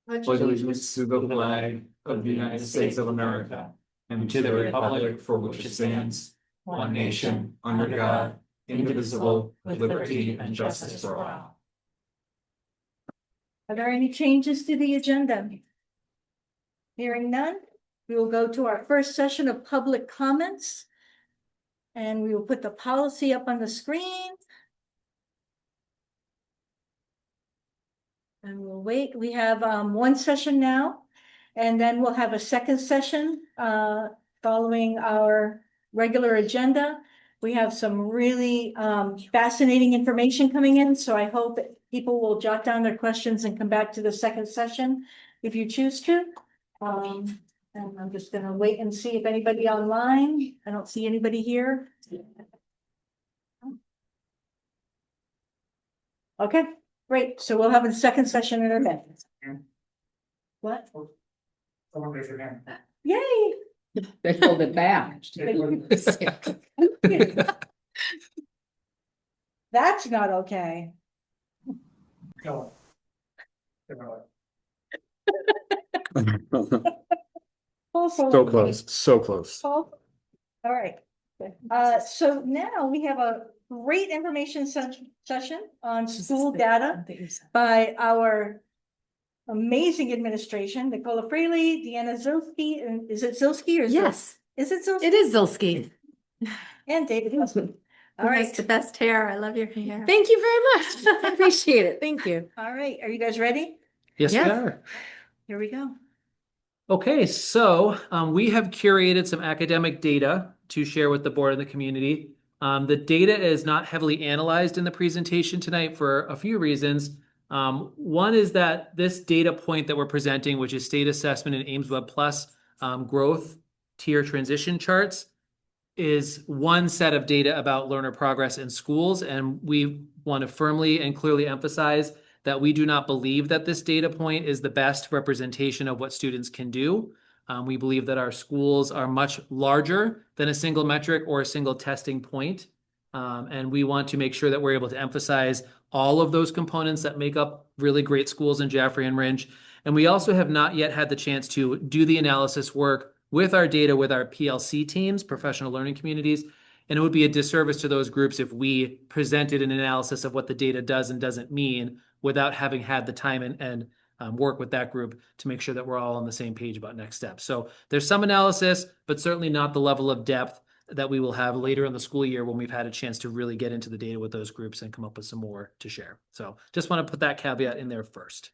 pledge allegiance to the flag of the United States of America and to the republic for which it stands, one nation, under God, indivisible, with liberty and justice for all. Are there any changes to the agenda? Hearing none, we will go to our first session of public comments. And we will put the policy up on the screen. And we'll wait. We have one session now, and then we'll have a second session following our regular agenda. We have some really fascinating information coming in, so I hope that people will jot down their questions and come back to the second session if you choose to. And I'm just gonna wait and see if anybody online. I don't see anybody here. Okay, great. So we'll have a second session in a minute. What? Someone raise your hand. Yay! They pulled it back. That's not okay. Go. So close, so close. All right. So now we have a great information session on school data by our amazing administration, Nicola Fraley, Deanna Zilski, and is it Zilski or? Yes, Is it Zilski? it is Zilski. And David Husband. All Who has right, the best hair. I love your hair. Thank you very much. I appreciate it. Thank you. all right. Are you guys ready? Yes, we Yes. are. Here we go. Okay, so we have curated some academic data to share with the board and the community. The data is not heavily analyzed in the presentation tonight for a few reasons. One is that this data point that we're presenting, which is state assessment and Ames Web Plus growth tier transition charts, is one set of data about learner progress in schools. And we want to firmly and clearly emphasize that we do not believe that this data point is the best representation of what students can do. We believe that our schools are much larger than a single metric or a single testing point. And we want to make sure that we're able to emphasize all of those components that make up really great schools in Jaffrey and Rindge. And we also have not yet had the chance to do the analysis work with our data with our PLC teams, professional learning communities. And it would be a disservice to those groups if we presented an analysis of what the data does and doesn't mean without having had the time and work with that group to make sure that we're all on the same page about next steps. So there's some analysis, but certainly not the level of depth that we will have later in the school year when we've had a chance to really get into the data with those groups and come up with some more to share. So just want to put that caveat in there first.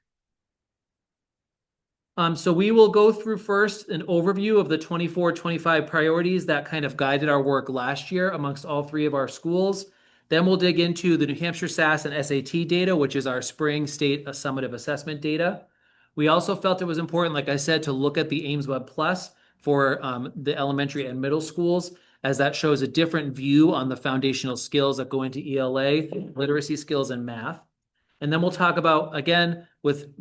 So we will go through first an overview of the 24-25 priorities that kind of guided our work last year amongst all three of our schools. Then we'll dig into the New Hampshire SAS and SAT data, which is our spring state summative assessment data. We also felt it was important, like I said, to look at the Ames Web Plus for the elementary and middle schools, as that shows a different view on the foundational skills that go into ELA, literacy skills, and math. And then we'll talk about, again, with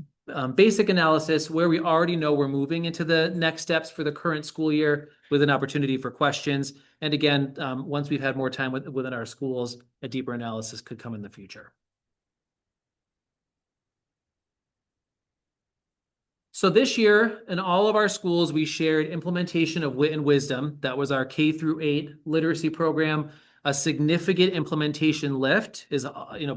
basic analysis, where we already know we're moving into the next steps for the current school year with an opportunity for questions. And again, once we've had more time within our schools, a deeper analysis could come in the future. So this year, in all of our schools, we shared implementation of Wit and Wisdom. That was our K-8 literacy program. A significant implementation lift is,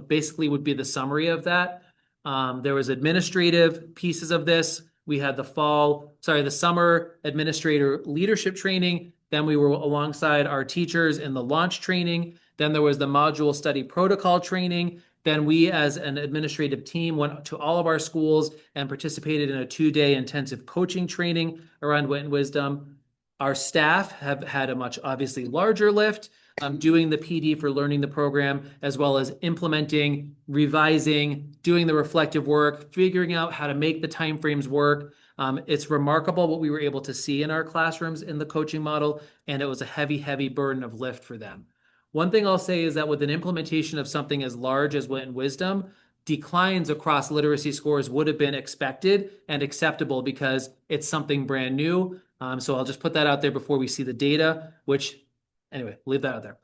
basically would be the summary of that. There was administrative pieces of this. We had the summer administrator leadership training. Then we were alongside our teachers in the launch training. Then there was the module study protocol training. Then we as an administrative team went to all of our schools and participated in a 2-day intensive coaching training around Wit and Wisdom. Our staff have had a much obviously larger lift, doing the PD for learning the program, as well as implementing, revising, doing the reflective work, figuring out how to make the timeframes work. It's remarkable what we were able to see in our classrooms in the coaching model, and it was a heavy, heavy burden of lift for them. One thing I'll say is that with an implementation of something as large as Wit and Wisdom, declines across literacy scores would have been expected and acceptable because it's something brand new. So I'll just put that out there before we see the data, which, anyway, leave that out there.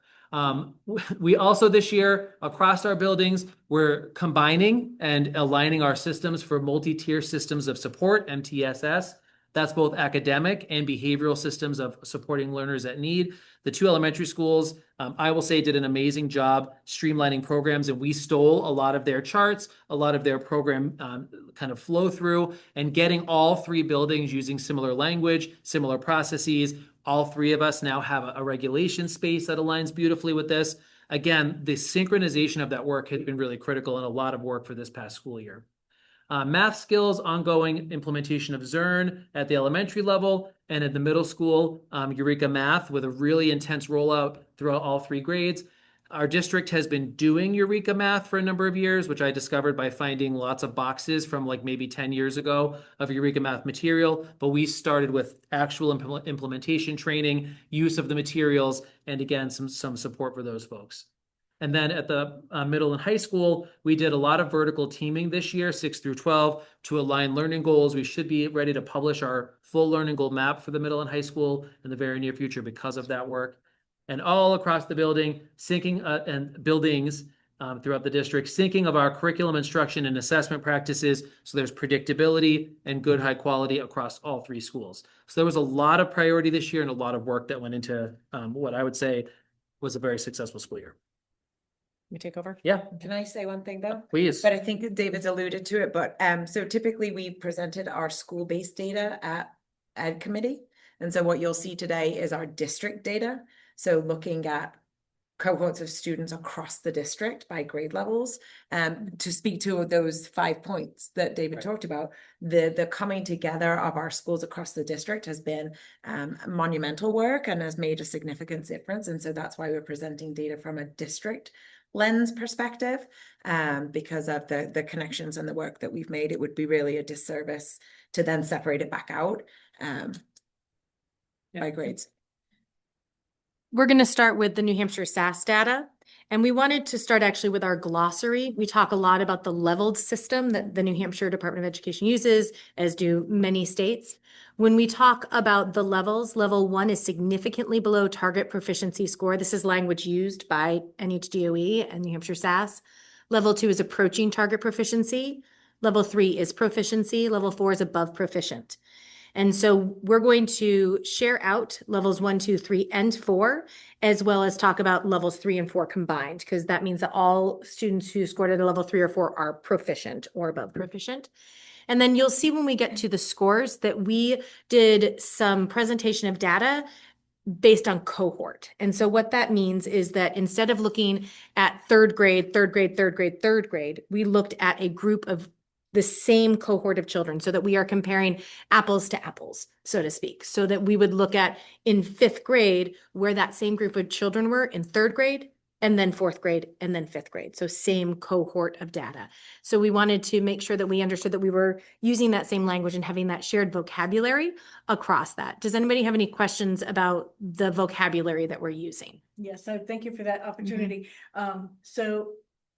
We also this year, across our buildings, we're combining and aligning our systems for multi-tier systems of support, MTSS. That's both academic and behavioral systems of supporting learners at need. The two elementary schools, I will say, did an amazing job streamlining programs, and we stole a lot of their charts, a lot of their program kind of flow through, and getting all three buildings using similar language, similar processes. All three of us now have a regulation space that aligns beautifully with this. Again, the synchronization of that work has been really critical and a lot of work for this past school year. Math skills, ongoing implementation of Zearn at the elementary level, and at the middle school, Eureka Math with a really intense rollout throughout all three grades. Our district has been doing Eureka Math for a number of years, which I discovered by finding lots of boxes from like maybe 10 years ago of Eureka Math material. But we started with actual implementation training, use of the materials, and again, some support for those folks. And then at the middle and high school, we did a lot of vertical teaming this year, 6 through 12, to align learning goals. We should be ready to publish our full learning goal map for the middle and high school in the very near future because of that work. And all across the building, syncing and buildings throughout the district, syncing of our curriculum instruction and assessment practices. So there's predictability and good high quality across all three schools. So there was a lot of priority this year and a lot of work that went into what I would say was a very successful school year. Me take over? Yeah, Can I say one thing though? please. But I think that David's alluded to it, but so typically we presented our school-based data at Ed Committee. And so what you'll see today is our district data. So looking at cohorts of students across the district by grade levels. To speak to those 5 points that David talked about, the coming together of our schools across the district has been monumental work and has made a significant difference. And so that's why we're presenting data from a district lens perspective, because of the connections and the work that we've made. It would be really a disservice to then separate it back out by grades. We're going to start with the New Hampshire SAS data. And we wanted to start actually with our glossary. We talk a lot about the leveled system that the New Hampshire Department of Education uses, as do many states. When we talk about the levels, level 1 is significantly below target proficiency score. This is language used by NHDOE and New Hampshire SAS. Level 2 is approaching target proficiency. Level 3 is proficiency. Level 4 is above proficient. And so we're going to share out levels 1, 2, 3, and 4, as well as talk about levels 3 and 4 combined, because that means that all students who scored at a level 3 or 4 are proficient or above proficient. And then you'll see when we get to the scores that we did some presentation of data based on cohort. And so what that means is that instead of looking at third grade, we looked at a group of the same cohort of children so that we are comparing apples to apples, so to speak, so that we would look at in 5th grade where that same group of children were in 3rd grade, and then 4th grade, and then 5th grade. So same cohort of data. So we wanted to make sure that we understood that we were using that same language and having that shared vocabulary across that. Does anybody have any questions about the vocabulary that we're using? Yes, so thank you for that opportunity. So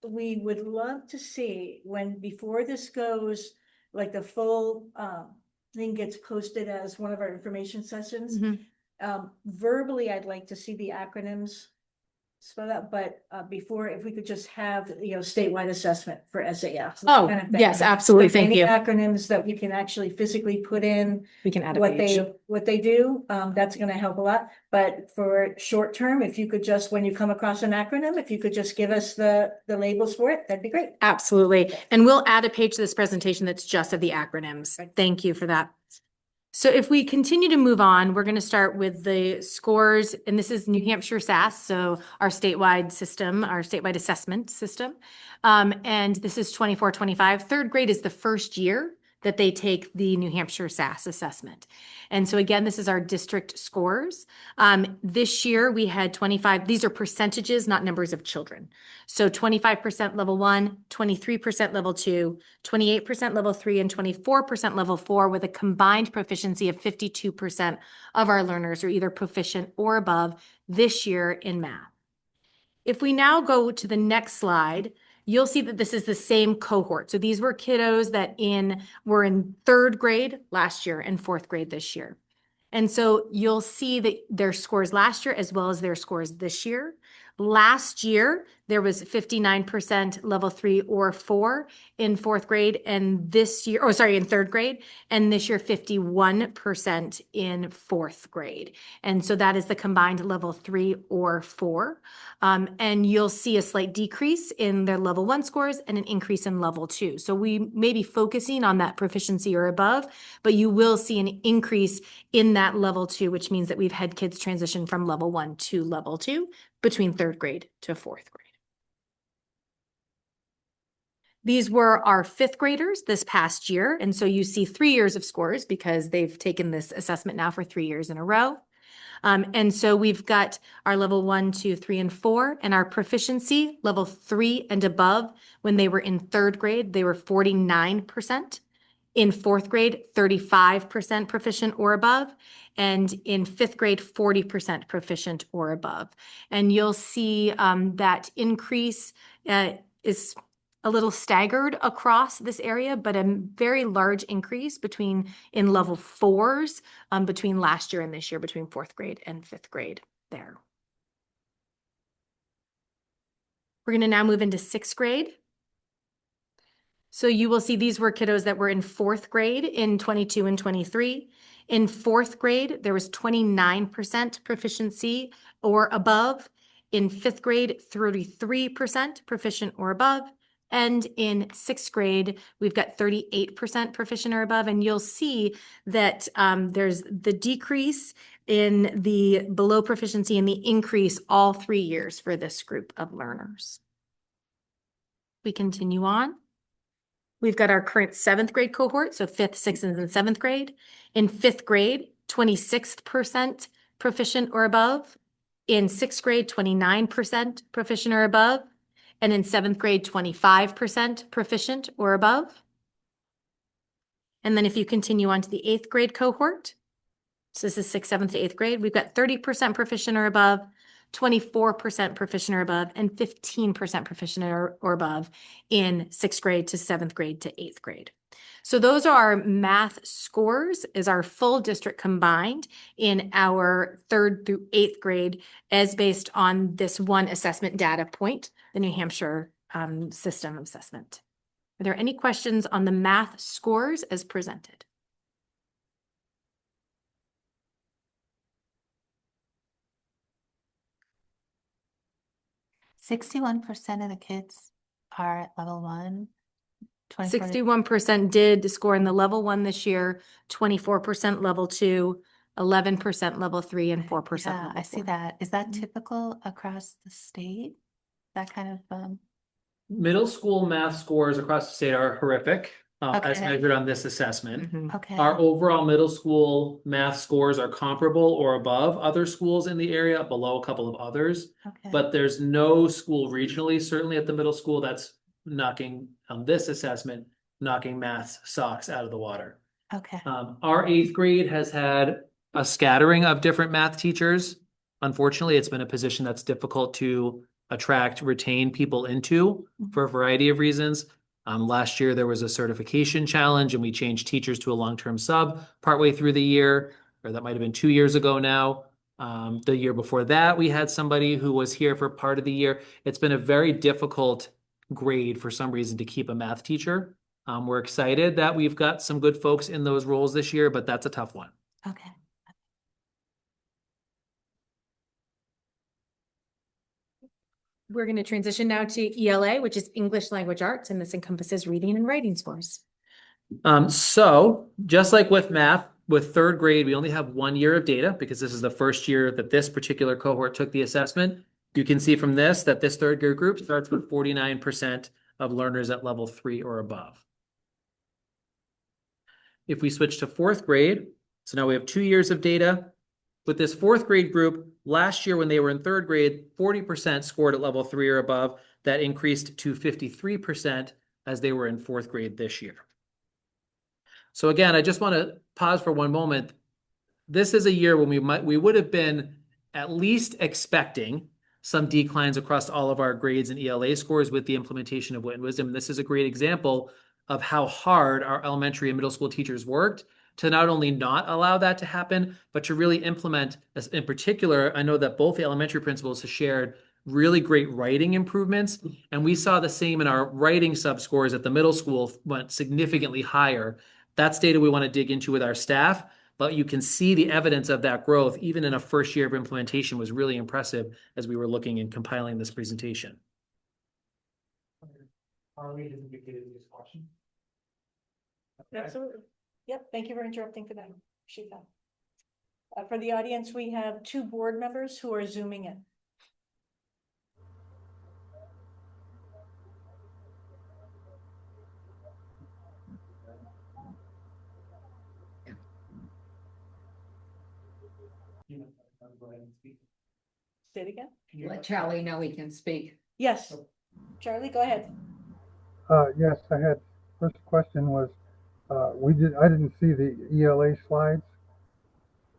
we would love to see when, before this goes, like the full thing gets posted as one of our information sessions. Verbally, I'd like to see the acronyms spelled out, but before, if we could just have, statewide assessment for SAS. Oh, kind of thing. yes, absolutely. If Thank any you. acronyms that we can actually physically put in We can add a what page. they do, that's gonna help a lot. But for short term, if you could just, when you come across an acronym, if you could just give us the labels for it, that'd be great. Absolutely. And we'll add a page to this presentation that's just of the acronyms. Thank you for that. So if we continue to move on, we're going to start with the scores, and this is New Hampshire SAS, so our statewide system, our statewide assessment system. And this is 24-25. 3rd grade is the first year that they take the New Hampshire SAS assessment. And so again, this is our district scores. This year we had 25, these are percentages, not numbers of children. So 25% level 1, 23% level 2, 28% level 3, and 24% level 4, with a combined proficiency of 52% of our learners are either proficient or above this year in math. If we now go to the next slide, you'll see that this is the same cohort. So these were kiddos that were in 3rd grade last year and 4th grade this year. And so you'll see that their scores last year as well as their scores this year. Last year, there was 59% level 3 or 4 in fourth grade, and this year, in third grade, and this year 51% in fourth grade. And so that is the combined level 3 or 4. And you'll see a slight decrease in their level 1 scores and an increase in level 2. So we may be focusing on that proficiency or above, but you will see an increase in that level 2, which means that we've had kids transition from level 1 to level 2 between third grade to fourth grade. These were our fifth graders this past year. And so you see 3 years of scores because they've taken this assessment now for 3 years in a row. And so we've got our level 1, 2, 3, and 4, and our proficiency level 3 and above. When they were in third grade, they were 49%. In fourth grade, 35% proficient or above, and in fifth grade, 40% proficient or above. And you'll see that increase is a little staggered across this area, but a very large increase in level 4s between last year and this year, between fourth grade and fifth grade there. We're going to now move into sixth grade. So you will see these were kiddos that were in fourth grade in 22 and 23. In fourth grade, there was 29% proficiency or above. In fifth grade, 33% proficient or above. And in sixth grade, we've got 38% proficient or above. And you'll see that there's the decrease in the below proficiency and the increase all 3 years for this group of learners. We continue on. We've got our current seventh grade cohort, so fifth, sixth, and seventh grade. In fifth grade, 26% proficient or above. In sixth grade, 29% proficient or above. And in seventh grade, 25% proficient or above. And then if you continue on to the eighth grade cohort, so this is sixth, seventh to eighth grade, we've got 30% proficient or above, 24% proficient or above, and 15% proficient or above in sixth grade to seventh grade to eighth grade. So those are our math scores as our full district combined in our third through eighth grade as based on this one assessment data point, the New Hampshire system assessment. Are there any questions on the math scores as presented? %61% of the kids are at level 1. 61% did score in the level 1 this year, 24% level 2, 11% level 3, and 4% Yeah, level I see 4. that. Is that typical across the state? That kind of Middle school math scores across the state are horrific, as Okay. measured on this assessment. Mhm. okay. Our overall middle school math scores are comparable or above other schools in the area, below a couple of others. Okay. But there's no school regionally, certainly at the middle school, that's knocking on this assessment, knocking math socks out of the water. Okay. Our eighth grade has had a scattering of different math teachers. Unfortunately, it's been a position that's difficult to attract, retain people into for a variety of reasons. Last year, there was a certification challenge and we changed teachers to a long-term sub partway through the year, or that might have been 2 years ago now. The year before that, we had somebody who was here for part of the year. It's been a very difficult grade for some reason to keep a math teacher. We're excited that we've got some good folks in those roles this year, but that's a tough one. Okay. We're going to transition now to ELA, which is English Language Arts, and this encompasses reading and writing scores. So just like with math, with third grade, we only have 1 year of data because this is the first year that this particular cohort took the assessment. You can see from this that this third grade group starts with 49% of learners at level 3 or above. If we switch to fourth grade, so now we have 2 years of data. With this fourth grade group, last year when they were in third grade, 40% scored at level 3 or above. That increased to 53% as they were in fourth grade this year. So again, I just want to pause for one moment. This is a year when we would have been at least expecting some declines across all of our grades and ELA scores with the implementation of Wit and Wisdom. And this is a great example of how hard our elementary and middle school teachers worked to not only not allow that to happen, but to really implement, as in particular, I know that both the elementary principals have shared really great writing improvements. And we saw the same in our writing subscores at the middle school went significantly higher. That's data we want to dig into with our staff, but you can see the evidence of that growth, even in a first year of implementation, was really impressive as we were looking and compiling this presentation. Harley has indicated his question. Absolutely. Yep, thank you for interrupting for that. Appreciate that. For the audience, we have 2 board members who are zooming in. Go ahead and speak. Say it again? Let Charlie know he can speak. Yes. Charlie, go ahead. Yes, I had, first question was, I didn't see the ELA slides.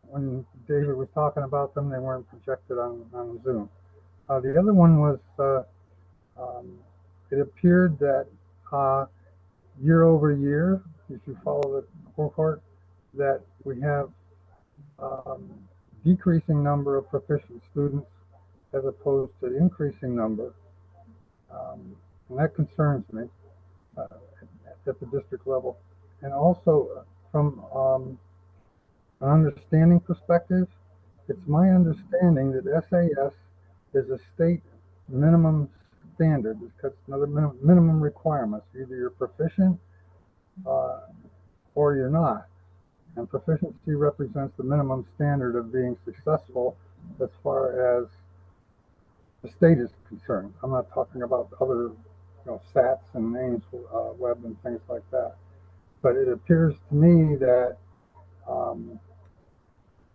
When David was talking about them, they weren't projected on Zoom. The other one was, it appeared that year over year, if you follow the cohort, that we have decreasing number of proficient students as opposed to increasing number. And that concerns me at the district level. And also from an understanding perspective, it's my understanding that SAS is a state minimum standard. It's another minimum requirements. Either you're proficient or you're not. And proficiency represents the minimum standard of being successful as far as the state is concerned. I'm not talking about other, SATs and Ames Web and things like that. But it appears to me that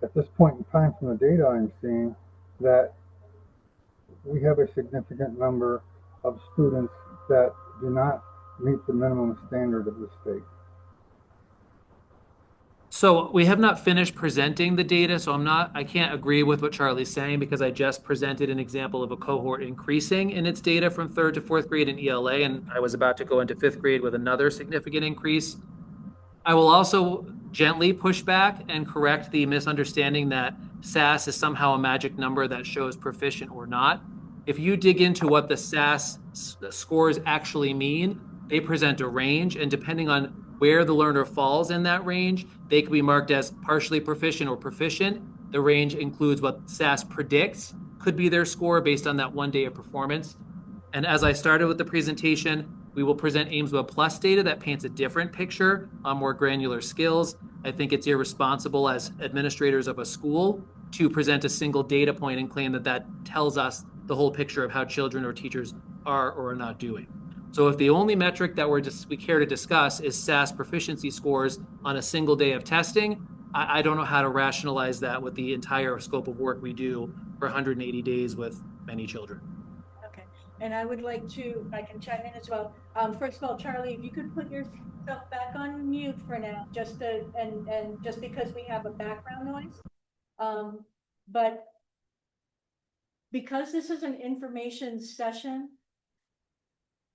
at this point in time from the data I'm seeing that we have a significant number of students that do not meet the minimum standard of the state. So we have not finished presenting the data, so I can't agree with what Charlie's saying because I just presented an example of a cohort increasing in its data from 3rd to 4th grade in ELA, and I was about to go into 5th grade with another significant increase. I will also gently push back and correct the misunderstanding that SAS is somehow a magic number that shows proficient or not. If you dig into what the SAS scores actually mean, they present a range, and depending on where the learner falls in that range, they can be marked as partially proficient or proficient. The range includes what SAS predicts could be their score based on that one day of performance. And as I started with the presentation, we will present AimsWeb Plus data that paints a different picture on more granular skills. I think it's irresponsible as administrators of a school to present a single data point and claim that that tells us the whole picture of how children or teachers are or are not doing. So if the only metric that we care to discuss is SAS proficiency scores on a single day of testing, I don't know how to rationalize that with the entire scope of work we do for 180 days with many children. Okay, and I would like to, I can chime in as well. First of all, Charlie, if you could put yourself back on mute for now, just because we have a background noise. But because this is an information session,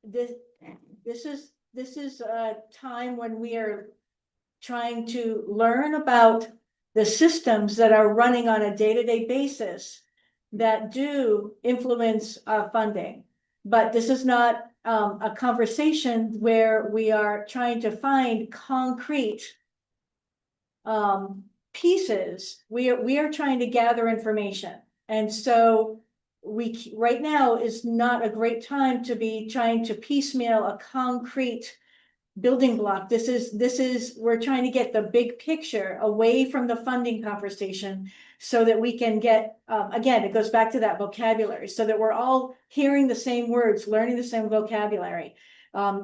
this is a time when we are trying to learn about the systems that are running on a day-to-day basis that do influence funding. But this is not a conversation where we are trying to find concrete pieces. We are trying to gather information. And so right now is not a great time to be trying to piecemeal a concrete building block. We're trying to get the big picture away from the funding conversation so that we can get, again, it goes back to that vocabulary, so that we're all hearing the same words, learning the same vocabulary,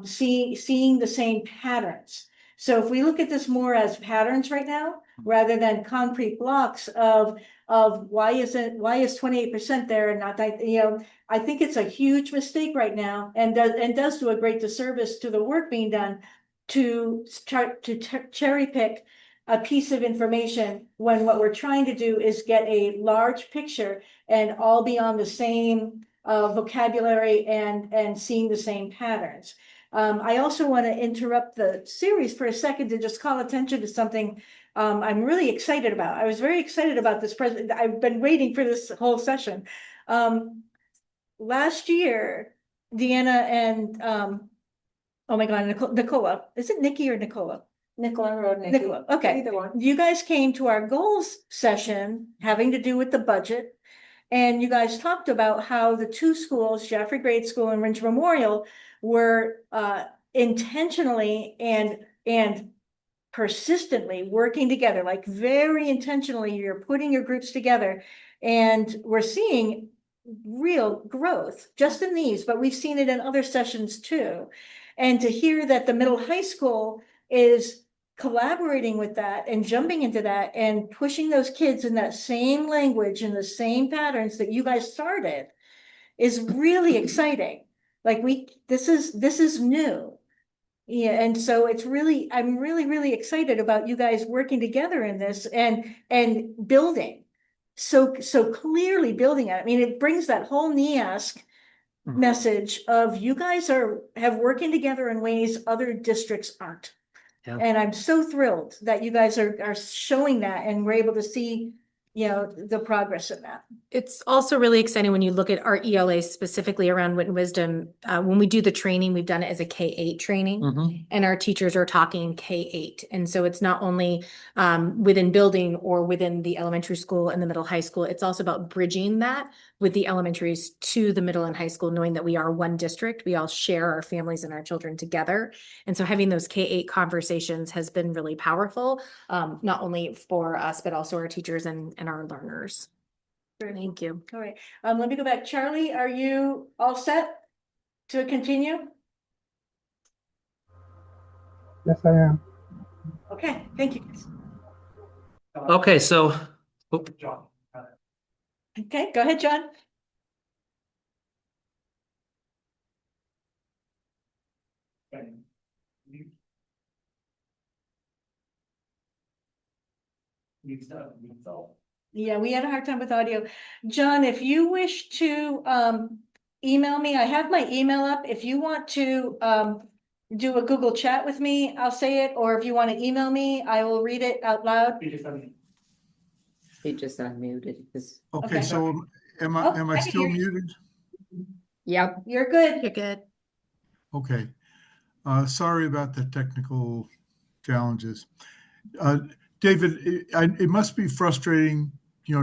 seeing the same patterns. So if we look at this more as patterns right now, rather than concrete blocks of why is 28% there and not that, I think it's a huge mistake right now and does do a great disservice to the work being done to cherry pick a piece of information when what we're trying to do is get a large picture and all be on the same vocabulary and seeing the same patterns. I also want to interrupt the series for a second to just call attention to something I'm really excited about. I was very excited about this present. I've been waiting for this whole session. Last year, Deanna and oh my God, Nicola. Is it Nikki or Nicola? Nicola Road, Nicola, okay. Either one. You guys came to our goals session having to do with the budget. And you guys talked about how the two schools, Jaffrey Grade School and Ridge Memorial, were intentionally and persistently working together, like very intentionally, you're putting your groups together. And we're seeing real growth just in these, but we've seen it in other sessions too. And to hear that the middle high school is collaborating with that and jumping into that and pushing those kids in that same language and the same patterns that you guys started is really exciting. Like this is new. Yeah, and so I'm really excited about you guys working together in this and building. So clearly building it. I mean, it brings that whole NEASC message of you guys have working together in ways other districts aren't. Yeah. And I'm so thrilled that you guys are showing that and we're able to see, the progress of that. It's also really exciting when you look at our ELA specifically around wit and wisdom. When we do the training, we've done it as a K-8 training, and our teachers are talking K-8. And so it's not only within building or within the elementary school and the middle high school, it's also about bridging that with the elementaries to the middle and high school, knowing that we are one district. We all share our families and our children together. And so having those K-8 conversations has been really powerful, not only for us, but also our teachers and our learners. Thank you. All right, let me go back. Charlie, are you all set to continue? Yes, I am. Okay, thank you. Okay, so Okay, go ahead, John. Yeah, we had a hard time with audio. John, if you wish to email me, I have my email up. If you want to do a Google chat with me, I'll say it, or if you want to email me, I will read it out loud. He just unmuted his. Okay, Okay. so am Oh, I I can still hear you. muted? Yep. You're good. You're good. Okay. Sorry about the technical challenges. David, it must be frustrating,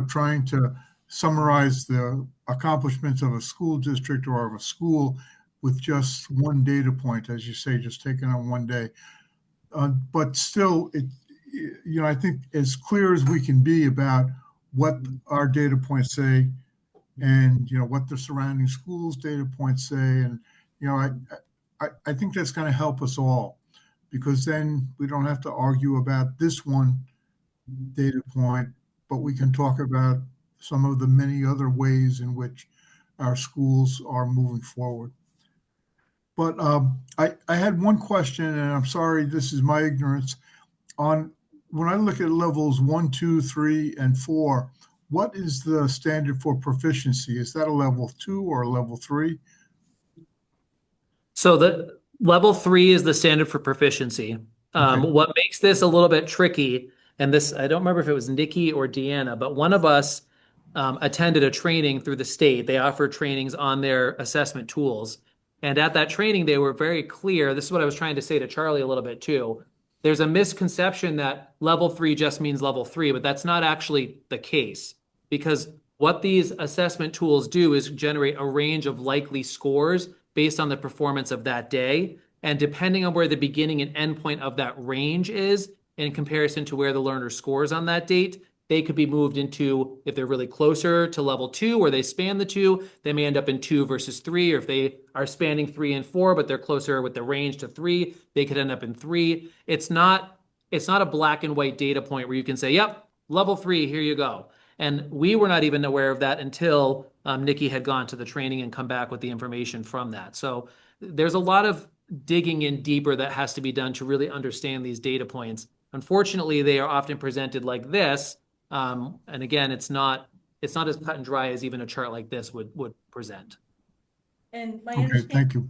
trying to summarize the accomplishments of a school district or of a school with just one data point, as you say, just taken on one day. But still, I think as clear as we can be about what our data points say and, what the surrounding schools' data points say. And, I think that's going to help us all, because then we don't have to argue about this one data point, but we can talk about some of the many other ways in which our schools are moving forward. But I had one question, and I'm sorry, this is my ignorance. When I look at levels 1, 2, 3, and 4, what is the standard for proficiency? Is that a level 2 or a level 3? So the level 3 is the standard for proficiency. Okay. What makes this a little bit tricky, and this, I don't remember if it was Nikki or Deanna, but one of us attended a training through the state. They offered trainings on their assessment tools. And at that training, they were very clear. This is what I was trying to say to Charlie a little bit too. There's a misconception that level 3 just means level 3, but that's not actually the case, because what these assessment tools do is generate a range of likely scores based on the performance of that day. And depending on where the beginning and end point of that range is in comparison to where the learner scores on that date, they could be moved into, if they're really closer to level 2 or they span the 2, they may end up in 2 versus 3. Or if they are spanning 3 and 4, but they're closer with the range to 3, they could end up in 3. It's not a black and white data point where you can say, yep, level 3, here you go. And we were not even aware of that until Nikki had gone to the training and come back with the information from that. So there's a lot of digging in deeper that has to be done to really understand these data points. Unfortunately, they are often presented like this. And again, it's not as cut and dry as even a chart like this would present. And my Okay, understanding. thank you.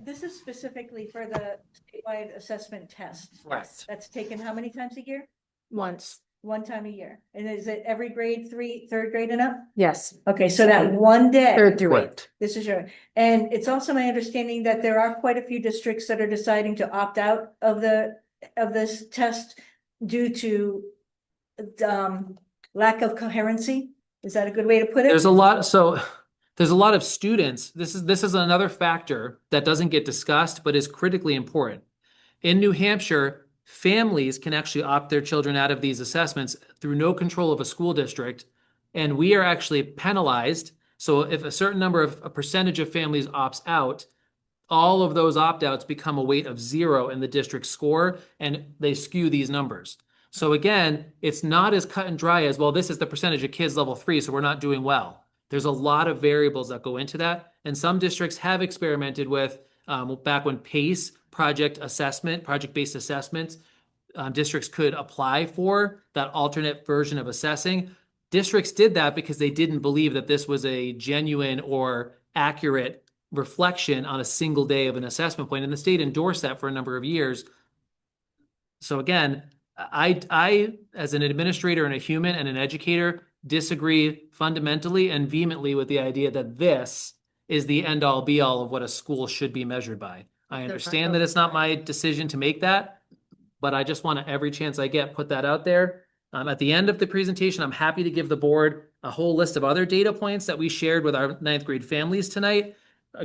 This is specifically for the statewide assessment test. Correct. That's taken how many times a year? Once. One time a year. And is it every grade, third grade and up? Yes. Okay, so that one day. Third through eighth. Correct. This is your, and it's also my understanding that there are quite a few districts that are deciding to opt out of this test due to lack of coherency. Is that a good way to put it? There's a lot of students. This is another factor that doesn't get discussed, but is critically important. In New Hampshire, families can actually opt their children out of these assessments through no control of a school district, and we are actually penalized. So if a certain number of a percentage of families opts out, all of those opt-outs become a weight of 0 in the district score, and they skew these numbers. So again, it's not as cut and dry as, well, this is the percentage of kids level 3, so we're not doing well. There's a lot of variables that go into that, and some districts have experimented with, back when PACE, project-based assessments, districts could apply for that alternate version of assessing. Districts did that because they didn't believe that this was a genuine or accurate reflection on a single day of an assessment point, and the state endorsed that for a number of years. So again, I, as an administrator and a human and an educator, disagree fundamentally and vehemently with the idea that this is the end all be all of what a school should be measured by. I understand that it's not my decision to make that, but I just want to, every chance I get, put that out there. At the end of the presentation, I'm happy to give the board a whole list of other data points that we shared with our 9th grade families tonight.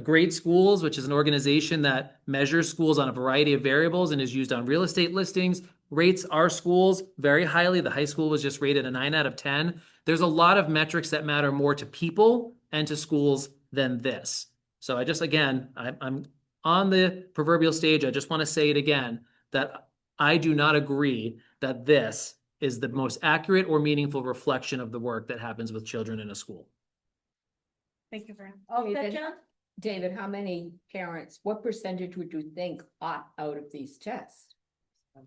Great Schools, which is an organization that measures schools on a variety of variables and is used on real estate listings, rates our schools very highly. The high school was just rated a 9 out of 10. There's a lot of metrics that matter more to people and to schools than this. So I just, again, I'm on the proverbial stage. I just want to say it again, that I do not agree that this is the most accurate or meaningful reflection of the work that happens with children in a school. Thank you very much. All set, John? David, how many parents, what percentage would you think opt out of these tests?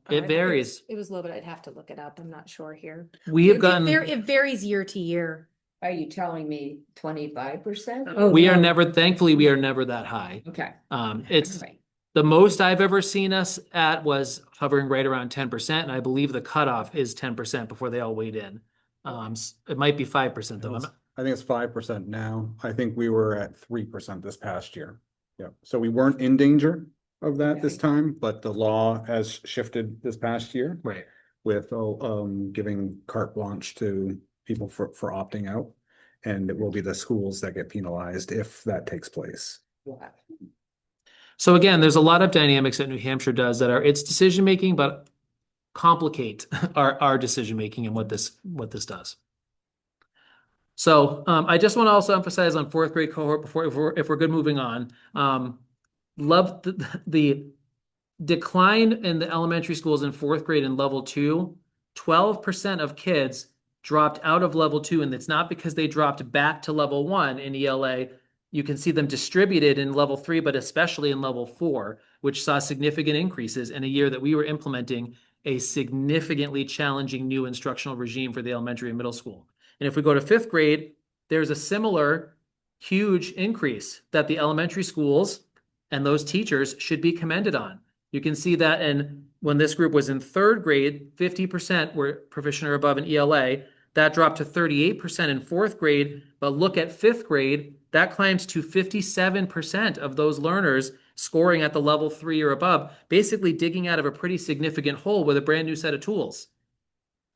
It varies. It was low, but I'd have to look it up. I'm not sure here. We have gotten, It varies year to year. Are you telling me 25%? Oh, we no. are never, thankfully, we are never that high. Okay. It's Right. the most I've ever seen us at was hovering right around 10%, and I believe the cutoff is 10% before they all weighed in. It might be 5% though. I think it's 5% now. I think we were at 3% this past year. Yeah, so we weren't in danger of that this time, but the law has shifted this past year Right. with giving carte blanche to people for opting out. And it will be the schools that get penalized if that takes place. So again, there's a lot of dynamics that New Hampshire does that are its decision making, but complicate our decision making and what this does. So I just want to also emphasize on 4th grade cohort before if we're good moving on. Love the decline in the elementary schools in 4th grade in level 2. 12% of kids dropped out of level 2, and it's not because they dropped back to level 1 in ELA. You can see them distributed in level 3, but especially in level 4, which saw significant increases in a year that we were implementing a significantly challenging new instructional regime for the elementary and middle school. And if we go to 5th grade, there's a similar huge increase that the elementary schools and those teachers should be commended on. You can see that when this group was in 3rd grade, 50% were proficient or above in ELA. That dropped to 38% in 4th grade. But look at 5th grade, that climbs to 57% of those learners scoring at the level 3 or above, basically digging out of a pretty significant hole with a brand new set of tools.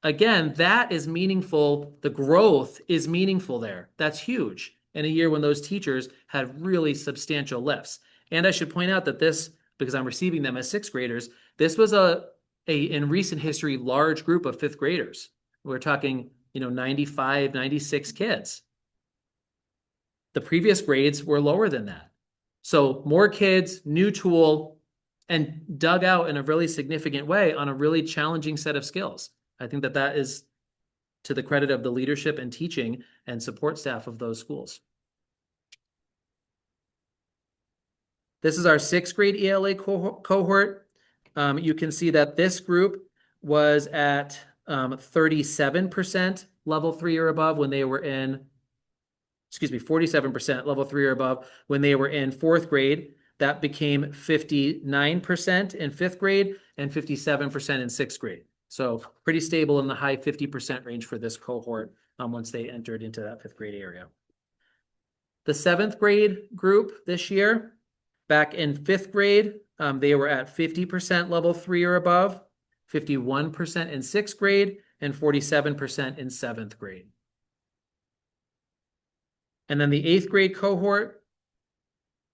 Again, that is meaningful. The growth is meaningful there. That's huge in a year when those teachers had really substantial lifts. And I should point out that this, because I'm receiving them as 6th graders, this was a in recent history, large group of 5th graders. We're talking, 95, 96 kids. The previous grades were lower than that. So more kids, new tool, and dug out in a really significant way on a really challenging set of skills. I think that is to the credit of the leadership and teaching and support staff of those schools. This is our 6th grade ELA cohort. You can see that this group was at 37% level 3 or above when they were in, 47% level 3 or above when they were in 4th grade. that became 59% in 5th grade and 57% in 6th grade. So pretty stable in the high 50% range for this cohort once they entered into that 5th grade area. The 7th grade group this year, back in 5th grade, they were at 50% level 3 or above, 51% in 6th grade, and 47% in 7th grade. And then the 8th grade cohort,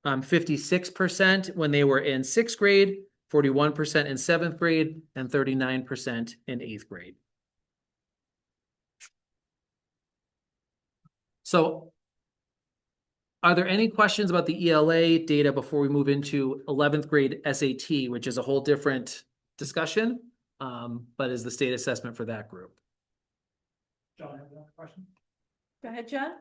56% when they were in 6th grade, 41% in 7th grade, and 39% in 8th grade. So are there any questions about the ELA data before we move into 11th grade SAT, which is a whole different discussion, but is the state assessment for that group? John, have you a question? Go ahead, John.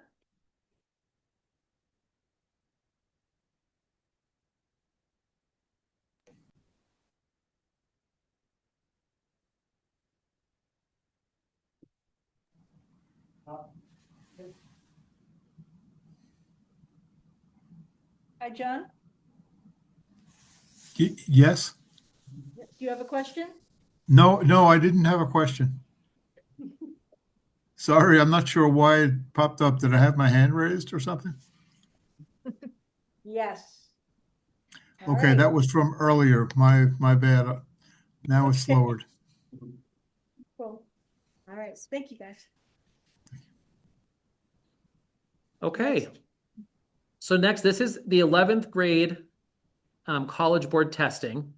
Hi, John. Yes? Do you have a question? No, I didn't have a question. Sorry, I'm not sure why it popped up. Did I have my hand raised or something? Yes. All Okay, right. that was from earlier. My bad. Now it's lowered. Cool. All right. Thank you, guys. Okay. So next, this is the 11th grade College Board testing.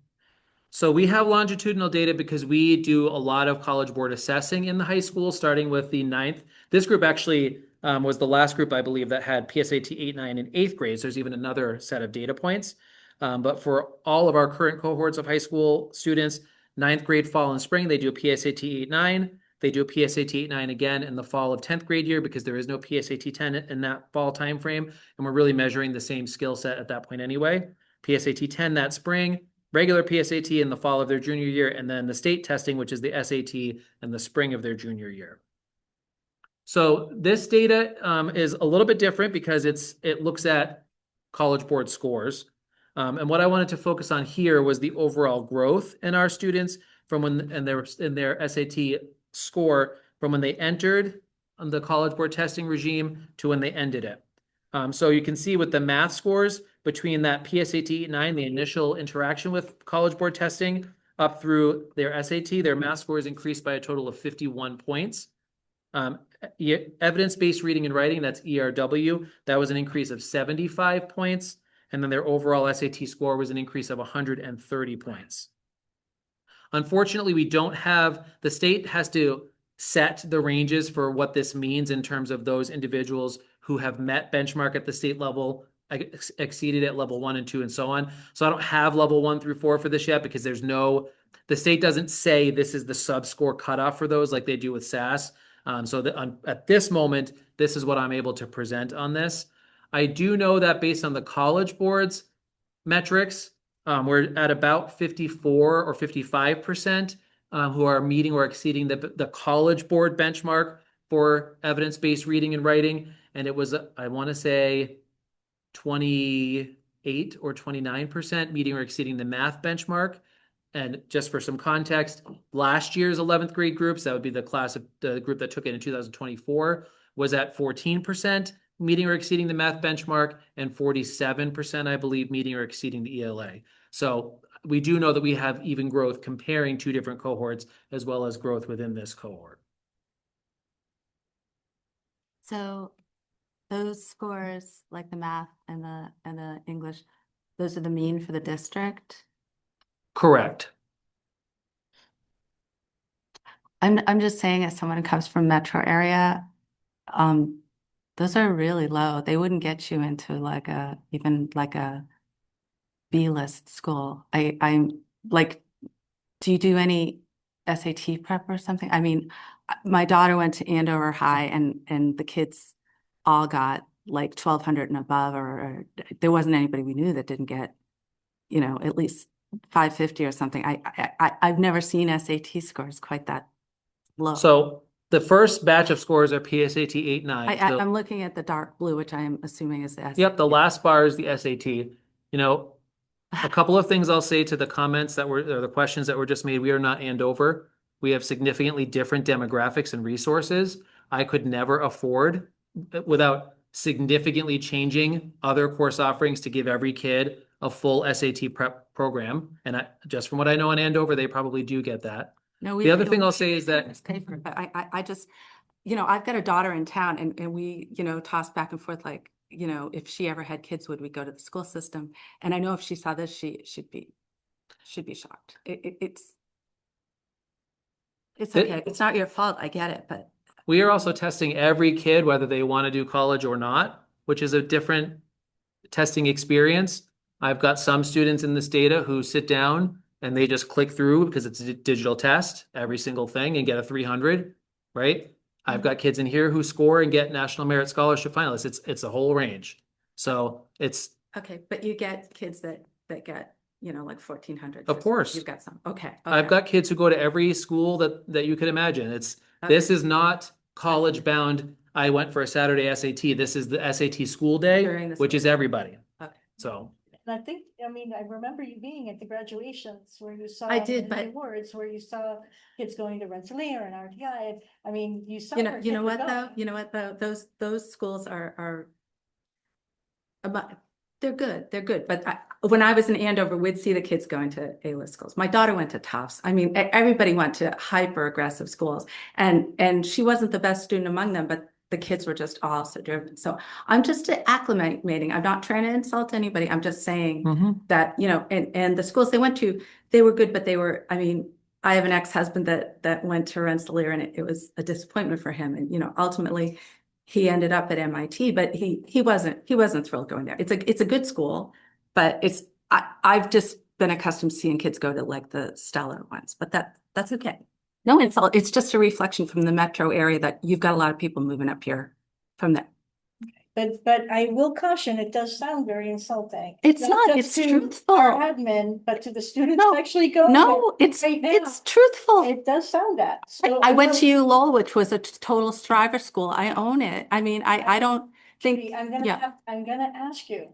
So we have longitudinal data because we do a lot of College Board assessing in the high school, starting with the 9th. This group actually was the last group, I believe, that had PSAT 8, 9, and 8th grades. There's even another set of data points. But for all of our current cohorts of high school students, 9th grade, fall, and spring, they do a PSAT 8, 9. They do a PSAT 8, 9 again in the fall of 10th grade year because there is no PSAT 10 in that fall timeframe. And we're really measuring the same skill set at that point anyway. PSAT 10 that spring, regular PSAT in the fall of their junior year, and then the state testing, which is the SAT in the spring of their junior year. So this data is a little bit different because it looks at College Board scores. And what I wanted to focus on here was the overall growth in our students from when in their SAT score from when they entered the College Board testing regime to when they ended it. So you can see with the math scores between that PSAT 9, the initial interaction with College Board testing, up through their SAT, their math scores increased by a total of 51 points. Evidence-based reading and writing, that's ERW, that was an increase of 75 points. And then their overall SAT score was an increase of 130 points. Unfortunately, we don't have, the state has to set the ranges for what this means in terms of those individuals who have met benchmark at the state level, exceeded at level 1 and 2 and so on. So I don't have level 1 through 4 for this yet because the state doesn't say this is the sub-score cutoff for those like they do with SAS. At this moment, this is what I'm able to present on this. I do know that based on the College Board's metrics, we're at about 54 or 55% who are meeting or exceeding the College Board benchmark for evidence-based reading and writing. And it was, I want to say, 28 or 29% meeting or exceeding the math benchmark. And just for some context, last year's 11th grade groups, that would be the group that took it in 2024, was at 14% meeting or exceeding the math benchmark, and 47%, I believe, meeting or exceeding the ELA. So we do know that we have even growth comparing two different cohorts as well as growth within this cohort. So those scores, like the math and the English, those are the mean for the district? Correct. I'm just saying, as someone who comes from metro area, those are really low. They wouldn't get you into even a B-list school. I'm like, do you do any SAT prep or something? I mean, my daughter went to Andover High and the kids all got like 1,200 and above, or there wasn't anybody we knew that didn't get, at least 550 or something. I've never seen SAT scores quite that low. So the first batch of scores are PSAT 8, 9. I'm looking at the dark blue, which I am assuming is the SAT. Yep, the last bar is the SAT. A couple of things I'll say to the comments that were, or the questions that were just made. We are not Andover. We have significantly different demographics and resources. I could never afford, without significantly changing other course offerings, to give every kid a full SAT prep program. And just from what I know in Andover, they probably do get that. No, we. The other thing I'll say is that It's paper, but I just, I've got a daughter in town and we, toss back and forth like, if she ever had kids, would we go to the school system? And I know if she saw this, she'd be shocked. It's okay. It's not your fault. I get it, but. we are also testing every kid, whether they want to do college or not, which is a different testing experience. I've got some students in this data who sit down and they just click through because it's a digital test, every single thing, and get a 300, right? I've got kids in here who score and get National Merit Scholarship finalists. It's a whole range. So it's. Okay, but you get kids that get, like 1,400. Of course. You've got some. Okay. I've got kids who go to every school that you could imagine. This is not college bound. I went for a Saturday SAT. This is the SAT school day, which is everybody. Okay. So. And I remember you being at the graduations where you saw. I did, the but- awards where you saw kids going to Rensselaer and RTI. I mean, you saw. You where know kids were what though? going. You know what though? Those schools are they're good. They're good. But when I was in Andover, we'd see the kids going to A-list schools. My daughter went to Tufts. I mean, everybody went to hyper aggressive schools, and she wasn't the best student among them, but the kids were just all so driven. So I'm just acclimating. I'm not trying to insult anybody. I'm just saying that, and the schools they went to, they were good, but they were, I have an ex-husband that went to Rensselaer and it was a disappointment for him. And, ultimately he ended up at MIT, but he wasn't thrilled going there. It's a good school, but I've just been accustomed to seeing kids go to like the stellar ones, but that's okay. No insult. It's just a reflection from the metro area that you've got a lot of people moving up here from there. But I will caution, it does sound very insulting. It's not, just it's to truthful. Our admin, but to the students No, who actually go. No, there it's right now. it's truthful. It does sound that. So I went to ULowell, which was a total striver school. I own it. I don't think, I'm gonna ask you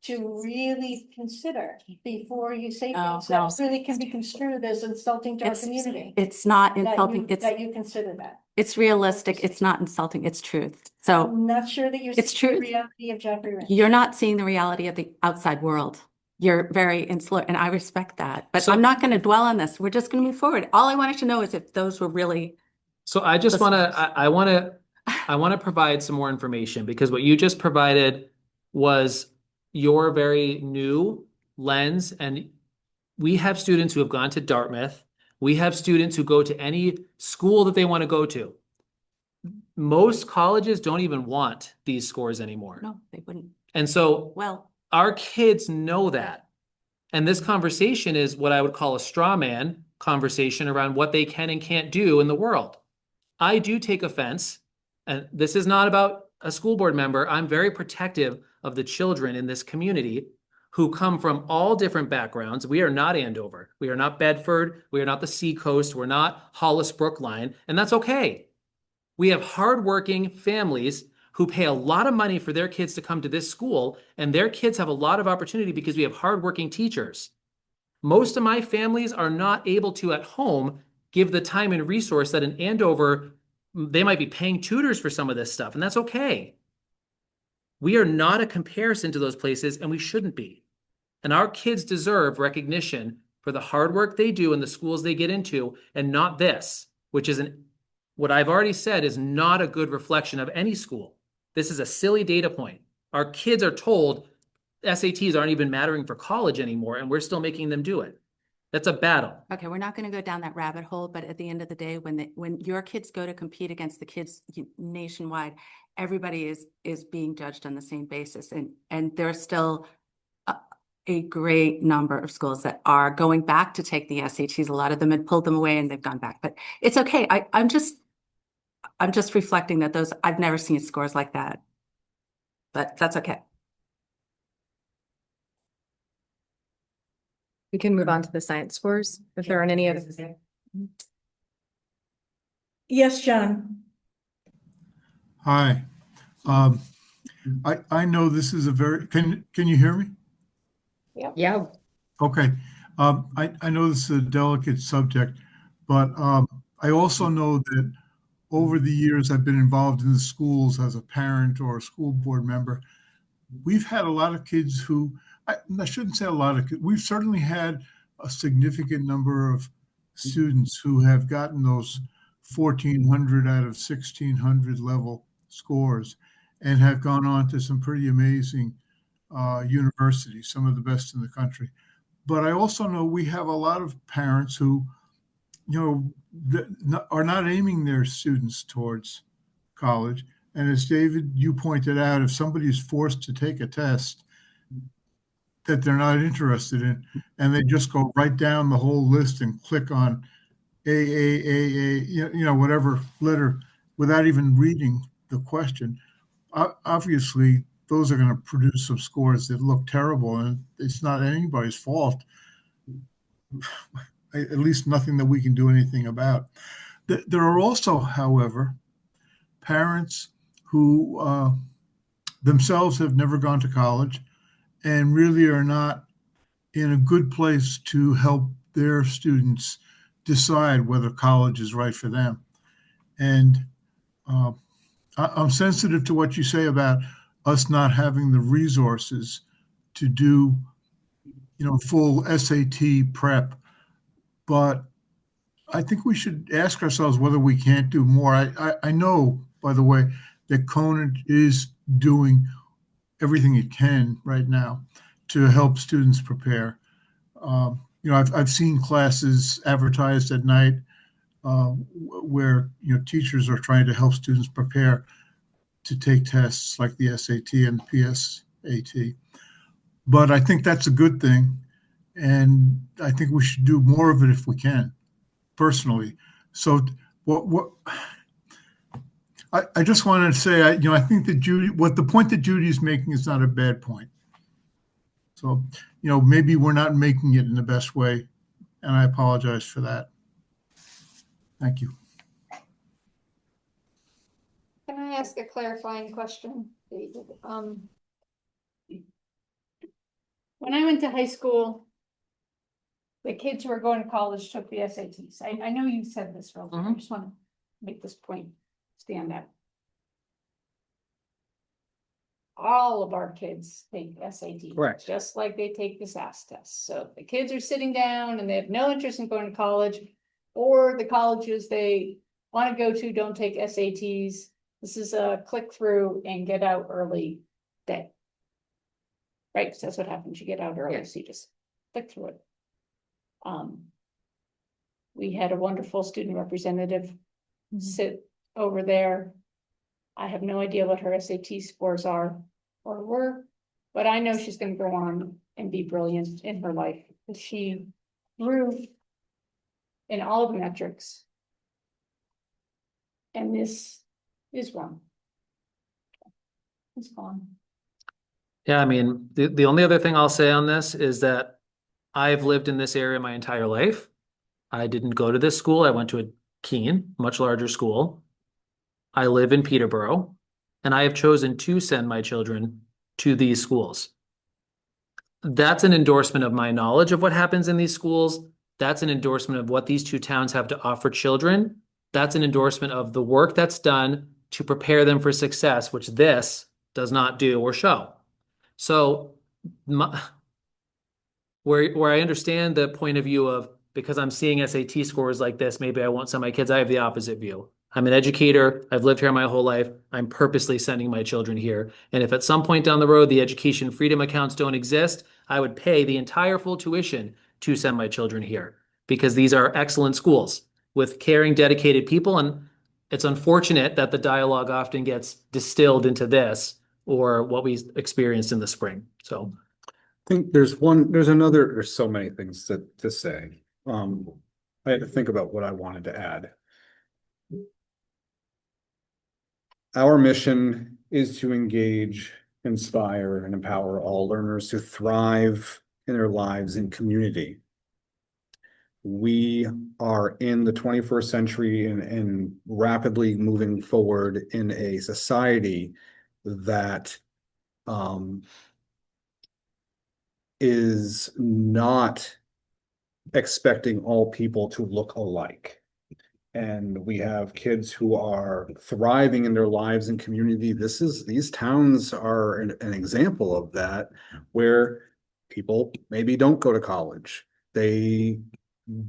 to really consider before you say No, things that no. really can be construed as insulting to our community. it's not That insulting. that you consider that. It's realistic. It's not insulting. It's truth. So I'm not sure that you're It's seeing the truth. reality of Jeffrey Rich. you're not seeing the reality of the outside world. You're very insular, and I respect that. But So- I'm not going to dwell on this. We're just going to move forward. All I wanted to know is if those were really. So I just want Listeners. to, I want to provide some more information, because what you just provided was your very new lens. And we have students who have gone to Dartmouth. We have students who go to any school that they want to go to. Most colleges don't even want these scores anymore. No, they wouldn't. And so Well, our kids know that. And this conversation is what I would call a straw man conversation around what they can and can't do in the world. I do take offense, and this is not about a school board member. I'm very protective of the children in this community who come from all different backgrounds. We are not Andover. We are not Bedford. We are not the Seacoast. We're not Hollis Brookline, and that's okay. We have hardworking families who pay a lot of money for their kids to come to this school, and their kids have a lot of opportunity because we have hardworking teachers. Most of my families are not able to at home give the time and resource that in Andover, they might be paying tutors for some of this stuff, and that's okay. We are not a comparison to those places, and we shouldn't be. And our kids deserve recognition for the hard work they do in the schools they get into, and not this, which is what I've already said is not a good reflection of any school. This is a silly data point. Our kids are told SATs aren't even mattering for college anymore, and we're still making them do it. That's a battle. okay, we're not going to go down that rabbit hole, but at the end of the day, when your kids go to compete against the kids nationwide, everybody is being judged on the same basis, and there's still a great number of schools that are going back to take the SATs. A lot of them had pulled them away and they've gone back, but it's okay. I'm just reflecting that I've never seen scores like that, but that's okay. We can move on to the science scores if there aren't any other. Yes, John. Hi. I know this is a very, can you hear me? Yeah, Okay, I know this is a delicate subject, but I also know that over the years I've been involved in the schools as a parent or a school board member. We've had a lot of kids who, I shouldn't say a lot of kids, we've certainly had a significant number of students who have gotten those 1,400 out of 1,600 level scores and have gone on to some pretty amazing universities, some of the best in the country. But I also know we have a lot of parents who, are not aiming their students towards college. And as David, you pointed out, if somebody is forced to take a test that they're not interested in, and they just go right down the whole list and click on whatever letter without even reading the question, obviously those are going to produce some scores that look terrible, and it's not anybody's fault. At least nothing that we can do anything about. There are also, however, parents who themselves have never gone to college and really are not in a good place to help their students decide whether college is right for them. And I'm sensitive to what you say about us not having the resources to do, full SAT prep. But I think we should ask ourselves whether we can't do more. I know, by the way, that Conant is doing everything it can right now to help students prepare. I've seen classes advertised at night where teachers are trying to help students prepare to take tests like the SAT and the PSAT. But I think that's a good thing, and I think we should do more of it if we can, personally. So I just wanted to say, I think that the point that Judy is making is not a bad point. So, maybe we're not making it in the best way, and I apologize for that. Thank you. Can I ask a clarifying question, David? When I went to high school, the kids who are going to college took the SATs. I know you said this, Phil. I just want to make this point stand out. All of our kids take SATs. Correct. Just like they take the SAS test. So the kids are sitting down and they have no interest in going to college, or the colleges they want to go to don't take SATs. This is a click through and get out early day. Right, so that's what happens. You get out early, so you just click through it. We had a wonderful student representative sit over there. I have no idea what her SAT scores are or were, but I know she's going to go on and be brilliant in her life. She grew in all of the metrics. And this is one. It's gone. Yeah, I mean, the only other thing I'll say on this is that I've lived in this area my entire life. I didn't go to this school. I went to a Keene, much larger school. I live in Peterborough, and I have chosen to send my children to these schools. That's an endorsement of my knowledge of what happens in these schools. That's an endorsement of what these two towns have to offer children. That's an endorsement of the work that's done to prepare them for success, which this does not do or show. So where I understand the point of view of, because I'm seeing SAT scores like this, maybe I won't send my kids, I have the opposite view. I'm an educator. I've lived here my whole life. I'm purposely sending my children here. And if at some point down the road, the education freedom accounts don't exist, I would pay the entire full tuition to send my children here, because these are excellent schools with caring, dedicated people. And it's unfortunate that the dialogue often gets distilled into this or what we experienced in the spring. So I think there's so many things to say. I had to think about what I wanted to add. Our mission is to engage, inspire, and empower all learners to thrive in their lives and community. We are in the 21st century and rapidly moving forward in a society that is not expecting all people to look alike. And we have kids who are thriving in their lives and community. These towns are an example of that, where people maybe don't go to college. They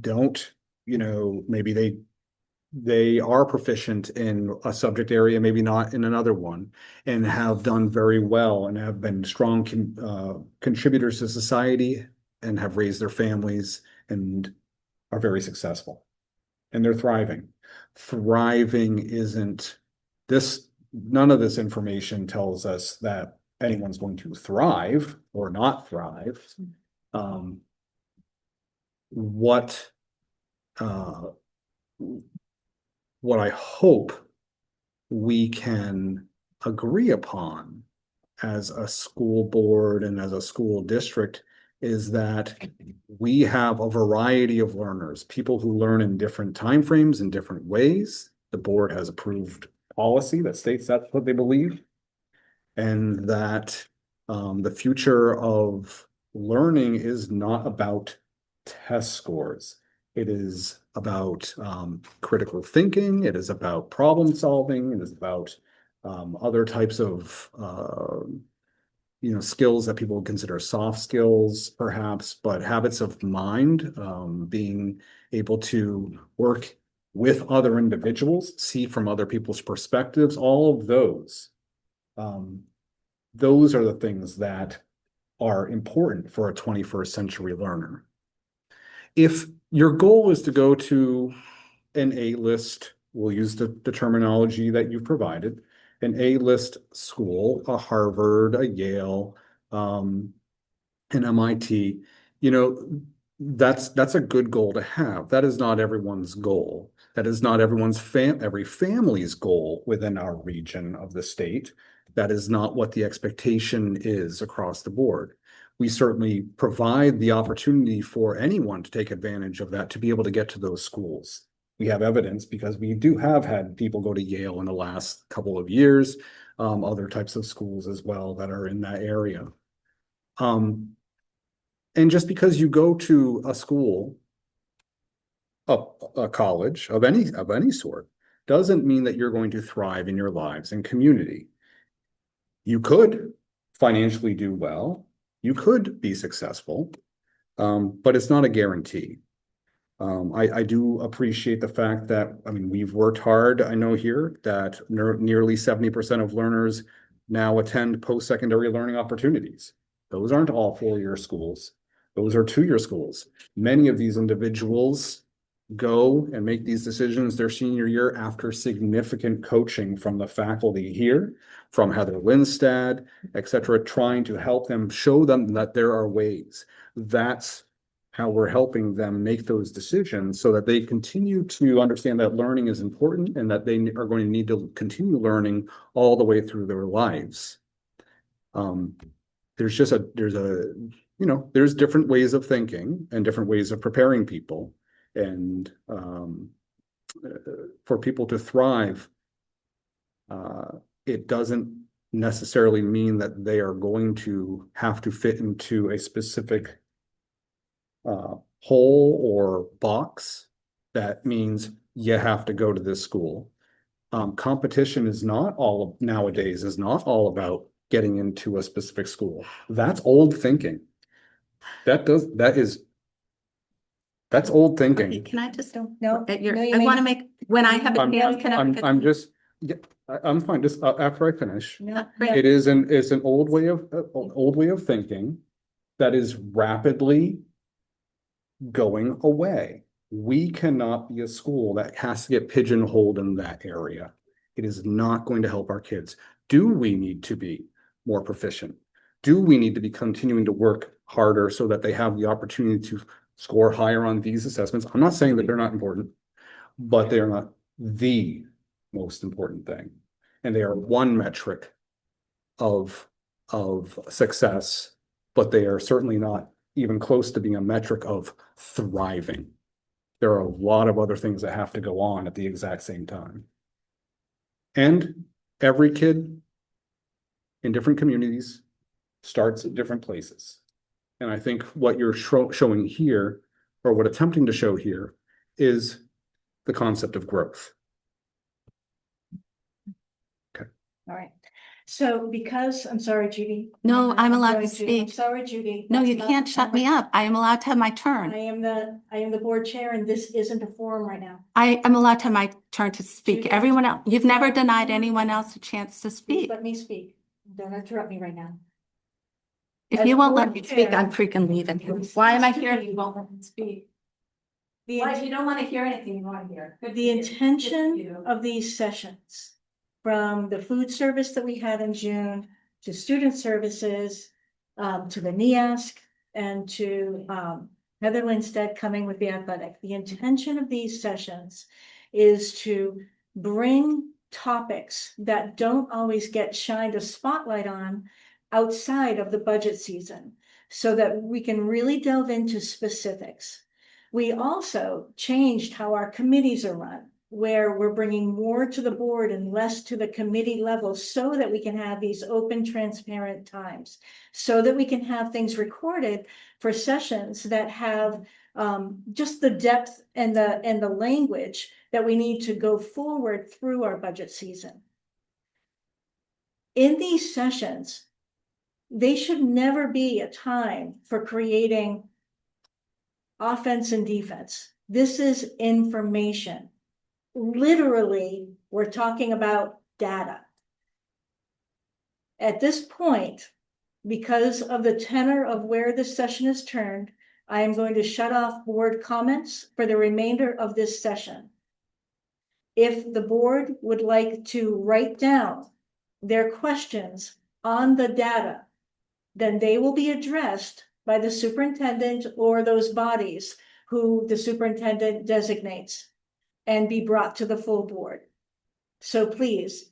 don't, maybe they are proficient in a subject area, maybe not in another one, and have done very well and have been strong contributors to society and have raised their families and are very successful. And they're thriving. Thriving isn't this, none of this information tells us that anyone's going to thrive or not thrive. What I hope we can agree upon as a school board and as a school district is that we have a variety of learners, people who learn in different timeframes in different ways. The board has approved policy that states that's what they believe, and that the future of learning is not about test scores. It is about critical thinking. It is about problem solving. It is about other types of skills that people consider soft skills, perhaps, but habits of mind, being able to work with other individuals, see from other people's perspectives, all of those. Those are the things that are important for a 21st century learner. If your goal is to go to an A-list, we'll use the terminology that you've provided, an A-list school, a Harvard, a Yale, an MIT, that's a good goal to have. That is not everyone's goal. That is not every family's goal within our region of the state. That is not what the expectation is across the board. We certainly provide the opportunity for anyone to take advantage of that, to be able to get to those schools. We have evidence because we do have had people go to Yale in the last couple of years, other types of schools as well that are in that area. And just because you go to a school, a college of any sort, doesn't mean that you're going to thrive in your lives and community. You could financially do well, you could be successful, but it's not a guarantee. I do appreciate the fact that, we've worked hard. I know here that nearly 70% of learners now attend post-secondary learning opportunities. Those aren't all 4-year schools. Those are 2-year schools. Many of these individuals go and make these decisions their senior year after significant coaching from the faculty here, from Heather Lindstad, et cetera, trying to help them, show them that there are ways. That's how we're helping them make those decisions, so that they continue to understand that learning is important and that they are going to need to continue learning all the way through their lives. There's different ways of thinking and different ways of preparing people. And for people to thrive, it doesn't necessarily mean that they are going to have to fit into a specific hole or box. That means you have to go to this school. Competition is not all nowadays is not all about getting into a specific school. That's old thinking. That's old thinking. Can I just, No, that no, you I may want to not. make, when I have a chance, can I? I'm fine, just after I finish. No, Great. It is an old way of thinking that is rapidly going away. We cannot be a school that has to get pigeonholed in that area. It is not going to help our kids. Do we need to be more proficient? Do we need to be continuing to work harder so that they have the opportunity to score higher on these assessments? I'm not saying that they're not important, but they are not the most important thing. And they are one metric of success, but they are certainly not even close to being a metric of thriving. There are a lot of other things that have to go on at the exact same time. And every kid in different communities starts at different places. And I think what you're showing here, or what attempting to show here, is the concept of growth. All right. So because, I'm sorry, Judy. No, I'm allowed to I'm speak. sorry, Judy. No, That's you not can't the shut me forum. up. I am allowed to have my I turn. am the board chair and this isn't a forum right now. I am allowed to have my turn to speak. Judy. Everyone else, you've never denied anyone else a chance to Please speak. let me speak. Don't interrupt me right now. If As you won't board let me speak, chair- I'm freaking leaving. Why am I here? You won't let me speak. Why, if you don't want to hear anything, you want to hear. Good for The you. intention Good for you. of these sessions, from the food service that we had in June, to student services, to the NEASC, and to Heather Lindstedt coming with the athletic. The intention of these sessions is to bring topics that don't always get shined a spotlight on outside of the budget season, so that we can really delve into specifics. We also changed how our committees are run, where we're bringing more to the board and less to the committee level, so that we can have these open, transparent times, so that we can have things recorded for sessions that have just the depth and the language that we need to go forward through our budget season. In these sessions, they should never be a time for creating offense and defense. This is information. Literally, we're talking about data. At this point, because of the tenor of where this session is turned, I am going to shut off board comments for the remainder of this session. If the board would like to write down their questions on the data, then they will be addressed by the superintendent or those bodies who the superintendent designates, and be brought to the full board. So please,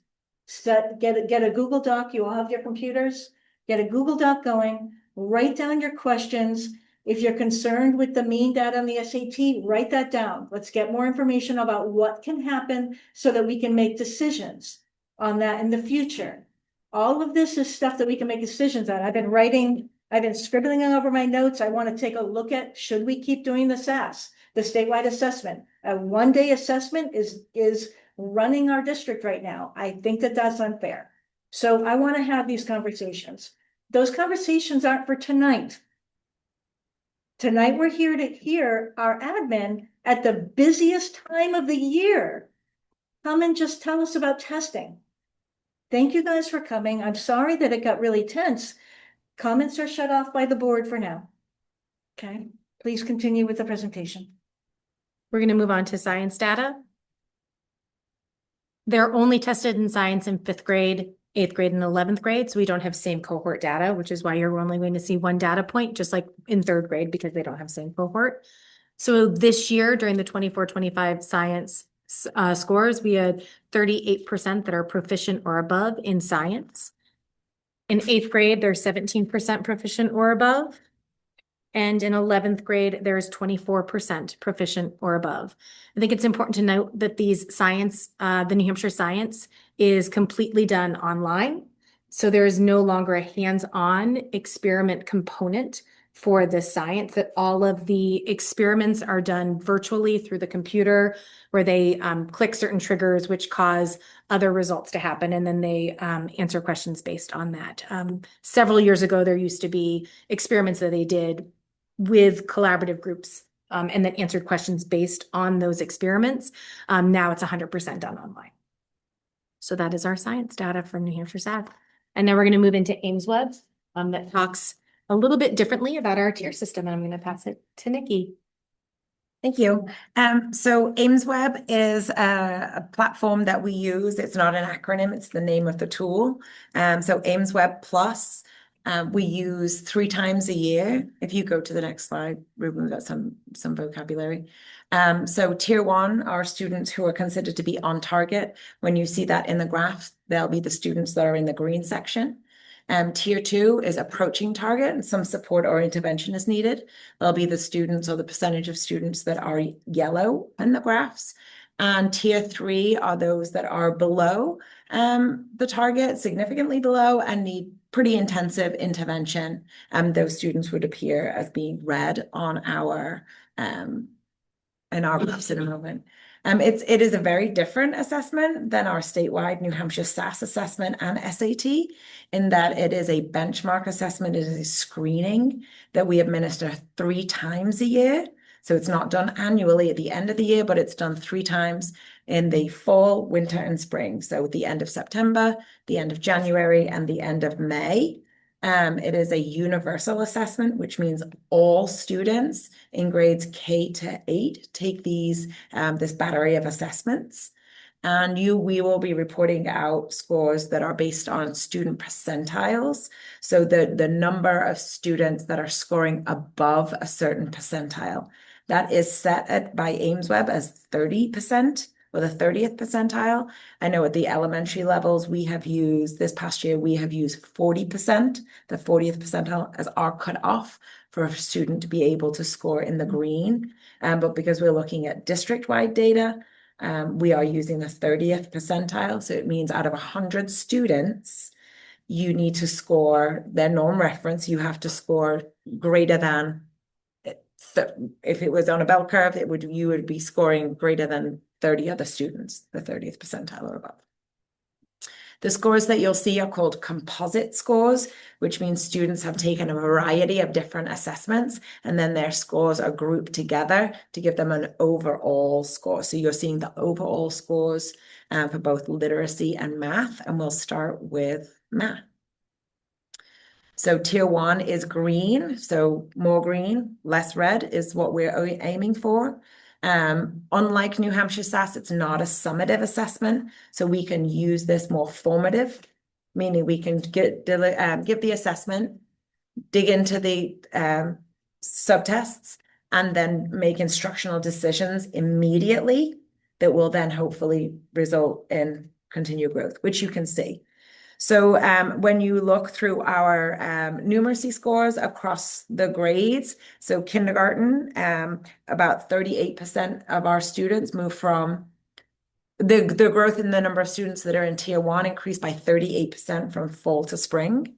get a Google Doc. You all have your computers. Get a Google Doc going, write down your questions. If you're concerned with the mean data on the SAT, write that down. Let's get more information about what can happen so that we can make decisions on that in the future. All of this is stuff that we can make decisions on. I've been scribbling over my notes. I want to take a look at, should we keep doing the SAS, the statewide assessment? A one-day assessment is running our district right now. I think that that's unfair. So I want to have these conversations. Those conversations aren't for tonight. Tonight, we're here to hear our admin at the busiest time of the year come and just tell us about testing. Thank you guys for coming. I'm sorry that it got really tense. Comments are shut off by the board for now. Okay, please continue with the presentation. We're going to move on to science data. They're only tested in science in 5th grade, 8th grade, and 11th grade. So we don't have same cohort data, which is why you're only going to see one data point, just like in 3rd grade, because they don't have same cohort. So this year, during the 24-25 science scores, we had 38% that are proficient or above in science. In 8th grade, there's 17% proficient or above. And in 11th grade, there's 24% proficient or above. I think it's important to note that these science, the New Hampshire science is completely done online. So there is no longer a hands-on experiment component for the science, that all of the experiments are done virtually through the computer, where they click certain triggers which cause other results to happen, and then they answer questions based on that. Several years ago, there used to be experiments that they did with collaborative groups and then answered questions based on those experiments. Now it's 100% done online. So that is our science data from New Hampshire SAC. And now we're going to move into AIMSweb that talks a little bit differently about our tier system. And I'm going to pass it to Nikki. Thank you. So AIMSweb is a platform that we use. It's not an acronym, it's the name of the tool. So AIMSweb Plus, we use 3 times a year. If you go to the next slide, Ruben, we've got some vocabulary. So tier 1 are students who are considered to be on target. When you see that in the graph, they'll be the students that are in the green section. Tier 2 is approaching target, and some support or intervention is needed. There'll be the students or the percentage of students that are yellow in the graphs. And tier 3 are those that are below the target, significantly below, and need pretty intensive intervention. Those students would appear as being red on our in our maps in a moment. It is a very different assessment than our statewide New Hampshire SAS assessment and SAT, in that it is a benchmark assessment. It is a screening that we administer 3 times a year. So it's not done annually at the end of the year, but it's done 3 times in the fall, winter, and spring. So at the end of September, the end of January, and the end of May. It is a universal assessment, which means all students in grades K to 8 take these this battery of assessments. And we will be reporting out scores that are based on student percentiles. So the number of students that are scoring above a certain percentile. That is set by AimsWeb as 30%. Or the 30th percentile. I know at the elementary levels, this past year, we have used 40%, the 40th percentile as our cutoff for a student to be able to score in the green. But because we're looking at district-wide data, we are using the 30th percentile. So it means out of 100 students, you need to score their norm reference. You have to score greater than, if it was on a bell curve, you would be scoring greater than 30 other students, the 30th percentile or above. The scores that you'll see are called composite scores, which means students have taken a variety of different assessments, and then their scores are grouped together to give them an overall score. So you're seeing the overall scores for both literacy and math, and we'll start with math. So tier 1 is green, so more green, less red is what we're aiming for. Unlike New Hampshire SAS, it's not a summative assessment, so we can use this more formative, meaning we can give the assessment, dig into the subtests, and then make instructional decisions immediately that will then hopefully result in continued growth, which you can see. So when you look through our numeracy scores across the grades, so kindergarten, about 38% of our students move from the growth in the number of students that are in tier 1 increased by 38% from fall to spring.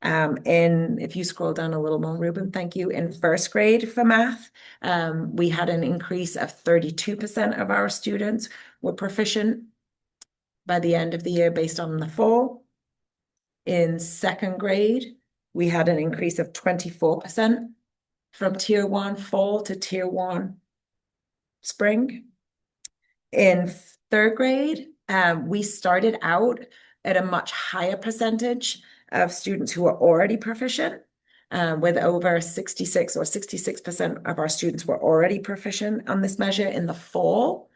And if you scroll down a little more, Ruben, thank you. In first grade for math, we had an increase of 32% of our students were proficient by the end of the year based on the fall. In second grade, we had an increase of 24% from tier 1 fall to tier 1 spring. In third grade, we started out at a much higher percentage of students who are already proficient, with over 66 or 66% of our students were already proficient on this measure in the fall,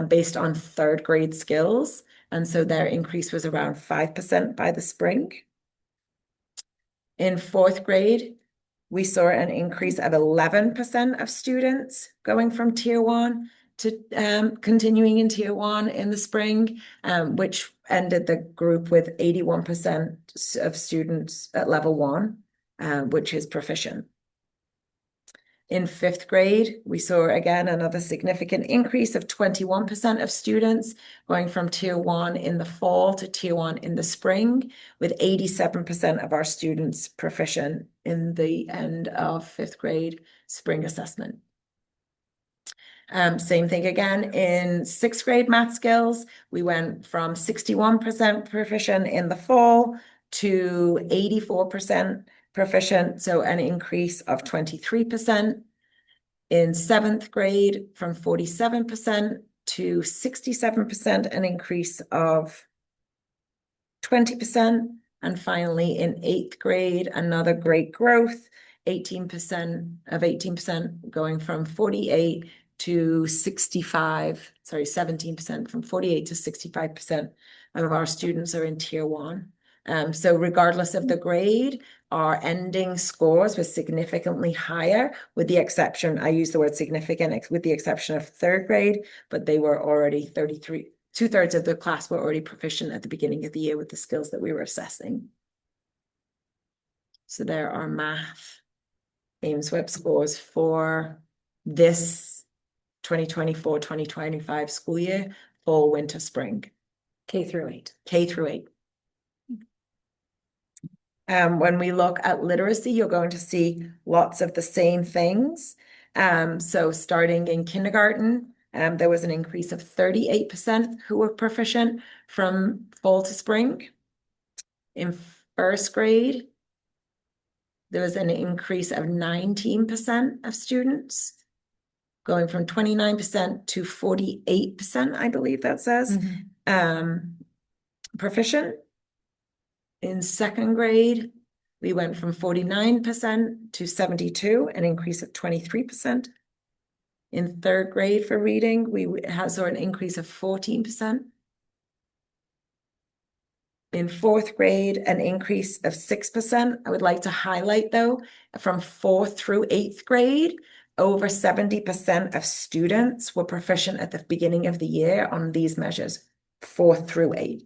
based on third grade skills. And so their increase was around 5% by the spring. In fourth grade, we saw an increase of 11% of students going from tier 1 to continuing in tier 1 in the spring, which ended the group with 81% of students at level 1, which is proficient. In fifth grade, we saw again another significant increase of 21% of students going from tier 1 in the fall to tier 1 in the spring, with 87% of our students proficient in the end of fifth grade spring assessment. Same thing again in sixth grade math skills. We went from 61% proficient in the fall to 84% proficient, so an increase of 23%. In seventh grade, from 47% to 67%, an increase of 20%. And finally, in eighth grade, another great growth, 18% going from 48 to 65, 17% from 48 to 65% of our students are in tier 1. So regardless of the grade, our ending scores were significantly higher, with the exception, I use the word significant, with the exception of third grade, but they were already 2/3 of the class were already proficient at the beginning of the year with the skills that we were assessing. So there are math AimsWeb scores for this 2024-2025 school year, fall, winter, spring. K through 8. K through 8. When we look at literacy, you're going to see lots of the same things. So starting in kindergarten, there was an increase of 38% who were proficient from fall to spring. In first grade, there was an increase of 19% of students, going from 29% to 48%, I believe that says, proficient. In second grade, we went from 49% to 72, an increase of 23%. In third grade for reading, we saw an increase of 14%. In fourth grade, an increase of 6%. I would like to highlight, though, from fourth through eighth grade, over 70% of students were proficient at the beginning of the year on these measures, fourth through eighth.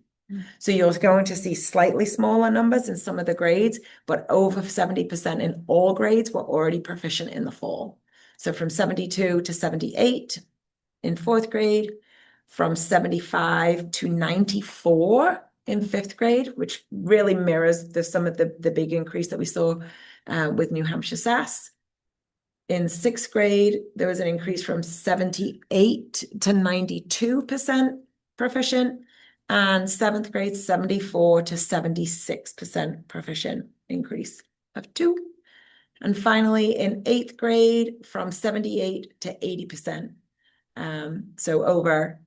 So you're going to see slightly smaller numbers in some of the grades, but over 70% in all grades were already proficient in the fall. So from 72 to 78 in fourth grade, from 75 to 94 in fifth grade, which really mirrors some of the big increase that we saw with New Hampshire SAS. In sixth grade, there was an increase from 78 to 92% proficient, and seventh grade, 74 to 76% proficient, increase of 2. And finally, in eighth grade, from 78 to 80%. So over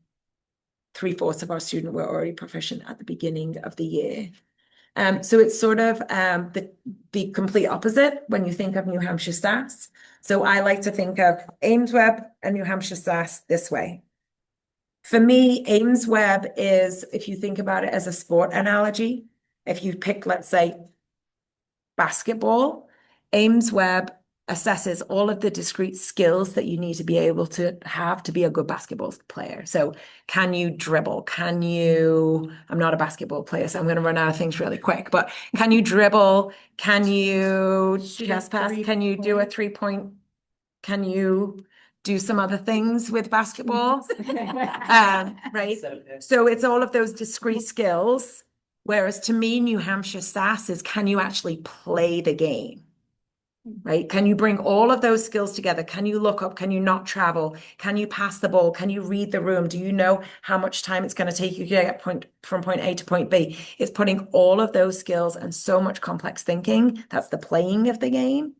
3/4 of our students were already proficient at the beginning of the year. So it's sort of the complete opposite when you think of New Hampshire SAS. So I like to think of AIMSweb and New Hampshire SAS this way. For me, AIMSweb is, if you think about it as a sport analogy, if you pick, let's say, basketball, AIMSweb assesses all of the discrete skills that you need to be able to have to be a good basketball player. So can you dribble? I'm not a basketball player, so I'm going to run out of things really quick, but can you dribble? Can you chest pass? Can you do a 3-point? Can you do some other things with basketball? Right? So it's all of those discrete skills. Whereas to me, New Hampshire SAS is, can you actually play the game? Right? Can you bring all of those skills together? Can you look up? Can you not travel? Can you pass the ball? Can you read the room? Do you know how much time it's going to take you to get from point A to point B? It's putting all of those skills and so much complex thinking. That's the playing of the game.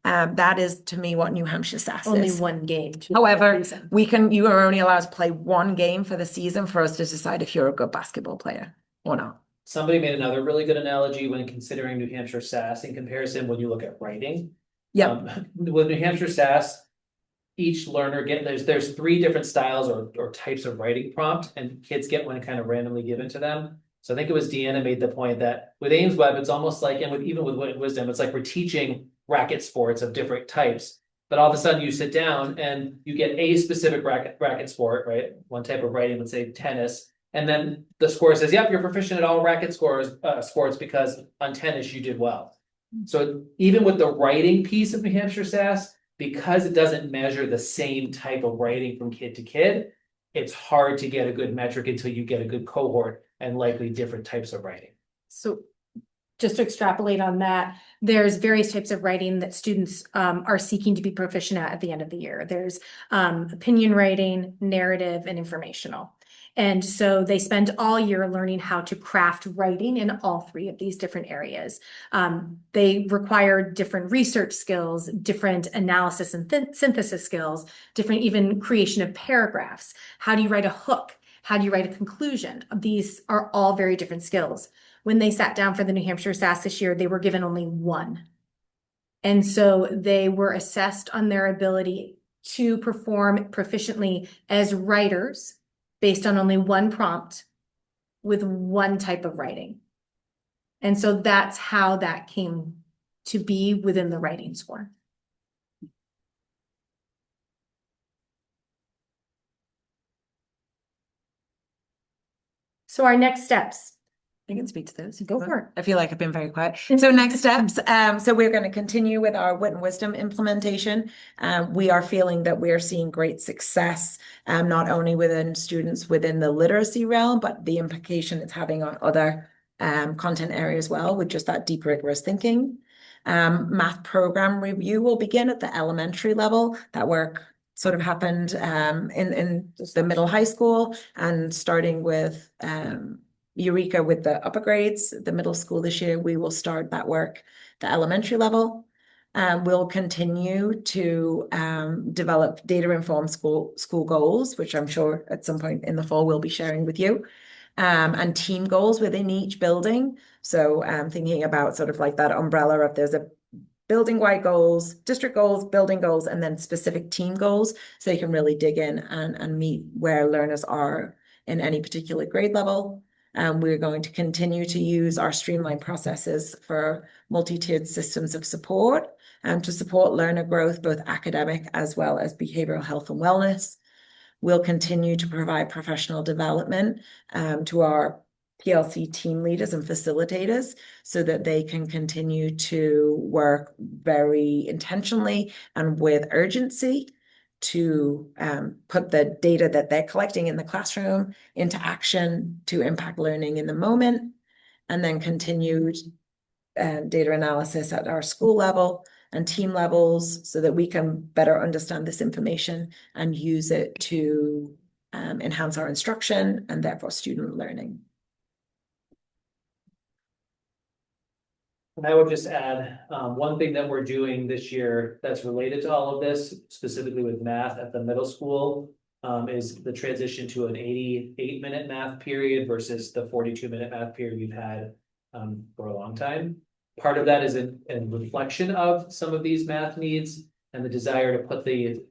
That is, to me, what New Hampshire SAS Only is. one game. However, you are only allowed to play one game for the season for us to decide if you're a good basketball player or not. Somebody made another really good analogy when considering New Hampshire SAS in comparison when you look at writing. Yeah. With New Hampshire SAS, each learner there's 3 different styles or types of writing prompt, and kids get one kind of randomly given to them. So I think it was Deanna made the point that with AIMSweb, it's almost like, and even with Wisdom, it's like we're teaching racket sports of different types. But all of a sudden you sit down and you get a specific racket sport, right? One type of writing, let's say tennis. And then the score says, yep, you're proficient at all racket sports because on tennis you did well. So even with the writing piece of New Hampshire SAS, because it doesn't measure the same type of writing from kid to kid, it's hard to get a good metric until you get a good cohort and likely different types of writing. So just to extrapolate on that, there's various types of writing that students are seeking to be proficient at the end of the year. There's opinion writing, narrative, and informational. And so they spend all year learning how to craft writing in all 3 of these different areas. They require different research skills, different analysis and synthesis skills, different even creation of paragraphs. How do you write a hook? How do you write a conclusion? These are all very different skills. When they sat down for the New Hampshire SAS this year, they were given only 1. And so they were assessed on their ability to perform proficiently as writers based on only 1 prompt with 1 type of writing. And so that's how that came to be within the writing score. So our next steps. I can speak to those. Go for it. I feel like I've been very quiet. So next steps. So we're going to continue with our Wit and Wisdom implementation. We are feeling that we are seeing great success, not only within students within the literacy realm, but the implication it's having on other content area as well, with just that deep rigorous thinking. Math program review will begin at the elementary level. That work sort of happened in the middle high school, and starting with Eureka with the upper grades, the middle school this year, we will start that work the elementary level. We'll continue to develop data-informed school goals, which I'm sure at some point in the fall we'll be sharing with you, and team goals within each building. So thinking about sort of like that umbrella of there's a building-wide goals, district goals, building goals, and then specific team goals, so you can really dig in and meet where learners are in any particular grade level. We're going to continue to use our streamlined processes for multi-tiered systems of support to support learner growth, both academic as well as behavioral health and wellness. We'll continue to provide professional development to our PLC team leaders and facilitators so that they can continue to work very intentionally and with urgency to put the data that they're collecting in the classroom into action to impact learning in the moment, and then continued data analysis at our school level and team levels so that we can better understand this information and use it to enhance our instruction and therefore student learning. And I would just add, one thing that we're doing this year that's related to all of this, specifically with math at the middle school, is the transition to an 88-minute math period versus the 42-minute math period we've had for a long time. Part of that is in reflection of some of these math needs and the desire to put the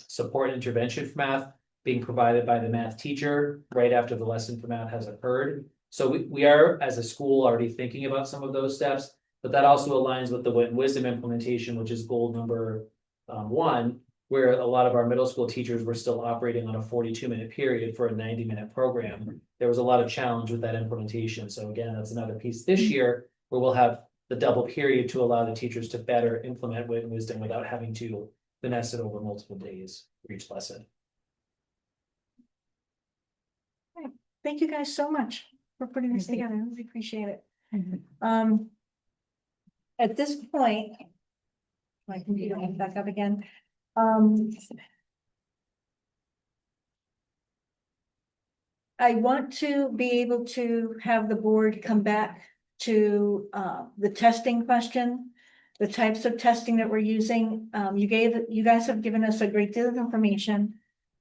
support intervention for math being provided by the math teacher right after the lesson for math has occurred. So we are, as a school, already thinking about some of those steps. But that also aligns with the Wisdom implementation, which is goal number 1, where a lot of our middle school teachers were still operating on a 42-minute period for a 90-minute program. There was a lot of challenge with that implementation. So again, that's another piece this year where we'll have the double period to allow the teachers to better implement Wisdom without having to finesse it over multiple days for each lesson. Thank you guys so much for putting this together. I really appreciate it. At this point, my computer went back up again. I want to be able to have the board come back to the testing question, the types of testing that we're using. You guys have given us a great deal of information.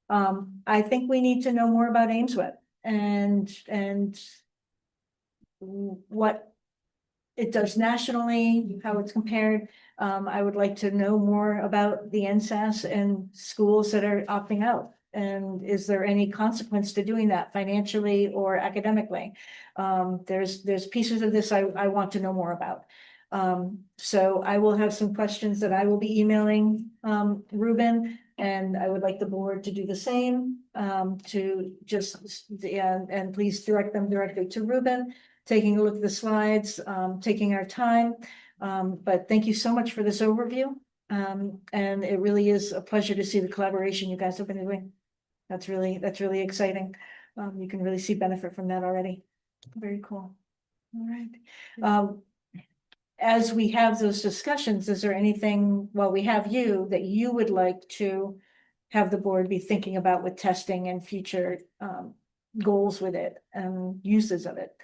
I think we need to know more about AIMSWeb and what it does nationally, how it's compared. I would like to know more about the NSAS and schools that are opting out. And is there any consequence to doing that financially or academically? There's pieces of this I want to know more about. So I will have some questions that I will be emailing Ruben, and I would like the board to do the same, to just, and please direct them directly to Ruben, taking a look at the slides, taking our time. But thank you so much for this overview. And it really is a pleasure to see the collaboration you guys have been doing. That's really exciting. You can really see benefit from that already. Very cool. All right. As we have those discussions, is there anything, while we have you, that you would like to have the board be thinking about with testing and future goals with it and uses of it?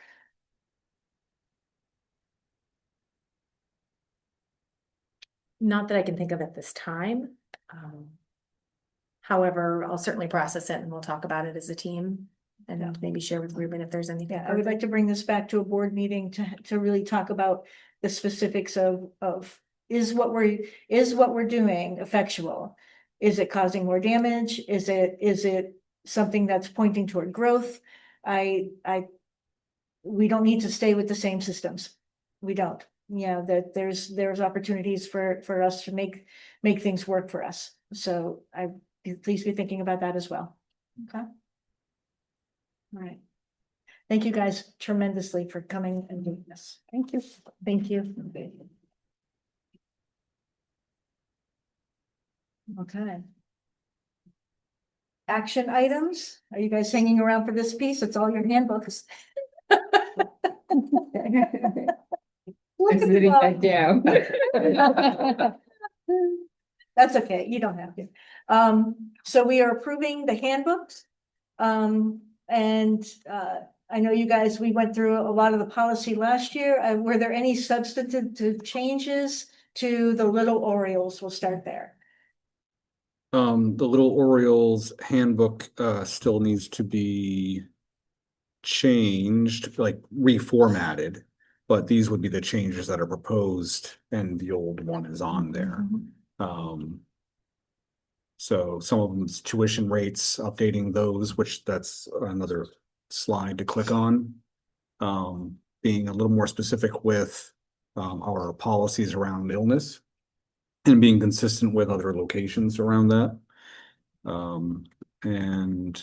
Not that I can think of at this time. However, I'll certainly process it and we'll talk about it as a team and maybe share with Ruben if there's anything. Yeah, I would like to bring this back to a board meeting to really talk about the specifics of is what we're doing effectual? Is it causing more damage? Is it something that's pointing toward growth? We don't need to stay with the same systems. We don't. Yeah, that there's opportunities for us to make things work for us. So please be thinking about that as well. Okay. All right. Thank you guys tremendously for coming and doing this. Thank you. Thank you. Okay. Action items. Are you guys hanging around for this piece? It's all your handbooks. I'm sitting back down. That's okay, you don't have to. So we are approving the handbooks. And I know you guys, we went through a lot of the policy last year. Were there any substantive changes to the Little Orioles? We'll start there. The Little Orioles handbook still needs to be changed, like reformatted. But these would be the changes that are proposed and the old one is on there. So some of them's tuition rates, updating those, which that's another slide to click on. Being a little more specific with our policies around illness and being consistent with other locations around that. And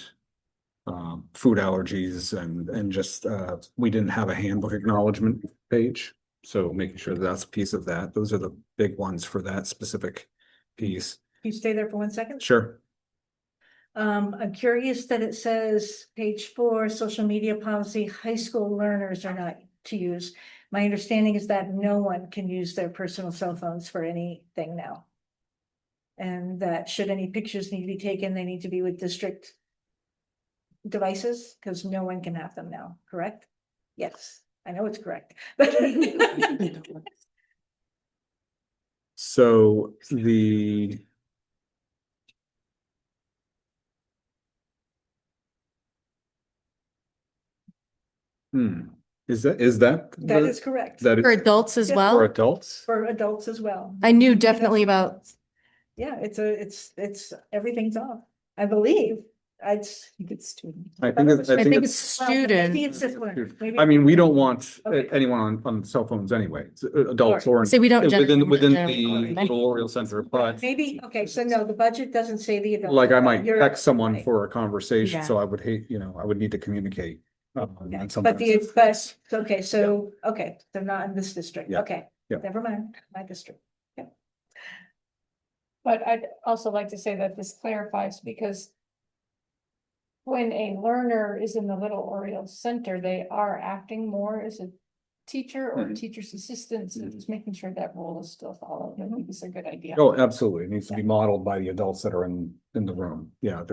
food allergies and just we didn't have a handbook acknowledgement page. So making sure that that's a piece of that. Those are the big ones for that specific piece. Can you stay there for 1 second? Sure. I'm curious that it says page 4, social media policy, high school learners are not to use. My understanding is that no one can use their personal cell phones for anything now. And that should any pictures need to be taken, they need to be with district devices, because no one can have them now, correct? Yes, I know it's correct. So the is that That the- is correct. that For is adults as Yeah. for well? adults? For adults as well. I knew definitely about, Yeah, it's everything's off, I believe. It's. It's student. I think it's, I think it's Maybe student. it's just learners. Maybe- I mean, we don't want Okay. anyone on cell phones anyway, it's, adults or Say we don't within the generally- Little Oriole Center, but Maybe, okay, so no, the budget doesn't say the adult. like I might You're text someone right. for a conversation, Yeah. so I would hate, I would need to communicate. Yeah, And But sometimes, okay, okay, they're not in this district, Yeah. okay, Yeah. never mind, my district. But I'd also like to say that this clarifies because when a learner is in the Little Oriole Center, they are acting more as a teacher or Mhm. teacher's assistant, so just making sure that rule is still followed. I think it's a good idea. oh, absolutely, it needs to be modeled by the adults that are in the room, yeah,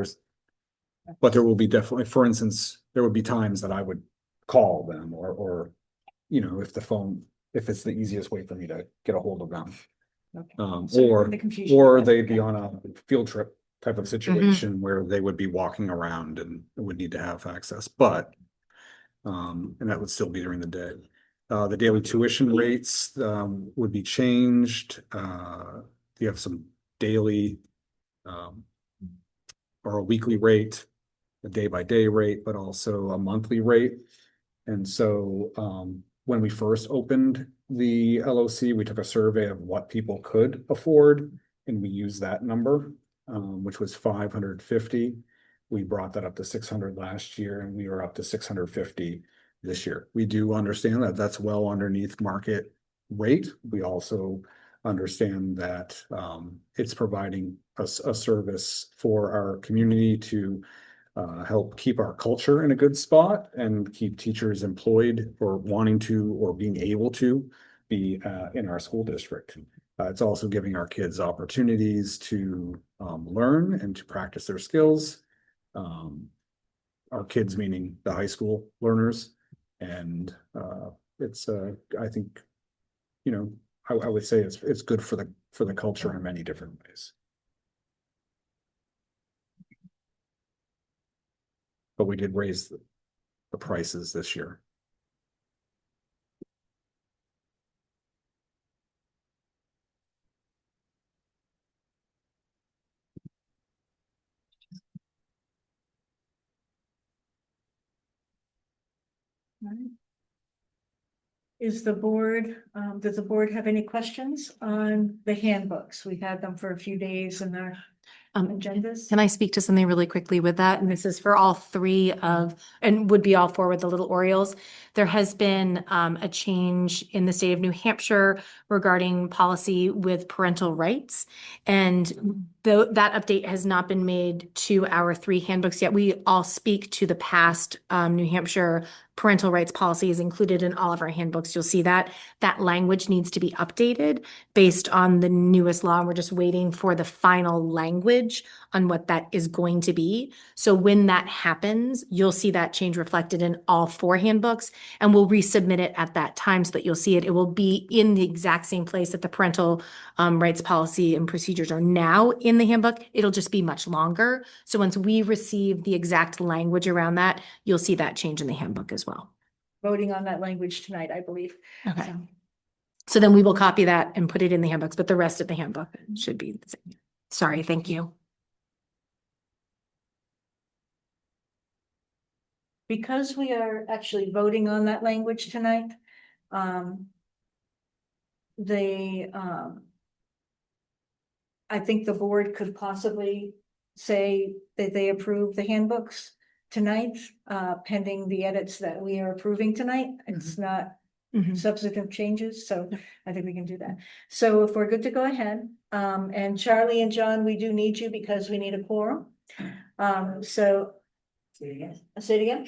but there will be definitely, for instance, there would be times that I would call them or, if it's the easiest way for me to get a hold of them. Okay. So Or the confusion or was- they'd be on a field trip type of situation where they would be walking around and would need to have access, but and that would still be during the day. The daily tuition rates would be changed. You have some daily or a weekly rate, a day-by-day rate, but also a monthly rate. And so when we first opened the LOC, we took a survey of what people could afford, and we used that number, which was 550. We brought that up to 600 last year, and we were up to 650 this year. We do understand that that's well underneath market rate. We also understand that it's providing us a service for our community to help keep our culture in a good spot and keep teachers employed or wanting to or being able to be in our school district. It's also giving our kids opportunities to learn and to practice their skills. Our kids, meaning the high school learners. And it's, I think, I would say it's good for the culture in many different ways. But we did raise the prices this year. Does the board have any questions on the handbooks? We've had them for a few days in our agendas. Can I speak to something really quickly with that? And this is for all three and would be all four with the Little Orioles. There has been a change in the state of New Hampshire regarding policy with parental rights. And though that update has not been made to our 3 handbooks yet. We all speak to the past New Hampshire parental rights policy is included in all of our handbooks. You'll see that language needs to be updated based on the newest law. And we're just waiting for the final language on what that is going to be. So when that happens, you'll see that change reflected in all 4 handbooks, and we'll resubmit it at that time so that you'll see it. It will be in the exact same place that the parental rights policy and procedures are now in the handbook. It'll just be much longer. So once we receive the exact language around that, you'll see that change in the handbook as well. Voting on that language tonight, I believe. Okay. So then we will copy that and put it in the handbooks, but the rest of the handbook should be the same. Sorry, thank you. Because we are actually voting on that language tonight, I think the board could possibly say that they approve the handbooks tonight, pending the edits that we are approving tonight. It's not substantive changes, so I think we can do that. So if we're good to go ahead, and Charlie and John, we do need you because we need a quorum. So. Say it again?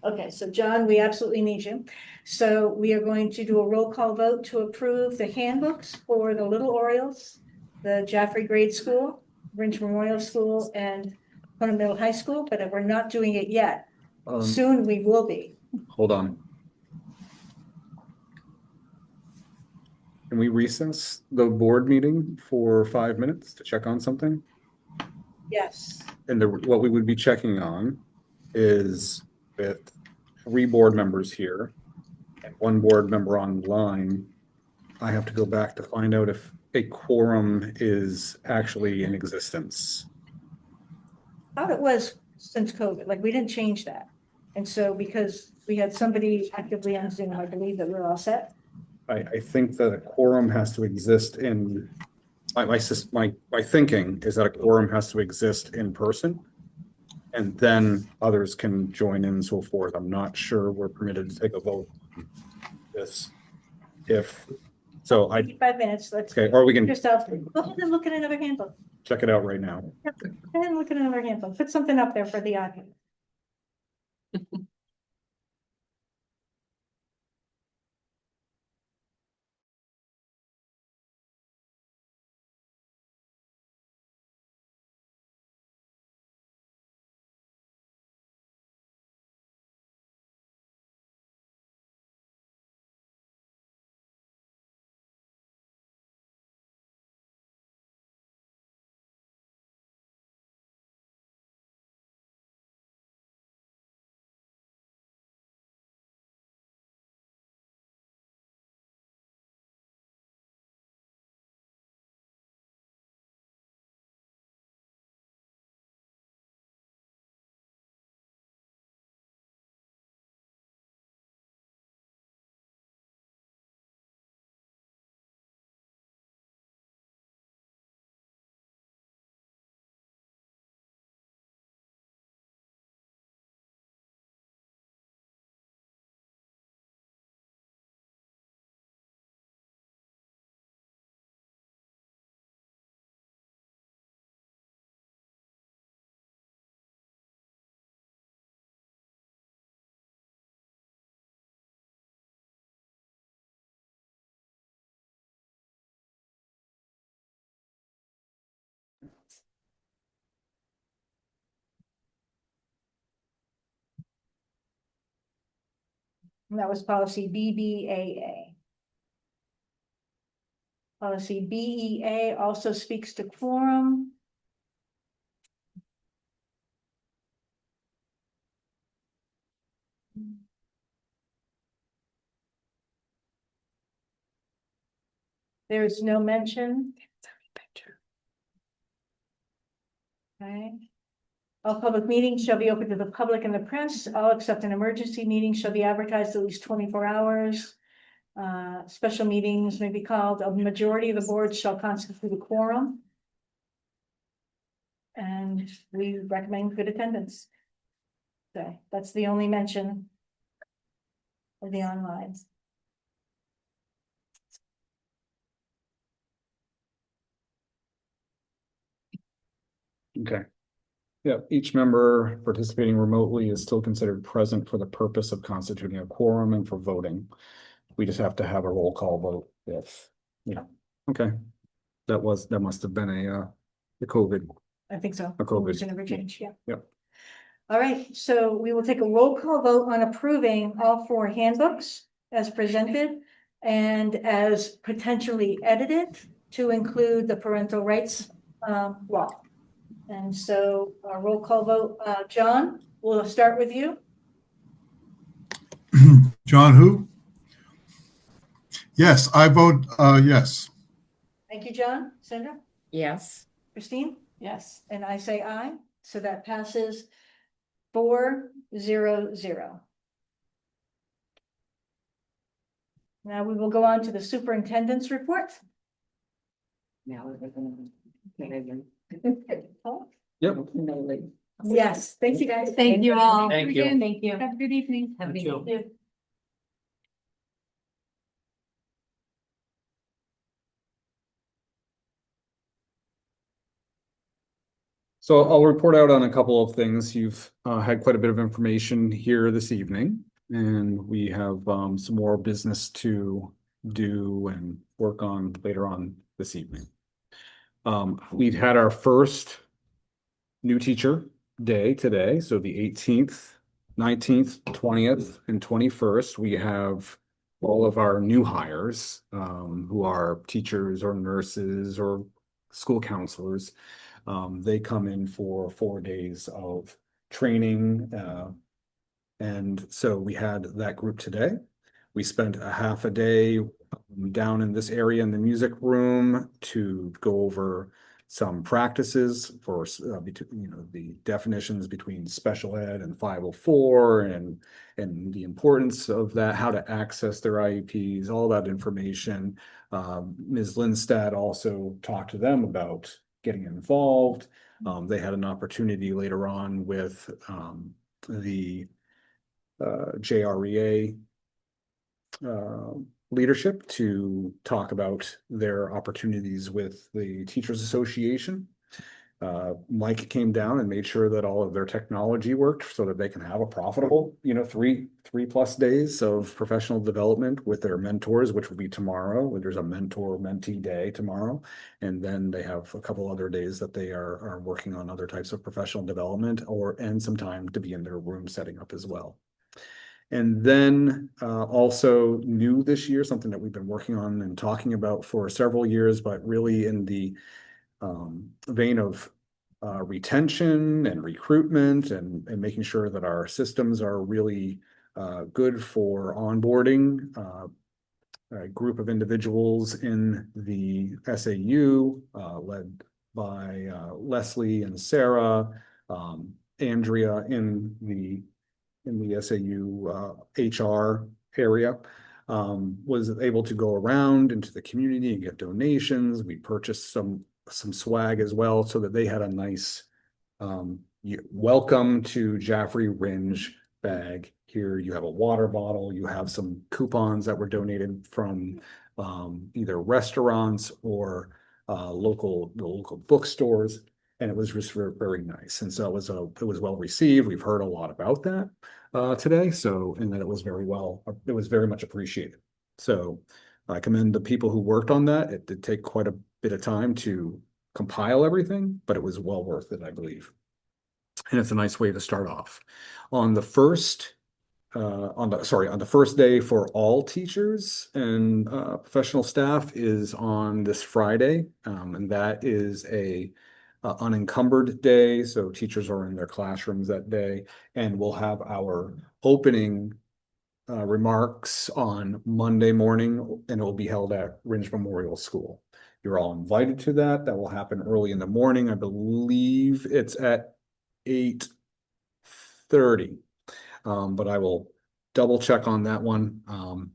Okay, so John, we absolutely need you. So we are going to do a roll call vote to approve the handbooks for the Little Orioles, the Jaffrey Grade School, Rinch Memorial School, and Putnam Middle High School, but we're not doing it yet. Soon we will be. Hold on. Can we recess the board meeting for 5 minutes to check on something? Yes. And what we would be checking on is with 3 board members here and 1 board member online. I have to go back to find out if a quorum is actually in existence. How it was since COVID, like we didn't change that. And so because we had somebody actively on Zoom, I believe that we're all set. I think that a quorum has to exist in, my thinking is that a quorum has to exist in person. And then others can join in and so forth. I'm not sure we're permitted to take a vote. This, if, so 5 minutes, let's. okay, or we can Yourself, go ahead and look at another handbook. check it out right now. Go ahead and look at another handbook. Put something up there for the audience. And that was policy BBAA. Policy BEA also speaks to quorum. There is no mention. Okay. All public meetings shall be open to the public and the press. All except an emergency meeting shall be advertised at least 24 hours. Special meetings may be called. A majority of the board shall constitute a quorum. And we recommend good attendance. So that's the only mention of the online. Okay. Yeah, each member participating remotely is still considered present for the purpose of constituting a quorum and for voting. We just have to have a roll call vote if, okay. That must have been the COVID. I think so. A COVID. Rules and never change, yeah. Yep. All right, so we will take a roll call vote on approving all 4 handbooks as presented and as potentially edited to include the parental rights law. And so a roll call vote, John, we'll start with you. John who? Yes, I vote yes. Thank you, John. Sandra? Yes. Christine? Yes. And I say aye, so that passes 4-0-0. Now we will go on to the superintendent's report. Now we're gonna. Yep. Yes, thank you guys. Thank you all. Thank you. Thank you. Have a good evening. Have a You good too. evening. So I'll report out on a couple of things. You've had quite a bit of information here this evening, and we have some more business to do and work on later on this evening. We've had our first new teacher day today, so the 18th, 19th, 20th, and 21st. We have all of our new hires who are teachers or nurses or school counselors. They come in for 4 days of training. And so we had that group today. We spent a half a day down in this area in the music room to go over some practices for, the definitions between special ed and 504 and the importance of that, how to access their IEPs, all that information. Ms. Lindstad also talked to them about getting involved. They had an opportunity later on with the JREA leadership to talk about their opportunities with the Teachers Association. Mike came down and made sure that all of their technology worked so that they can have a profitable, 3+ days of professional development with their mentors, which will be tomorrow. There's a mentor-mentee day tomorrow. And then they have a couple other days that they are working on other types of professional development and some time to be in their room setting up as well. And then also new this year, something that we've been working on and talking about for several years, but really in the vein of retention and recruitment and making sure that our systems are really good for onboarding a group of individuals in the SAU led by Leslie and Sarah, Andrea in the SAU HR area, was able to go around into the community and get donations. We purchased some swag as well so that they had a nice welcome to Jaffrey Ringe bag. Here you have a water bottle, you have some coupons that were donated from either restaurants or local bookstores. And it was just very nice. And so it was well received. We've heard a lot about that today. And that it was very much appreciated. So I commend the people who worked on that. It did take quite a bit of time to compile everything, but it was well worth it, I believe. And it's a nice way to start off. On the first day for all teachers and professional staff is on this Friday. And that is a unencumbered day. So teachers are in their classrooms that day, and we'll have our opening remarks on Monday morning, and it will be held at Ringe Memorial School. You're all invited to that. That will happen early in the morning. I believe it's at 8:30. But I will double check on that one.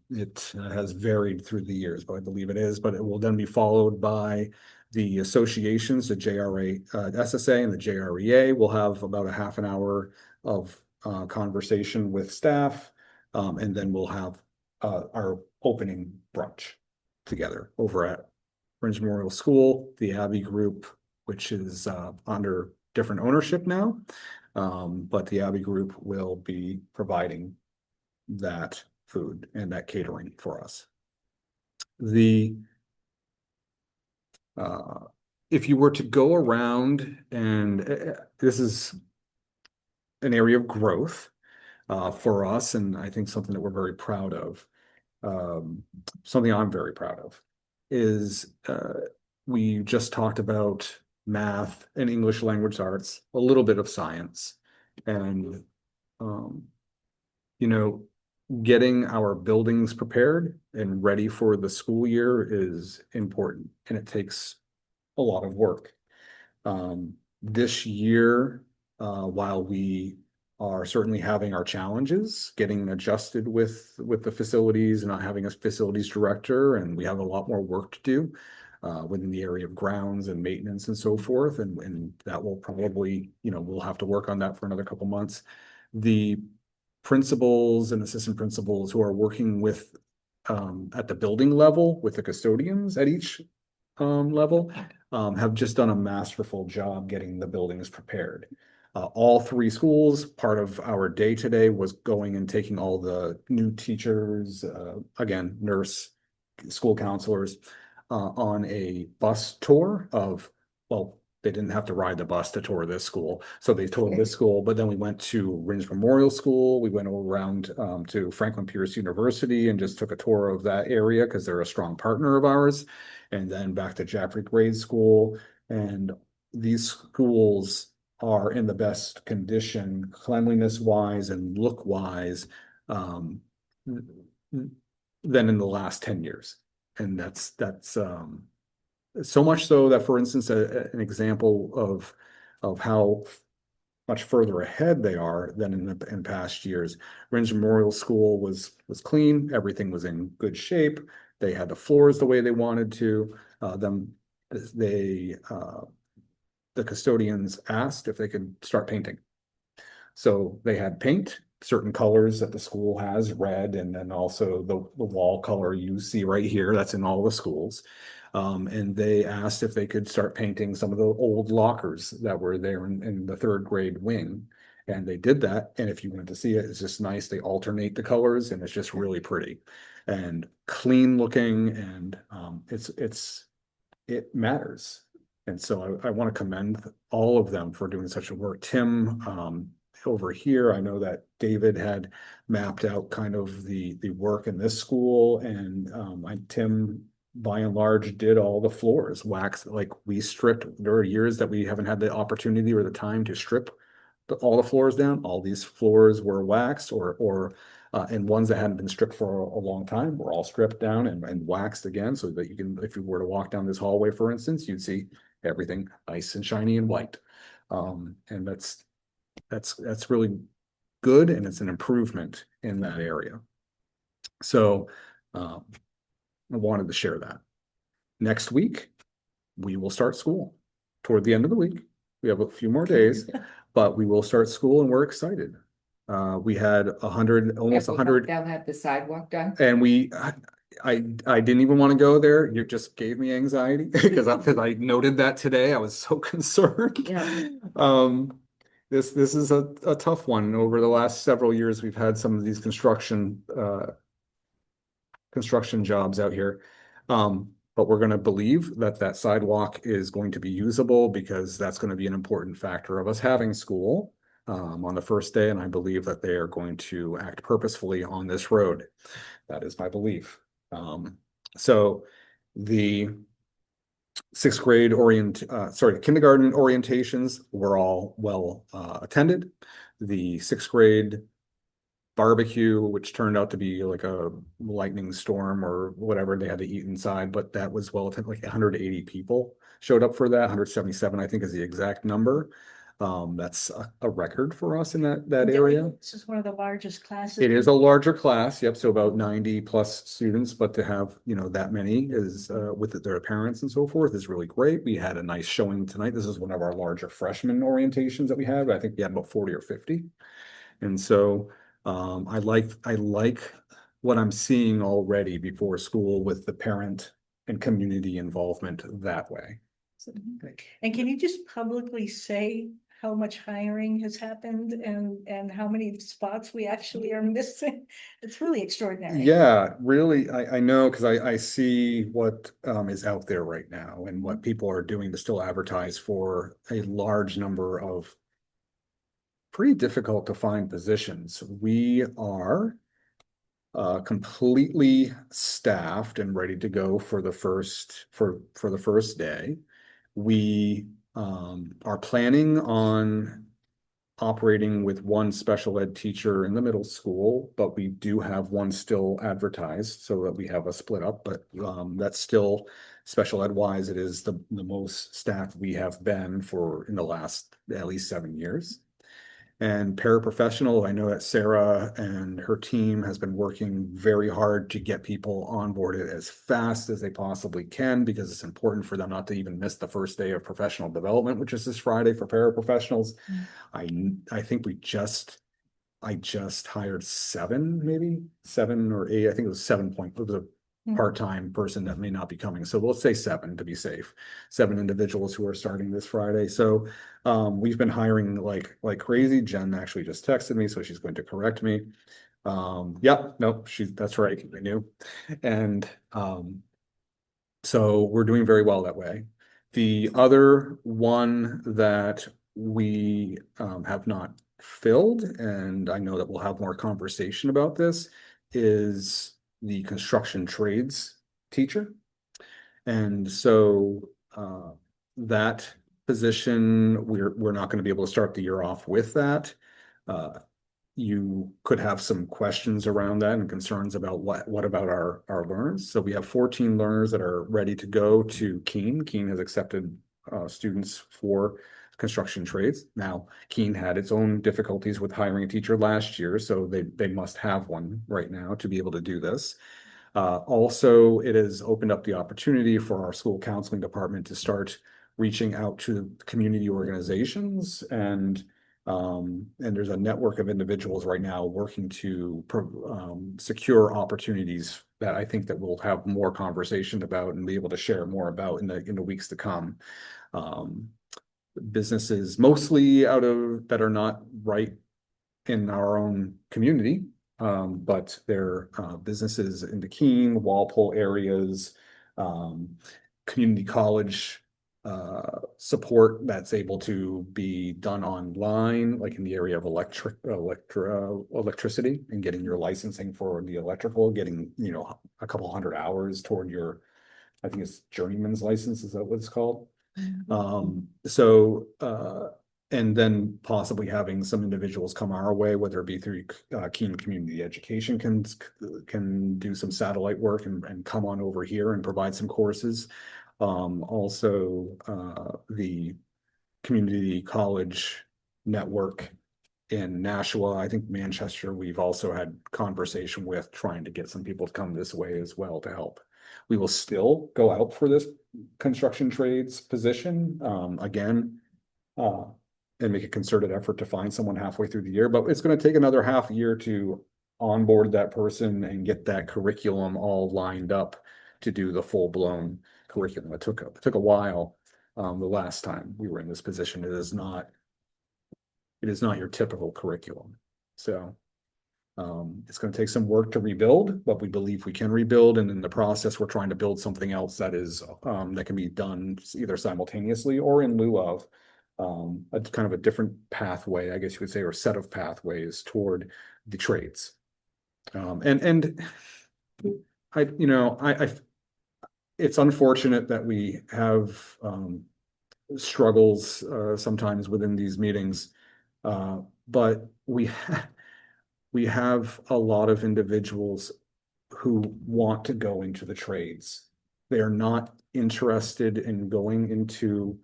It has varied through the years, but I believe it is. But it will then be followed by the associations, the JRA, SSA and the JREA will have about a half an hour of conversation with staff. And then we'll have our opening brunch together over at Ringe Memorial School. The Abbey Group, which is under different ownership now. But the Abbey Group will be providing that food and that catering for us. If you were to go around, and this is an area of growth for us, and I think something that we're very proud of, something I'm very proud of, is we just talked about math and English language arts, a little bit of science, and you know, getting our buildings prepared and ready for the school year is important, and it takes a lot of work. This year, while we are certainly having our challenges, getting adjusted with the facilities and not having a facilities director, and we have a lot more work to do within the area of grounds and maintenance and so forth, and that will probably, you know, we'll have to work on that for another couple months. The principals and assistant principals who are working with at the building level with the custodians at each level have just done a masterful job getting the buildings prepared. All three schools, part of our day today was going and taking all the new teachers, again, nurse, school counselors, on a bus tour of, well, they didn't have to ride the bus to tour this school. So they toured this school, but then we went to Rindge Memorial School. We went around to Franklin Pierce University and just took a tour of that area because they're a strong partner of ours. And then back to Jaffrey Grade School. And these schools are in the best condition, cleanliness wise and look wise, than in the last 10 years. And that's so much so that, for instance, an example of how much further ahead they are than in past years. Rindge Memorial School was clean, everything was in good shape. They had the floors the way they wanted to. The custodians asked if they could start painting. So they had paint, certain colors that the school has, red, and then also the wall color you see right here, that's in all the schools. And they asked if they could start painting some of the old lockers that were there in the third grade wing. And they did that. And if you wanted to see it, it's just nice. They alternate the colors and it's just really pretty and clean looking. And it matters. And so I want to commend all of them for doing such a work. Tim, over here, I know that David had mapped out kind of the work in this school, and Tim, by and large, did all the floors wax. Like we stripped, there are years that we haven't had the opportunity or the time to strip all the floors down. All these floors were waxed, and ones that hadn't been stripped for a long time were all stripped down and waxed again, so that you can, if you were to walk down this hallway, for instance, you'd see everything nice and shiny and white. And that's really good, and it's an improvement in that area. So I wanted to share that. Next week, we will start school toward the end of the week. We have a few more days, but we will start school and we're excited. We had almost 100. They'll have the sidewalk done. And I didn't even want to go there. You just gave me anxiety because I noted that today. I was so concerned. Yeah. This is a tough one. Over the last several years, we've had some of these construction jobs out here. But we're going to believe that sidewalk is going to be usable, because that's going to be an important factor of us having school on the first day. And I believe that they are going to act purposefully on this road. That is my belief. So the kindergarten orientations were all well attended. The 6th grade barbecue, which turned out to be like a lightning storm or whatever they had to eat inside, but that was well attended. Like 180 people showed up for that. 177, I think, is the exact number. That's a record for us in that area. This is one of the largest classes. It is a larger class, yep. So about 90 plus students, but to have, that many is with their parents and so forth is really great. We had a nice showing tonight. This is one of our larger freshman orientations that we have. I think we had about 40 or 50. And so I like what I'm seeing already before school with the parent and community involvement that way. And can you just publicly say how much hiring has happened and how many spots we actually are missing? It's really extraordinary. Yeah, really, I know, because I see what is out there right now and what people are doing to still advertise for a large number of pretty difficult to find positions. We are completely staffed and ready to go for the first day. We are planning on operating with one special ed teacher in the middle school, but we do have one still advertised so that we have a split up, but that's still special ed wise, it is the most staffed we have been for in the last at least 7 years. And paraprofessional, I know that Sarah and her team has been working very hard to get people onboarded as fast as they possibly can, because it's important for them not to even miss the first day of professional development, which is this Friday for paraprofessionals. I think I just hired 7, maybe 7 or 8. I think it was 7 point. It was a part-time person that may not be coming. So we'll say 7 to be safe. 7 individuals who are starting this Friday. So we've been hiring like crazy. Jen actually just texted me, so she's going to correct me. Yeah, no, that's right. I knew. And so we're doing very well that way. The other one that we have not filled, and I know that we'll have more conversation about this, is the construction trades teacher. And so that position, we're not going to be able to start the year off with that. You could have some questions around that and concerns about what about our learners. So we have 14 learners that are ready to go to Keene. Keene has accepted students for construction trades. Now, Keene had its own difficulties with hiring a teacher last year, so they must have one right now to be able to do this. Also, it has opened up the opportunity for our school counseling department to start reaching out to community organizations, and there's a network of individuals right now working to secure opportunities that I think that we'll have more conversation about and be able to share more about in the weeks to come. Businesses mostly that are not right in our own community, but they're businesses in the Keene, Walpole areas, community college support that's able to be done online, like in the area of electricity and getting your licensing for the electrical, getting, a couple hundred hours toward your, I think it's journeyman's license, is that what it's called? And then possibly having some individuals come our way, whether it be through Keene Community Education can do some satellite work and come on over here and provide some courses. Also, the community college network in Nashua, I think Manchester, we've also had conversation with trying to get some people to come this way as well to help. We will still go out for this construction trades position again, and make a concerted effort to find someone halfway through the year, but it's going to take another half year to onboard that person and get that curriculum all lined up to do the full-blown curriculum. It took a while. The last time we were in this position, it is not your typical curriculum. So it's going to take some work to rebuild, but we believe we can rebuild. And in the process, we're trying to build something else that is that can be done either simultaneously or in lieu of a kind of a different pathway, I guess you could say, or set of pathways toward the trades. It's unfortunate that we have struggles sometimes within these meetings, but we have a lot of individuals who want to go into the trades. They are not interested in going into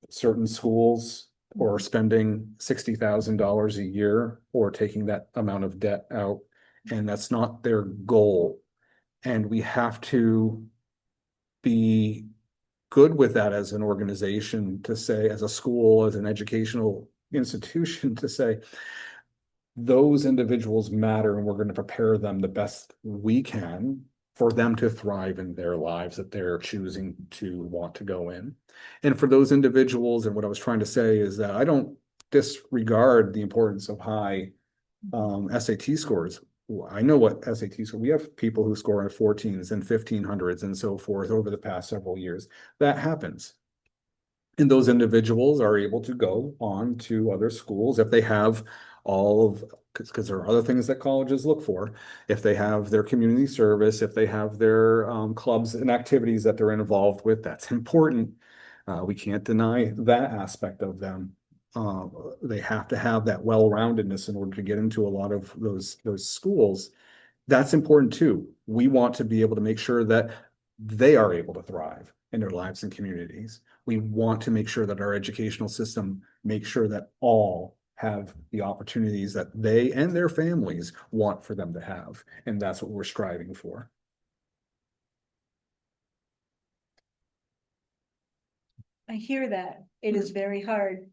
certain schools or spending $60,000 a year or taking that amount of debt out, and that's not their goal. And we have to be good with that as an organization, to say, as a school, as an educational institution, to say those individuals matter and we're going to prepare them the best we can for them to thrive in their lives that they're choosing to want to go in. And for those individuals, and what I was trying to say is that I don't disregard the importance of high SAT scores. I know what SAT score, we have people who score in 14s and 1500s and so forth over the past several years. That happens. And those individuals are able to go on to other schools if they have all of, because there are other things that colleges look for. If they have their community service, if they have their clubs and activities that they're involved with, that's important. We can't deny that aspect of them. They have to have that well-roundedness in order to get into a lot of those schools. That's important too. We want to be able to make sure that they are able to thrive in their lives and communities. We want to make sure that our educational system makes sure that all have the opportunities that they and their families want for them to have. And that's what we're striving for. I hear that. It is very hard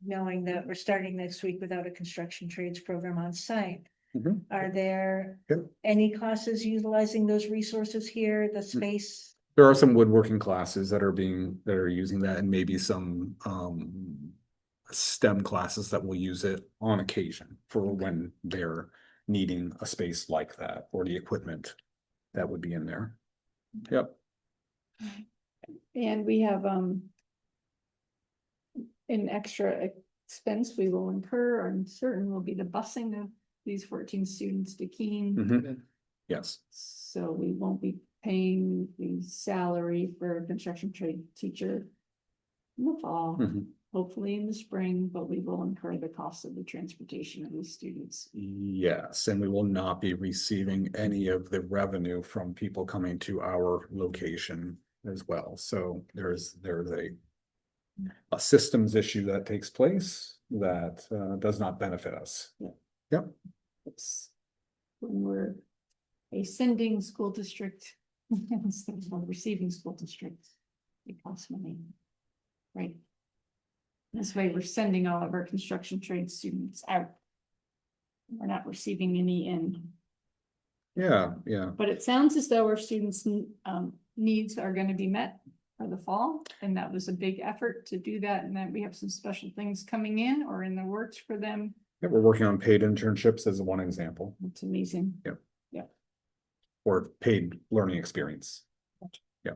knowing that we're starting next week without a construction trades program on site. Mhm. Are there Yep. any classes utilizing those resources here, the space? There are some woodworking classes that are using that, and maybe some STEM classes that will use it on occasion for when they're needing a space like that, or the equipment that would be in there. Yep. And we have, an extra expense we will incur, I'm certain will be the busing of these 14 students to Keene. Mhm. Yes. So we won't be paying the salary for a construction trade teacher in the fall, Mhm. hopefully in the spring, but we will incur the cost of the transportation of these students. Yes, and we will not be receiving any of the revenue from people coming to our location as well. So there's a systems issue that takes place that does not benefit us. Yep. It's when we're a sending school district instead of a receiving school district, it costs money. Right? This way we're sending all of our construction trade students out. We're not receiving any in. Yeah. But it sounds as though our students' needs are going to be met for the fall, and that was a big effort to do that, and that we have some special things coming in or in the works for them. Yeah, we're working on paid internships as one example. It's amazing. Yep. Yeah. Or paid learning experience. Yeah.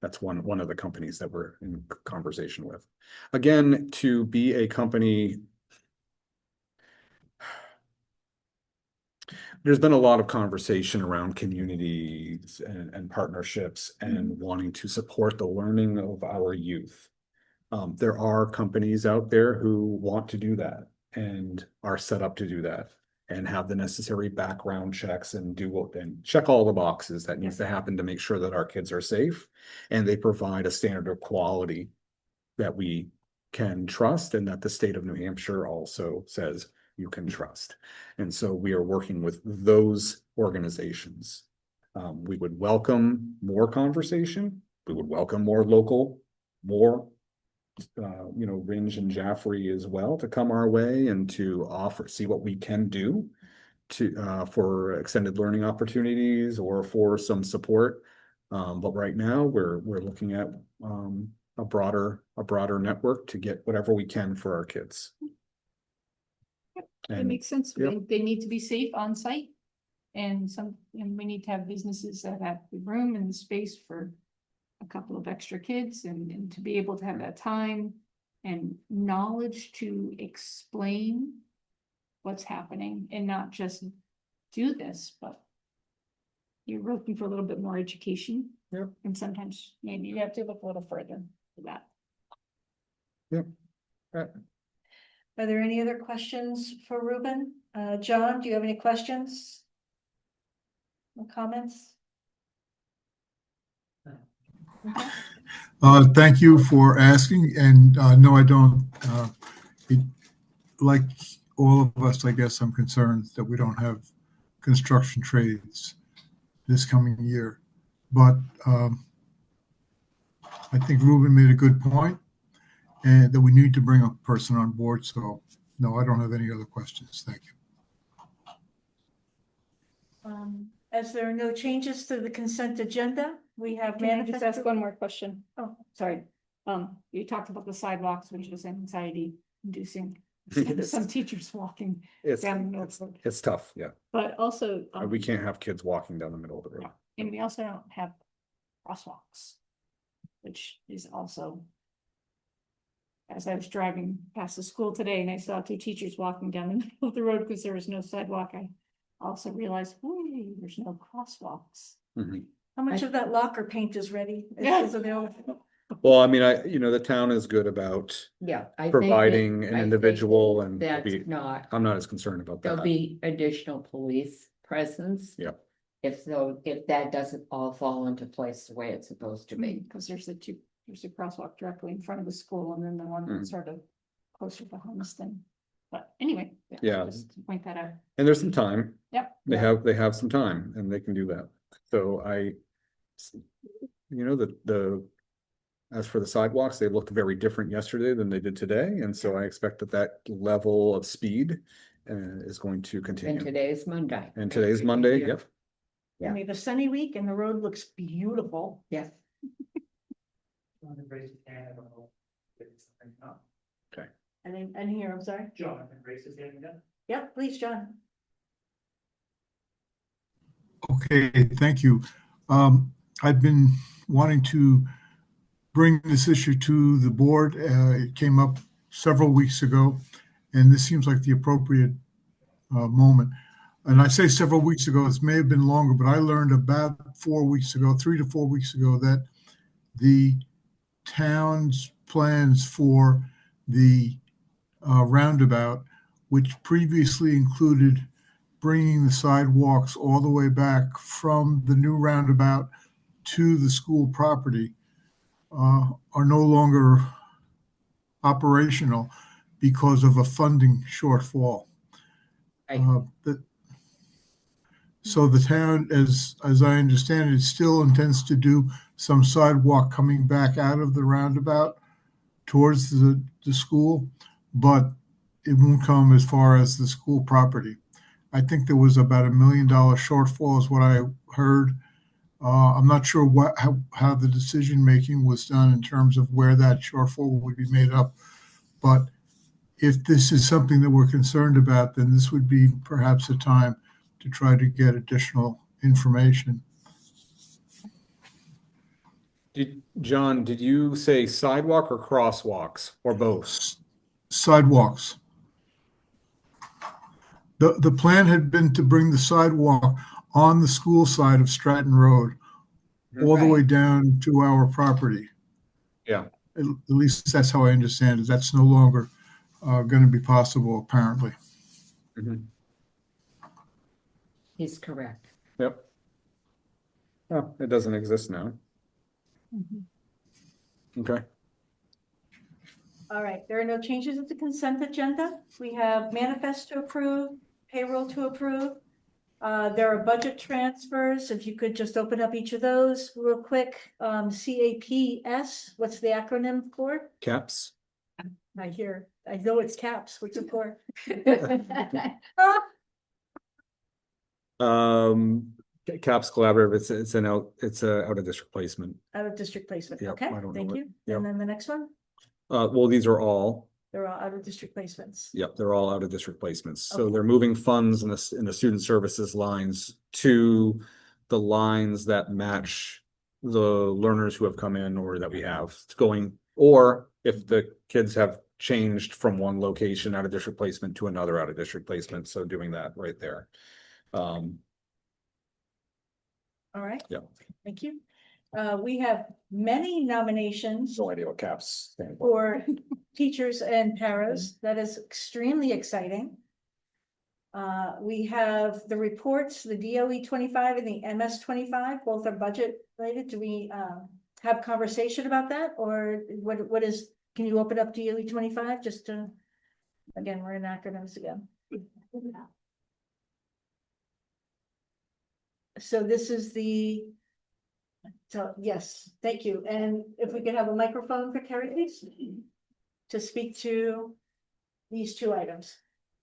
That's one of the companies that we're in conversation with. Again, to be a company, there's been a lot of conversation around communities and partnerships and wanting to support the learning of our youth. There are companies out there who want to do that and are set up to do that and have the necessary background checks and check all the boxes that needs to happen to make sure that our kids are safe, and they provide a standard of quality that we can trust and that the state of New Hampshire also says you can trust. And so we are working with those organizations. We would welcome more conversation. We would welcome more local, more Ringe and Jaffrey as well to come our way and to see what we can do for extended learning opportunities or for some support. But right now we're looking at a broader network to get whatever we can for our kids. It makes sense. They need to be safe on site. And we need to have businesses that have the room and the space for a couple of extra kids and to be able to have that time and knowledge to explain what's happening and not just do this, but you're looking for a little bit more education. Yep. And sometimes maybe you have to look a little further for that. Yep. Are there any other questions for Ruben? John, do you have any questions? Or comments? Thank you for asking, and no, I don't. Like all of us, I guess I'm concerned that we don't have construction trades this coming year. But I think Ruben made a good point, and that we need to bring a person on board. So no, I don't have any other questions. Thank you. as there are no changes to the consent agenda, we have Can I just manifest. ask one more question? Oh. Sorry. You talked about the sidewalks, which is anxiety inducing. Yes. Some teachers walking It's, down the it's, road, it's tough, yeah. but also. We can't have kids walking down the middle of the road. No, and we also don't have crosswalks, which is also. As I was driving past the school today and I saw two teachers walking down the middle of the road because there was no sidewalk, I also realized, hey, there's no crosswalks. Mhm. How much of that locker paint is ready? Yeah. Is available? Well, I mean, the town is good about Yeah. I think that- providing I an think individual that and That's be- not, I'm not as concerned about there'll that. be additional police presence. Yep. If that doesn't all fall into place the way it's supposed to be. Because there's a crosswalk directly in front of the school and then the one that's sort of closer to Homestead. But anyway. Yeah. Just to point that out. And there's some time. Yep. They have some time and they can do that. So as for the sidewalks, they looked very different yesterday than they did today. And so I expect that level of speed is going to And continue. today's Monday. And today's Monday, Yeah. yep. Yeah. We have a sunny week and the road looks beautiful. Yes. Okay. And here, I'm sorry. John, raises hand again. Yep, please, John. Okay, thank you. I've been wanting to bring this issue to the board. It came up several weeks ago, and this seems like the appropriate moment. And I say several weeks ago, this may have been longer, but I learned about 4 weeks ago, 3 to 4 weeks ago, that the town's plans for the roundabout, which previously included bringing the sidewalks all the way back from the new roundabout to the school property, are no longer operational because of a funding shortfall. Right. So the town, as I understand it, still intends to do some sidewalk coming back out of the roundabout towards the school, but it won't come as far as the school property. I think there was about $1 million shortfall is what I heard. I'm not sure how the decision making was done in terms of where that shortfall would be made up. But if this is something that we're concerned about, then this would be perhaps a time to try to get additional information. John, did you say sidewalk or crosswalks or both? Sidewalks. The plan had been to bring the sidewalk on the school side of Stratton Road all the way down to our property. Yeah. At least that's how I understand it. That's no longer going to be possible, apparently. Mhm. He's correct. Yep. Oh, it doesn't exist now. Okay. All right, there are no changes at the consent agenda. We have manifest to approve, payroll to approve. There are budget transfers. If you could just open up each of those real quick. CAPS, what's the acronym for? Caps. I know it's CAPS, what's it for? Caps Collaborative, it's a out of district placement. Out of district placement, Yep, okay, I don't know thank what- you. yep. And then the next one, Well, these are all, they're all out of district placements. yep, they're all out of district placements. So they're moving funds in the student services lines to the lines that match the learners who have come in or that we have. It's going, or if the kids have changed from one location out of district placement to another out of district placement, so doing that right there. All right. Yeah. Thank you. We have many nominations No idea what caps stand for. for teachers and paras. That is extremely exciting. We have the reports, the DOE 25 and the MS 25, both are budget related. Do we have conversation about that? Or what is, can you open up DOE 25 just to, again, we're in acronyms again. So this is so yes, thank you. And if we could have a microphone for Carrie, please, to speak to these two items.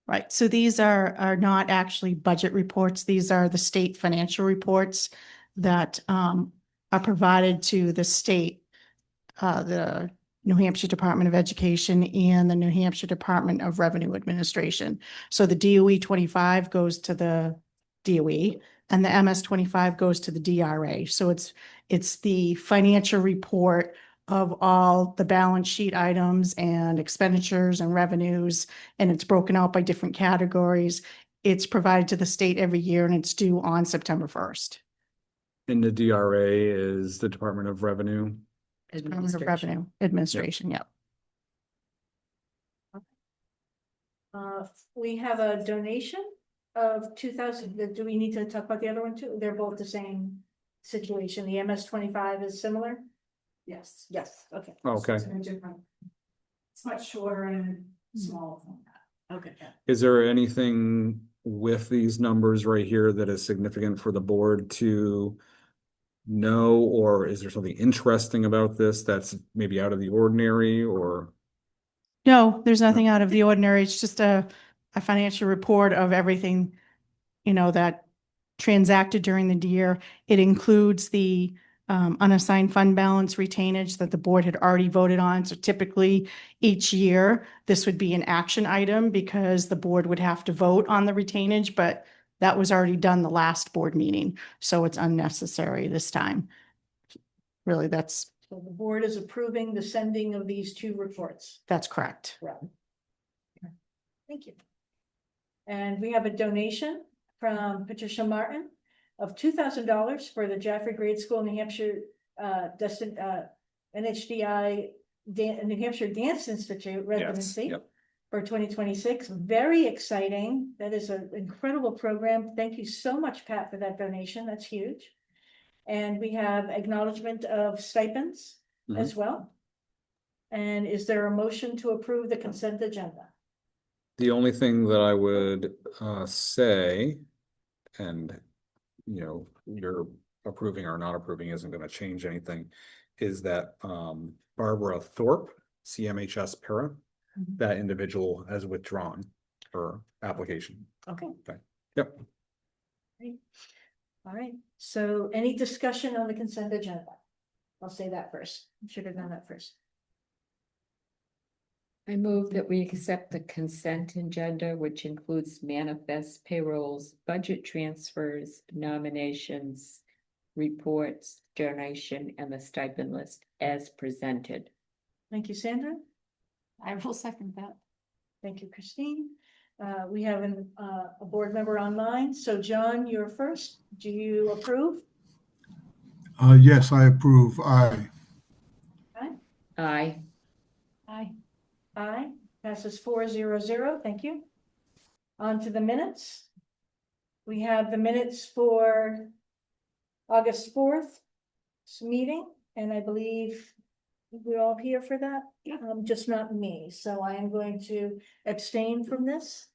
Right, so these are not actually budget reports. These are the state financial reports that are provided to the state, the New Hampshire Department of Education and the New Hampshire Department of Revenue Administration. So the DOE 25 goes to the DOE and the MS 25 goes to the DRA. So it's the financial report of all the balance sheet items and expenditures and revenues, and it's broken out by different categories. It's provided to the state every year and it's due on September 1st. And the DRA is the Department of Revenue. Department of Revenue Administration, yep. We have a donation of 2,000. Do we need to talk about the other one too? They're both the same situation. The MS 25 is similar? Yes. Yes, okay. Okay. It's different. It's much shorter and smaller format. Okay. Is there anything with these numbers right here that is significant for the board to know, or is there something interesting about this that's maybe out of the ordinary, or? No, there's nothing out of the ordinary. It's just a financial report of everything, that transacted during the year. It includes the unassigned fund balance retainage that the board had already voted on. So typically each year, this would be an action item because the board would have to vote on the retainage, but that was already done the last board meeting. So it's unnecessary this time. Really, that's So the board is approving the sending of these two reports. correct. Right. Thank you. And we have a donation from Patricia Martin of $2,000 for the Jaffrey Grade School, New Hampshire, NHDI, New Hampshire Dance Institute residency Yep. for 2026. Very exciting. That is an incredible program. Thank you so much, Pat, for that donation. That's huge. And we have acknowledgement of stipends as well. And is there a motion to approve the consent agenda? The only thing that I would say, and you're approving or not approving isn't going to change anything, is that Barbara Thorpe, CMHS para, that individual has withdrawn her application. Okay. Yep. Great. All right. So any discussion on the consent agenda? I'll say that first. Should have done that first. I move that we accept the consent agenda, which includes manifests, payrolls, budget transfers, nominations, reports, donation, and the stipend list as presented. Thank you, Sandra. I will second that. Thank you, Christine. We have a board member online. So John, you're first. Do you approve? Yes, I approve. Aye. Aye. Aye. Aye. Passes 4-0-0. Thank you. On to the minutes. We have the minutes for August 4th meeting, and I believe we're all here for that. Just not me. So I am going to abstain from this,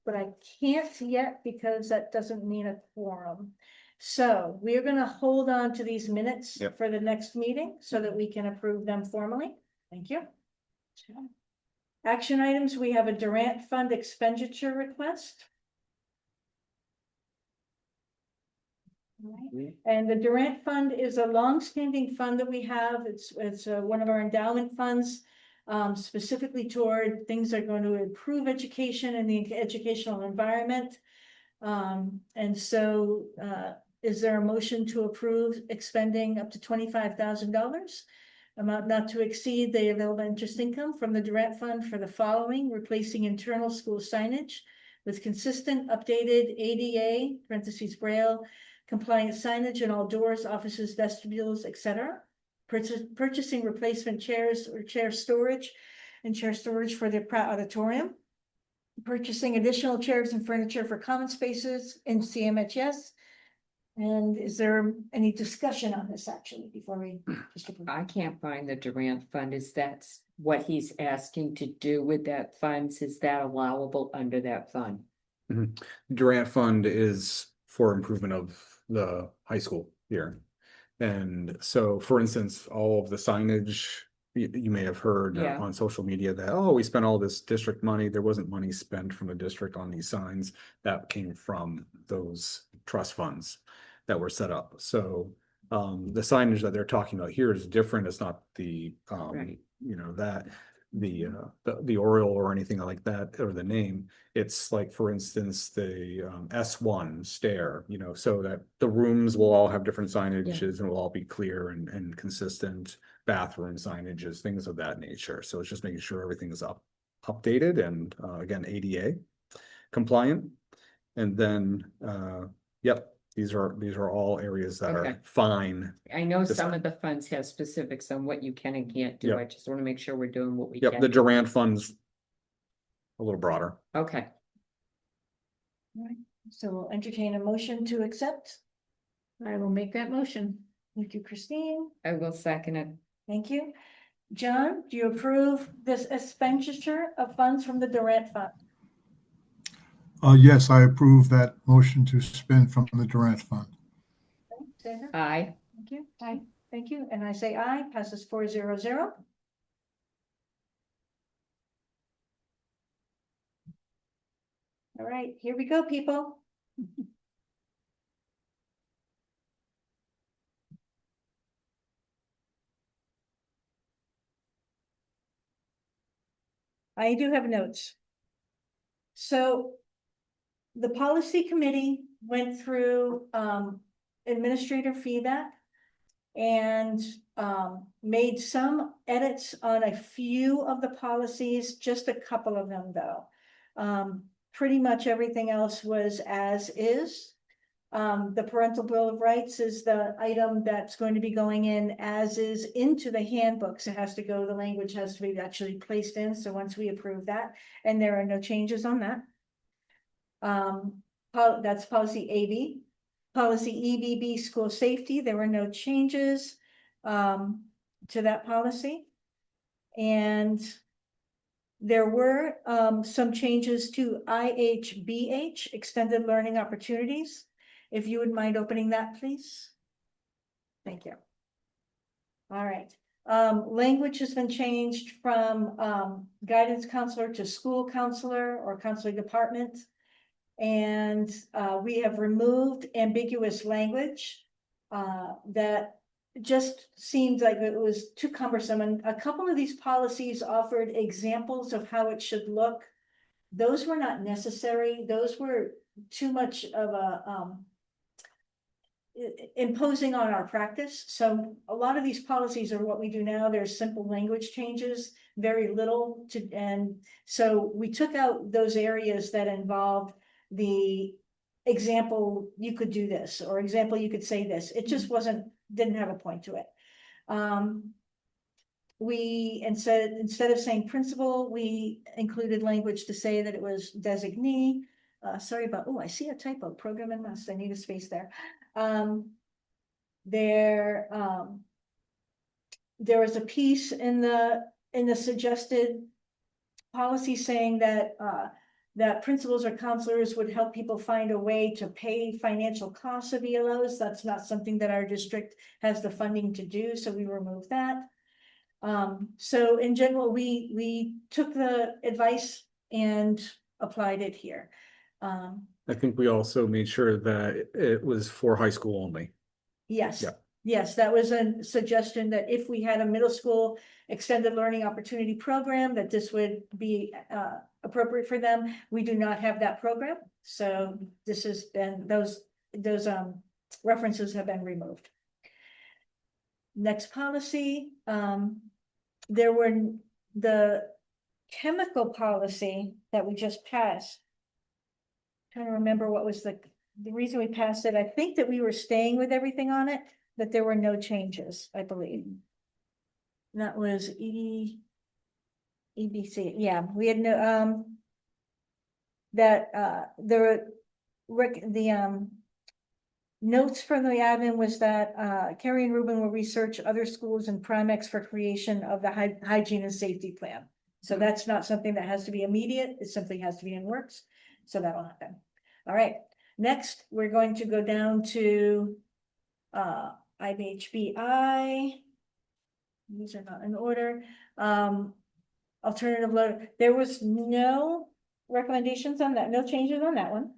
but I can't yet because that doesn't mean a quorum. So we're going to hold on to these minutes for the next meeting so that we can approve them formally. Thank you. Action items, we have a Durant Fund expenditure request. And the Durant Fund is a long-standing fund that we have. It's one of our endowment funds, specifically toward things that are going to improve education and the educational environment. And so is there a motion to approve expending up to $25,000? Amount not to exceed the available interest income from the Durant Fund for the following: replacing internal school signage with consistent updated ADA (parentheses Braille) compliant signage in all doors, offices, vestibules, etc. Purchasing replacement chairs or chair storage for the Pratt Auditorium. Purchasing additional chairs and furniture for common spaces in CMHS. And is there any discussion on this actually before we just approve? I can't find the Durant Fund. Is that what he's asking to do with that funds? Is that allowable under that fund? Durant Fund is for improvement of the high school here. And so, for instance, all of the signage you may have heard Yeah. on social media that, oh, we spent all this district money. There wasn't money spent from the district on these signs. That came from those trust funds that were set up. So the signage that they're talking about here is different. It's not the, Right. you know, that the Oriole or anything like that, or the name. It's like, for instance, the S1 stair, you know, so that the rooms will all have different signages and will all be clear and consistent. Bathroom signages, things of that nature. So it's just making sure everything is updated and again, ADA compliant. And then, yep, these are all areas that Okay. are fine. I know This- some of the funds have specifics on what you can and can't do. Yep. I just want to make sure we're doing what we Yep, can. the Durant fund's a little broader. Okay, So we'll entertain a motion to accept. I will make that motion. Thank you, Christine. I will second it. Thank you. John, do you approve this expenditure of funds from the Durant Fund? Yes, I approve that motion to spend from the Durant Fund. Sandra? Aye. Thank you. Aye. Thank you. And I say aye, passes 400. All right, here we go, people. I do have notes. So the policy committee went through administrator feedback and made some edits on a few of the policies, just a couple of them though. Pretty much everything else was as is. The parental bill of rights is the item that's going to be going in as is into the handbooks. It has to go, the language has to be actually placed in. So once we approve that, and there are no changes on that. That's policy AB. Policy EBB, school safety, there were no changes to that policy. And there were some changes to IHBH, extended learning opportunities. If you would mind opening that, please. Thank you. All right. Language has been changed from guidance counselor to school counselor or counseling department. And we have removed ambiguous language that just seemed like it was too cumbersome. And a couple of these policies offered examples of how it should look. Those were not necessary. Those were too much of a imposing on our practice. So a lot of these policies are what we do now. There's simple language changes, very little to, and so we took out those areas that involved the example, you could do this, or example, you could say this. It just didn't have a point to it. We instead of saying principal, we included language to say that it was designee. Sorry about, oh, I see a typo, program and must, I need a space there. There was a piece in the suggested policy saying that that principals or counselors would help people find a way to pay financial costs of ELOs. That's not something that our district has the funding to do, so we removed that. So in general, we took the advice and applied it here. I think we also made sure that it was for high school only. Yes. Yeah. Yes, that was a suggestion that if we had a middle school extended learning opportunity program, that this would be appropriate for them. We do not have that program. So this has been, those references have been removed. Next policy, there were the chemical policy that we just passed. Trying to remember what was the reason we passed it. I think that we were staying with everything on it, that there were no changes, I believe. And that was EBC. Yeah, we had no, notes from the admin was that Carrie and Ruben will research other schools and Primex for creation of the hygiene and safety plan. So that's not something that has to be immediate. It's something that has to be in works. So that'll happen. All right. Next, we're going to go down to IBHBI. these are not in order. Alternative letter, there was no recommendations on that, no changes on that one.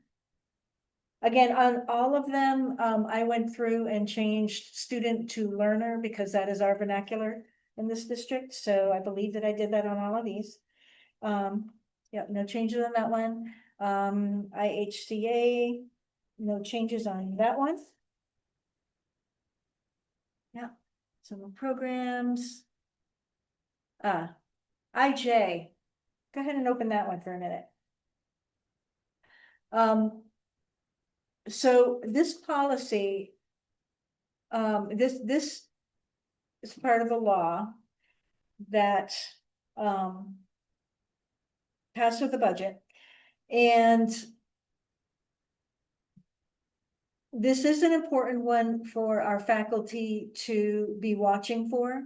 Again, on all of them, I went through and changed student to learner because that is our vernacular in this district, so I believe that I did that on all of these. Yeah, no changes on that one. IHCA, no changes on that one. Yeah, summer programs. IJ, go ahead and open that one for a minute. So this policy, this is part of the law that, passed with the budget. And this is an important one for our faculty to be watching for.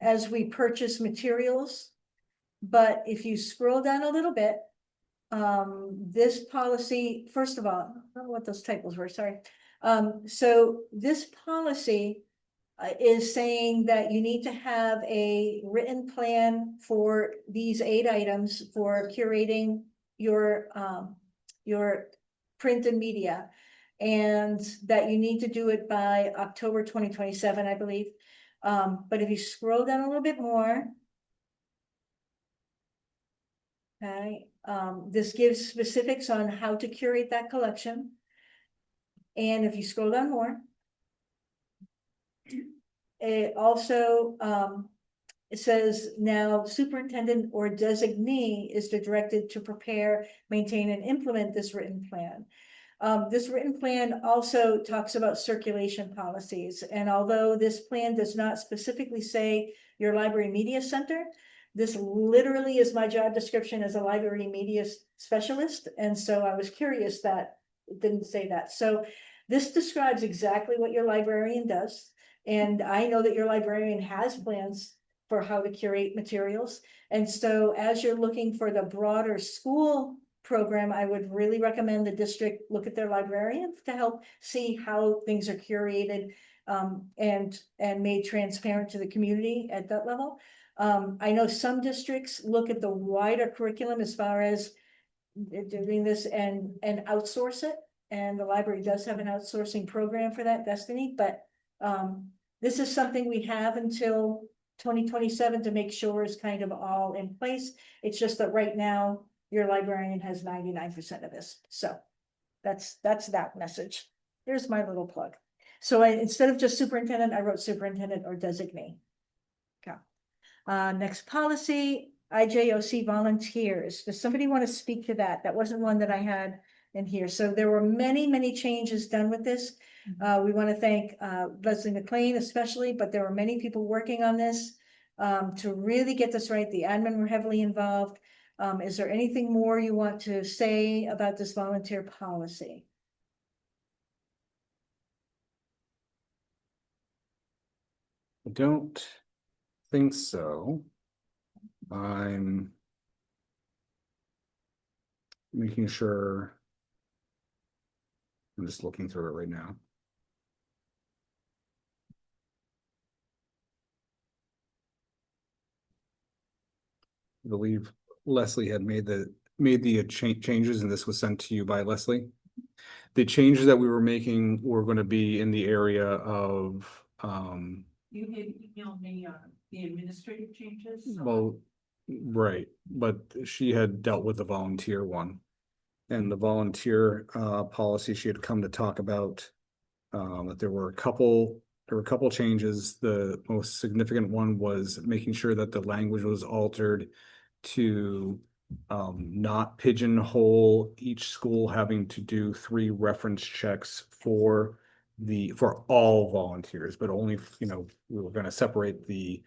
As we purchase materials. But if you scroll down a little bit, this policy, first of all, I don't know what those typos were, sorry. So this policy is saying that you need to have a written plan for these 8 items for curating your print and media. And that you need to do it by October 2027, I believe. But if you scroll down a little bit more. Okay, this gives specifics on how to curate that collection. And if you scroll down more. It also, it says now superintendent or designee is directed to prepare, maintain, and implement this written plan. This written plan also talks about circulation policies, and although this plan does not specifically say your library media center, this literally is my job description as a library media specialist, and so I was curious that it didn't say that. So this describes exactly what your librarian does, and I know that your librarian has plans for how to curate materials, and so as you're looking for the broader school program, I would really recommend the district look at their librarians to help see how things are curated and made transparent to the community at that level. I know some districts look at the wider curriculum as far as doing this and outsource it. And the library does have an outsourcing program for that, Destiny, but this is something we have until 2027 to make sure is kind of all in place. It's just that right now, your librarian has 99% of this. So that's that message. Here's my little plug. So instead of just superintendent, I wrote superintendent or designee. Okay. Next policy, IJOC volunteers. Does somebody want to speak to that? That wasn't one that I had in here. So there were many changes done with this. We want to thank Leslie McLean especially, but there were many people working on this to really get this right. The admin were heavily involved. Is there anything more you want to say about this volunteer policy? I don't think so. I'm making sure. I'm just looking through it right now. I believe Leslie had made the changes, and this was sent to you by Leslie. The changes that we were making were going to be in the area of You had emailed me the administrative changes. well, right, but she had dealt with the volunteer one. And the volunteer policy she had come to talk about that there were a couple changes. The most significant one was making sure that the language was altered to not pigeonhole each school having to do 3 reference checks for all volunteers, but only, we were going to separate the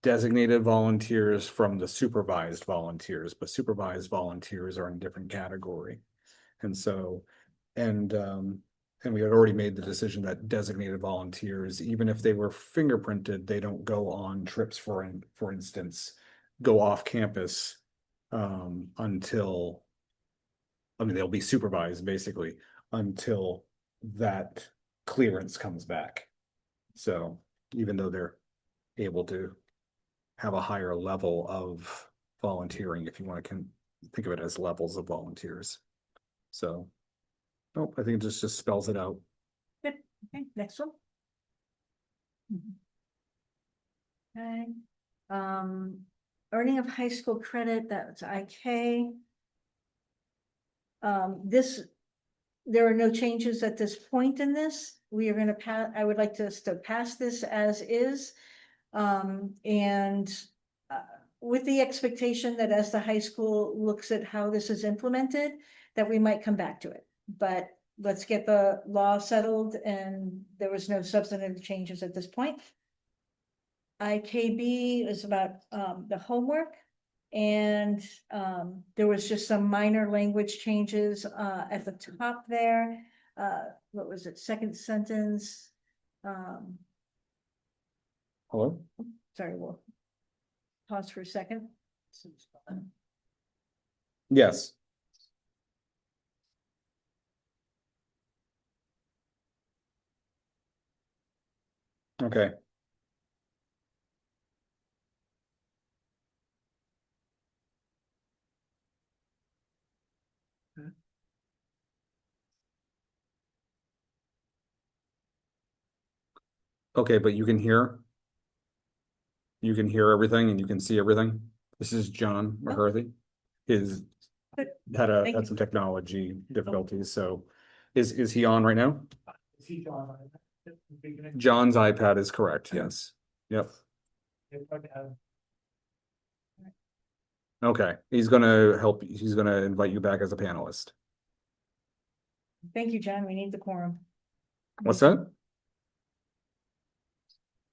designated volunteers from the supervised volunteers, but supervised volunteers are in a different category. And so, and we had already made the decision that designated volunteers, even if they were fingerprinted, they don't go on trips, for instance, go off campus until, they'll be supervised basically until that clearance comes back. So even though they're able to have a higher level of volunteering, if you want to think of it as levels of volunteers. So, oh, I think this just spells it out. Good, okay, next one. Okay, earning of high school credit, that's IK. There are no changes at this point in this. We are gonna pass, I would like to still pass this as is. And with the expectation that as the high school looks at how this is implemented, that we might come back to it. But let's get the law settled, and there was no substantive changes at this point. IKB is about the homework. And there was just some minor language changes at the top there. What was it, second sentence? Hello? Sorry, we'll pause for a second. Yes. Okay. Okay, but you can hear everything and you can see everything. This is John McCarthy. His Good. had Thank you. some technology difficulties, so is he on right now? Is he John? John's iPad is correct, yes. Yep. Okay, he's gonna invite you back as a panelist. Thank you, John. We need the quorum. What's that?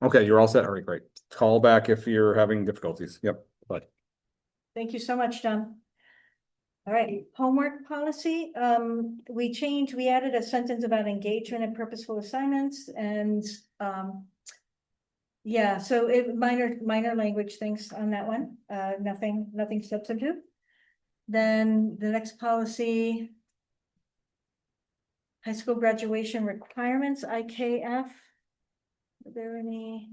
Okay, you're all set. All right, great. Call back if you're having difficulties. Yep, bye. Thank you so much, John. All right, homework policy. We added a sentence about engagement and purposeful assignments, and yeah, so minor language things on that one. Nothing substantive. Then the next policy, high school graduation requirements, IKF. Are there any?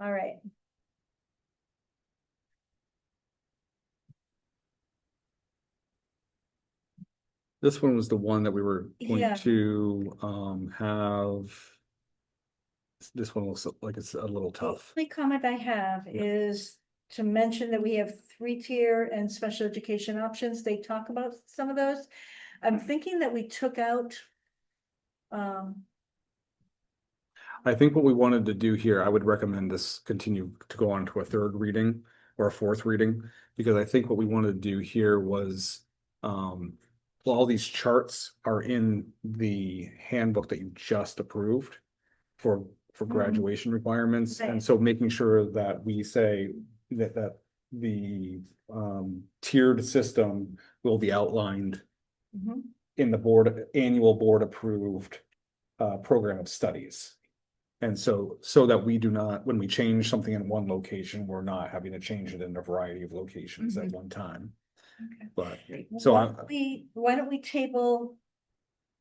All right. This one was the one that we were going Yeah. to have. This one looks like it's a little tough. The only comment I have is to mention that we have 3-tier and special education options. They talk about some of those. I'm thinking that we took out. I think what we wanted to do here, I would recommend this continue to go on to a third reading or a fourth reading, because I think what we wanted to do here was, well, all these charts are in the handbook that you just approved for graduation requirements. And Right. so making sure that we say that the tiered system will be outlined Mhm. in the annual board approved program of studies. And so that we do not, when we change something in one location, we're not having to change it in a variety of locations at one time. Okay. But so Why don't we table?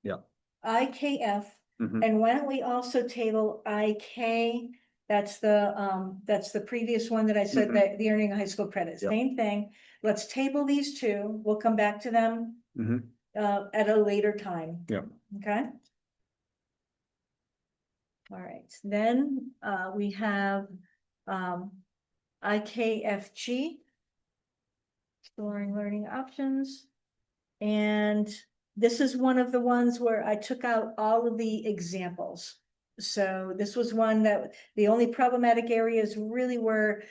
Yeah. IKF, Mhm. and why don't we also table IK? That's the previous one that I said, Mhm. that the earning of high school credit, Yep. same thing. Let's table these two. We'll come back to them Mhm. at a later time. Yep. Okay. All right, then we have IKFG. Exploring learning options. And this is one of the ones where I took out all of the examples. So this was one that the only problematic areas really were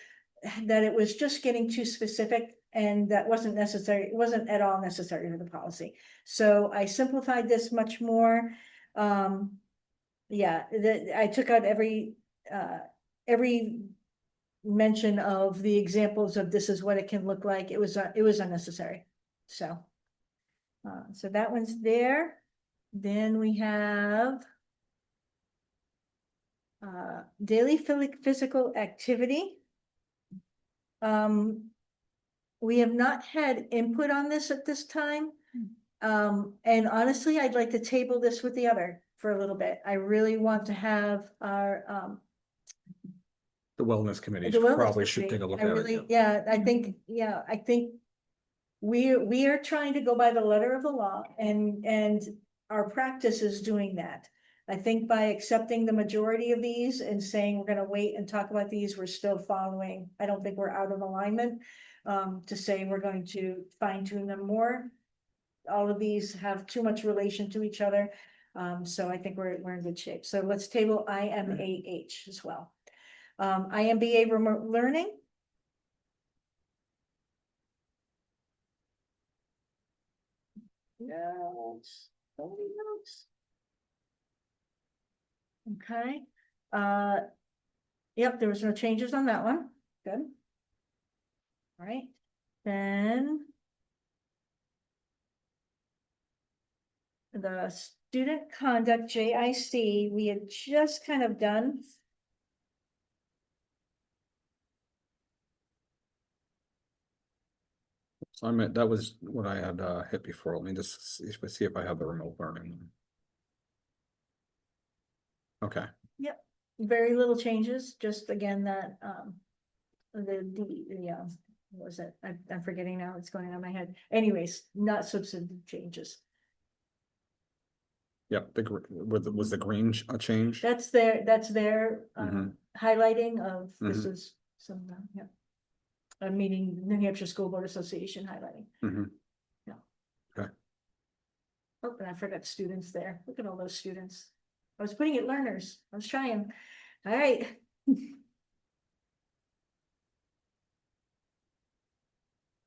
that it was just getting too specific, and that wasn't necessary. It wasn't at all necessary for the policy. So I simplified this much more. Yeah, I took out every mention of the examples of this is what it can look like. It was unnecessary. So that one's there. Then we have daily physical activity. We have not had input on this at this time. And honestly, I'd like to table this with the other for a little bit. I really want to have our, The wellness committee the wellness probably should committee. take a look I at really, it. yeah, I think we are trying to go by the letter of the law and our practice is doing that. I think by accepting the majority of these and saying we're gonna wait and talk about these, we're still following. I don't think we're out of alignment. To say we're going to fine tune them more. All of these have too much relation to each other. So I think we're in good shape. So let's table IMAH as well. IMBA remote learning. Notes, nobody notes. Okay, yep, there was no changes on that one, good. All right, then. The student conduct JIC, we had just kind of done. So I meant, that was what I had hit before. Let me just see if I have the remote learning. Okay, Yep, very little changes, just again that, what was it? I'm forgetting now, it's going on my head. Anyways, not substantive changes. yep, was the green a change? That's their Mhm. highlighting of, this Mhm. is some, yeah. A meeting, New Hampshire School Board Association highlighting. Mhm. Yeah. Okay. Oh, and I forgot students there. Look at all those students. I was putting it learners. I was trying. All right.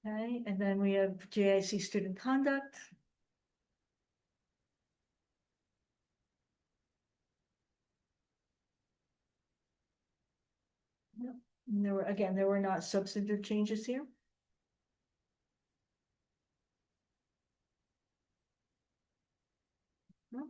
Okay, and then we have JIC student conduct. Yep. And there were not substantive changes here. No.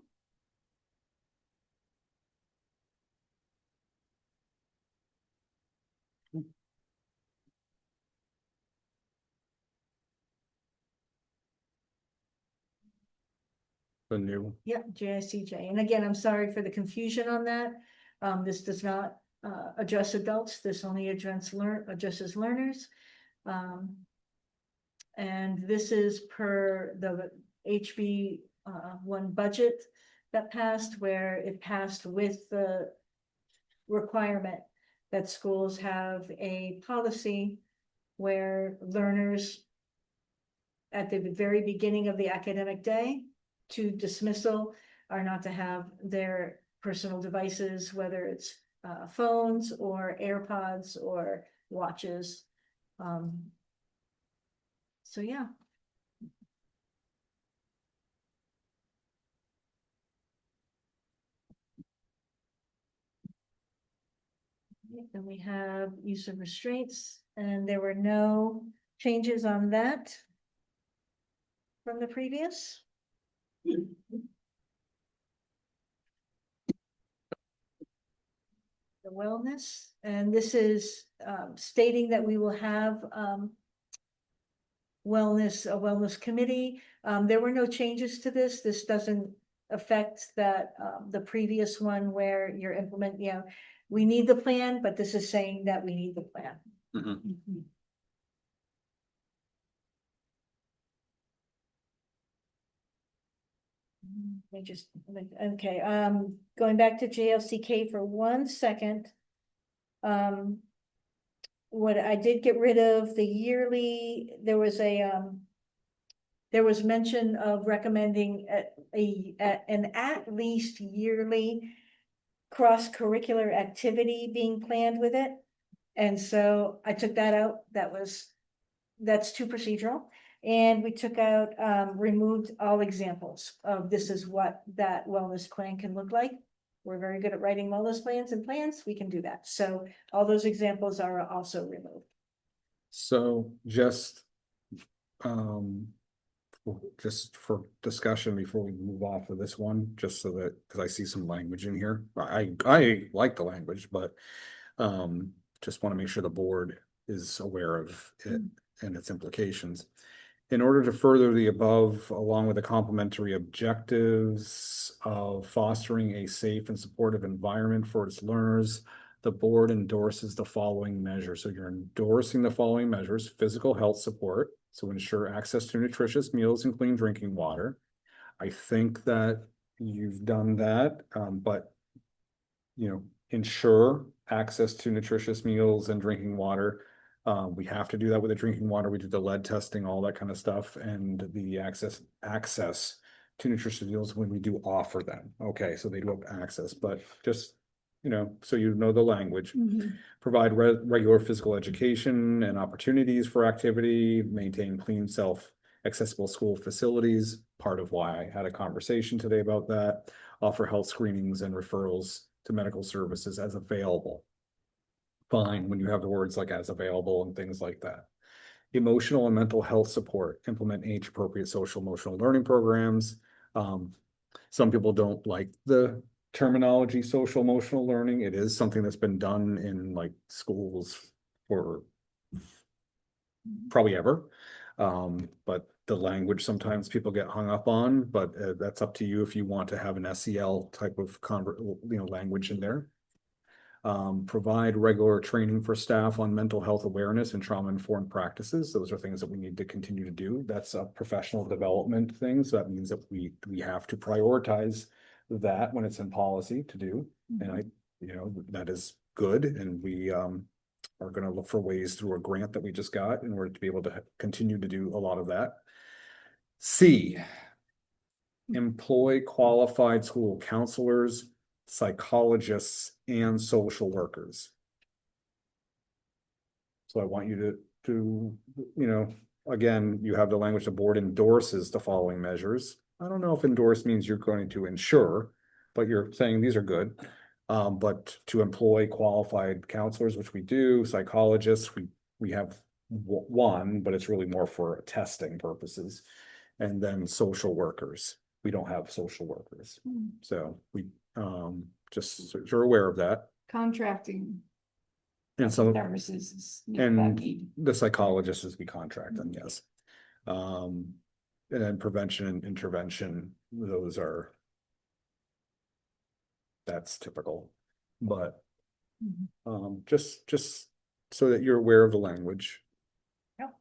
The new, Yep, JICJ. And again, I'm sorry for the confusion on that. This does not address adults. This only addresses learners. And this is per the HB one budget that passed, where it passed with the requirement that schools have a policy where learners at the very beginning of the academic day to dismissal are not to have their personal devices, whether it's phones or AirPods or watches. So yeah. Then we have use of restraints, and there were no changes on that from the previous. The wellness, and this is stating that we will have a wellness committee. There were no changes to this. This doesn't affect that the previous one where you're we need the plan, but this is saying that we need the plan. Mhm. Okay, going back to JLCK for 1 second. What I did get rid of the yearly, there was mention of recommending an at least yearly cross-curricular activity being planned with it. And so I took that out. That's too procedural. And we took out, removed all examples of this is what that wellness plan can look like. We're very good at writing wellness plans and plans. We can do that. So all those examples are also removed. So just for discussion before we move off of this one, just so that, because I see some language in here. I like the language, but just want to make sure the board is aware of it and its implications. In order to further the above, along with the complementary objectives of fostering a safe and supportive environment for its learners, the board endorses the following measures. So you're endorsing the following measures: physical health support, so ensure access to nutritious meals and clean drinking water. I think that you've done that, but ensure access to nutritious meals and drinking water. We have to do that with the drinking water. We do the lead testing, all that kind of stuff, and the access to nutritious meals when we do offer them. Okay, so they do have access, but just, so the language. Provide regular physical education and opportunities for activity, maintain clean, accessible school facilities. Part of why I had a conversation today about that. Offer health screenings and referrals to medical services as available. Fine, when you have the words like as available and things like that. Emotional and mental health support, implement age-appropriate social emotional learning programs. Some people don't like the terminology social emotional learning. It is something that's been done in like schools for probably ever. But the language sometimes people get hung up on, but that's up to you if you want to have an SEL type of language in there. Provide regular training for staff on mental health awareness and trauma-informed practices. Those are things that we need to continue to do. That's a professional development thing. So that means that we have to prioritize that when it's in policy to do. And that is good. And we are going to look for ways through a grant that we just got in order to be able to continue to do a lot of that. C, employ qualified school counselors, psychologists, and social workers. So I want you to again, you have the language, the board endorses the following measures. I don't know if endorse means you're going to ensure, but you're saying these are good. But to employ qualified counselors, which we do, psychologists, we have one, but it's really more for testing purposes. And then social workers. We don't have social workers. So we just so you're aware of that. Contracting And some services is the psychologists as we contract them, yes. And then prevention and intervention, that's typical. But just so that you're aware of the language. Yep.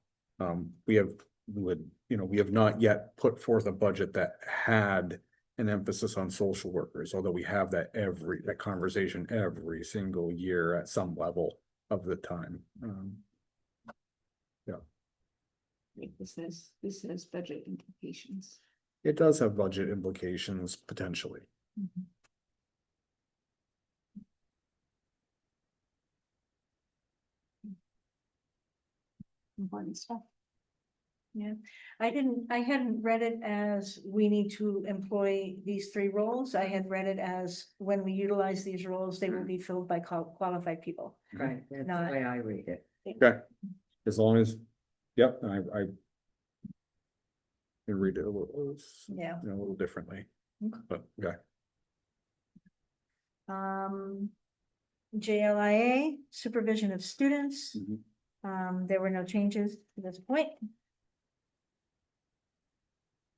We have not yet put forth a budget that had an emphasis on social workers, although we have that conversation every single year at some level of the time. This has budget implications. It does have budget implications potentially. Important stuff. Yeah, I hadn't read it as we need to employ these 3 roles. I had read it as when we utilize these roles, they will be filled by qualified people. Right, that's the Not- way I read it. Okay, as long as, yep, I can read it a little, Yeah. a little differently, but okay. JLIA, supervision of students. There were no changes to this point.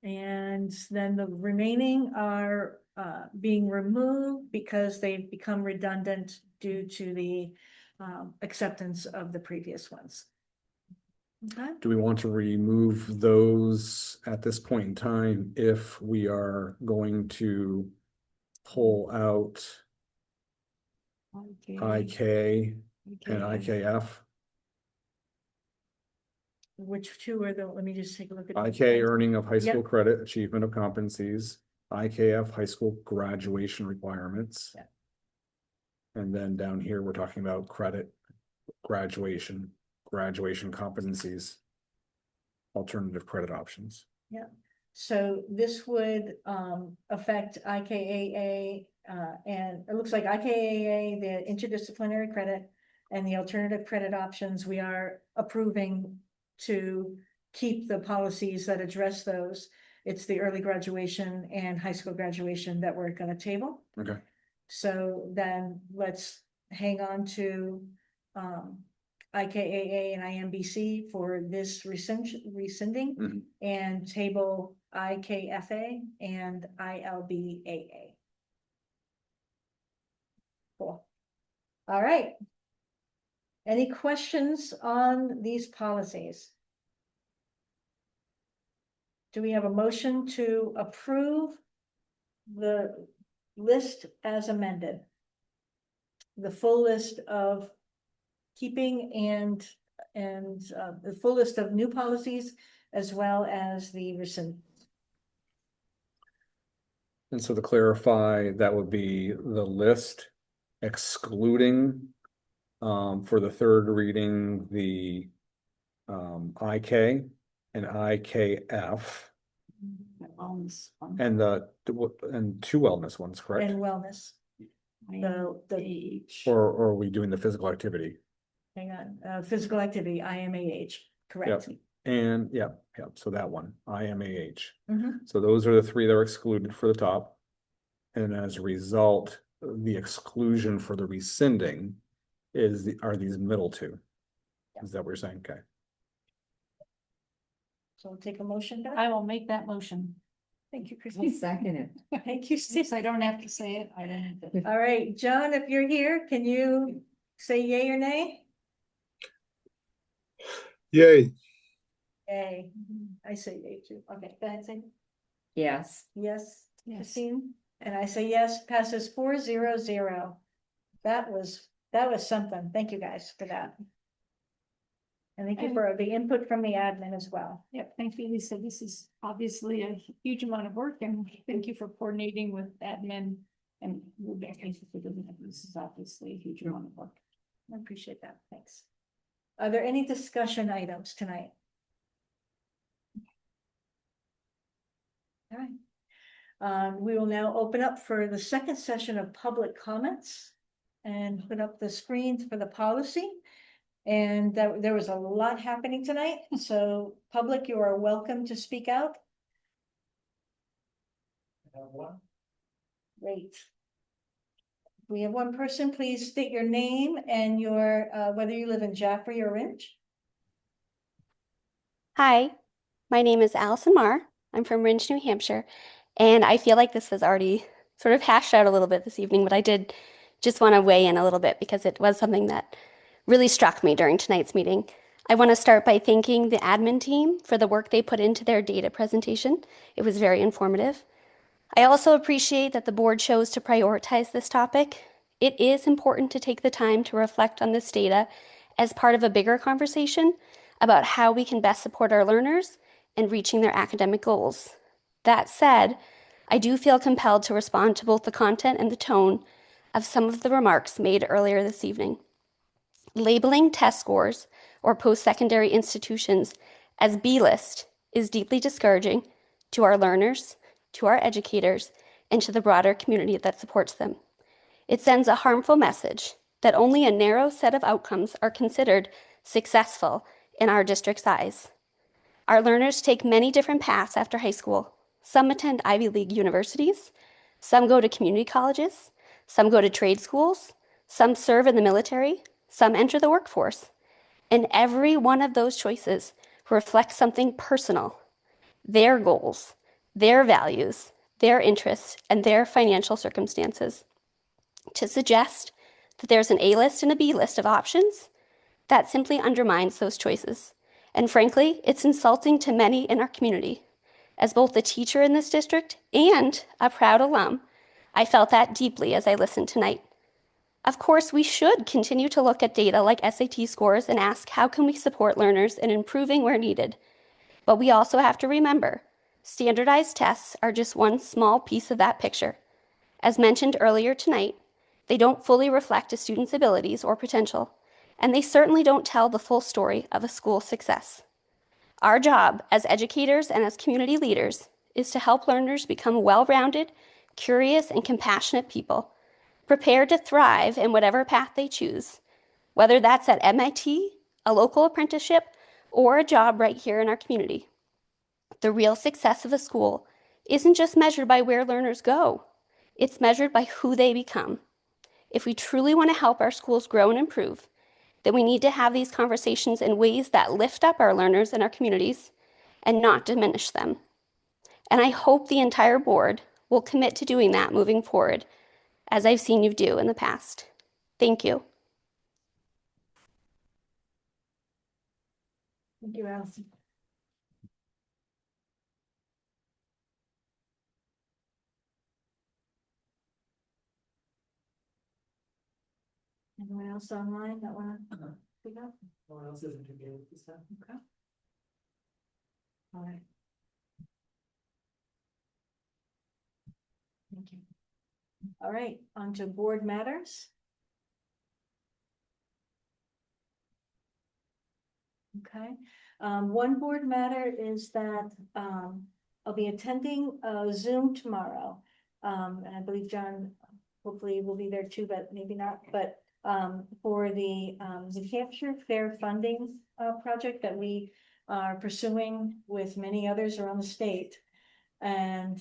And then the remaining are being removed because they've become redundant due to the acceptance of the previous ones. Okay. Do we want to remove those at this point in time if we are going to pull out IK and IKF? Which 2 are let me just take a look at. IK earning of high school Yep. credit, achievement of competencies, IKF high school graduation requirements. Yeah. And then down here, we're talking about credit, graduation competencies, alternative credit options. Yeah, so this would affect IKAA and it looks like IKAA, the interdisciplinary credit and the alternative credit options, we are approving to keep the policies that address those. It's the early graduation and high school graduation that we're gonna table. Okay. So then let's hang on to IKAA and IMBC for this rescinding, Mhm. and table IKFA and ILBAA. Cool. All right. Any questions on these policies? Do we have a motion to approve the list as amended? The full list of keeping and the full list of new policies as well as the rescind. And so to clarify, that would be the list excluding for the third reading, the IK and IKF and and two wellness ones, correct? And wellness. The Or are we doing the physical activity? hang on, physical activity, IMAH, correct. And yeah, so that one, IMAH. Mhm. So those are the three that are excluded for the top. And as a result, the exclusion for the rescinding are these middle two. Is that what you're saying? Okay. So we'll take a motion. Beth? I will make that motion. Thank you, I'll Christine. second it. Thank you, Steve. Since I don't have to say it, I don't have to. All right, John, if you're here, can you say yay or nay? Yay. Yay. I say yay too. Okay, go ahead, say Yes. yes, Yes. Christine, and I say yes, passes 4-0-0. That was something. Thank you guys for that. And thank you for the input from the admin as well. Yep, thank you, Lisa. This is obviously a huge amount of work, and thank you for coordinating with admin and Rebecca for doing that. This is obviously a huge amount of work. I appreciate that. Thanks. Are there any discussion items tonight? All right. We will now open up for the second session of public comments and put up the screens for the policy. And there was a lot happening tonight, so public, you are welcome to speak out. Great. We have one person, please state your name and your, whether you live in Jaffrey or Rinch. Hi, my name is Allison Marr. I'm from Rinch, New Hampshire, and I feel like this was already sort of hashed out a little bit this evening, but I did just want to weigh in a little bit because it was something that really struck me during tonight's meeting. I want to start by thanking the admin team for the work they put into their data presentation. It was very informative. I also appreciate that the board chose to prioritize this topic. It is important to take the time to reflect on this data as part of a bigger conversation about how we can best support our learners in reaching their academic goals. That said, I do feel compelled to respond to both the content and the tone of some of the remarks made earlier this evening. Labeling test scores or post-secondary institutions as B-list is deeply discouraging to our learners, to our educators, and to the broader community that supports them. It sends a harmful message that only a narrow set of outcomes are considered successful in our district's eyes. Our learners take many different paths after high school. Some attend Ivy League universities, some go to community colleges, some go to trade schools, some serve in the military, some enter the workforce. And every one of those choices reflects something personal, their goals, their values, their interests, and their financial circumstances. To suggest that there's an A list and a B list of options, that simply undermines those choices. And frankly, it's insulting to many in our community. As both a teacher in this district and a proud alum, I felt that deeply as I listened tonight. Of course, we should continue to look at data like SAT scores and ask how can we support learners in improving where needed. But we also have to remember, standardized tests are just one small piece of that picture. As mentioned earlier tonight, they don't fully reflect a student's abilities or potential, and they certainly don't tell the full story of a school's success. Our job as educators and as community leaders is to help learners become well-rounded, curious, and compassionate people, prepared to thrive in whatever path they choose, whether that's at MIT, a local apprenticeship, or a job right here in our community. The real success of a school isn't just measured by where learners go, it's measured by who they become. If we truly want to help our schools grow and improve, that we need to have these conversations in ways that lift up our learners and our communities and not diminish them. And I hope the entire board will commit to doing that moving forward, as I've seen you do in the past. Thank you. Thank you, Allison. Anyone else online that wanna speak up? No one else is interviewing this time. Okay. All right. Thank you. All right, on to board matters. Okay, one board matter is that, I'll be attending Zoom tomorrow. And I believe John hopefully will be there too, but maybe not, but, for the, New Hampshire Fair Funding, project that we are pursuing with many others around the state. And,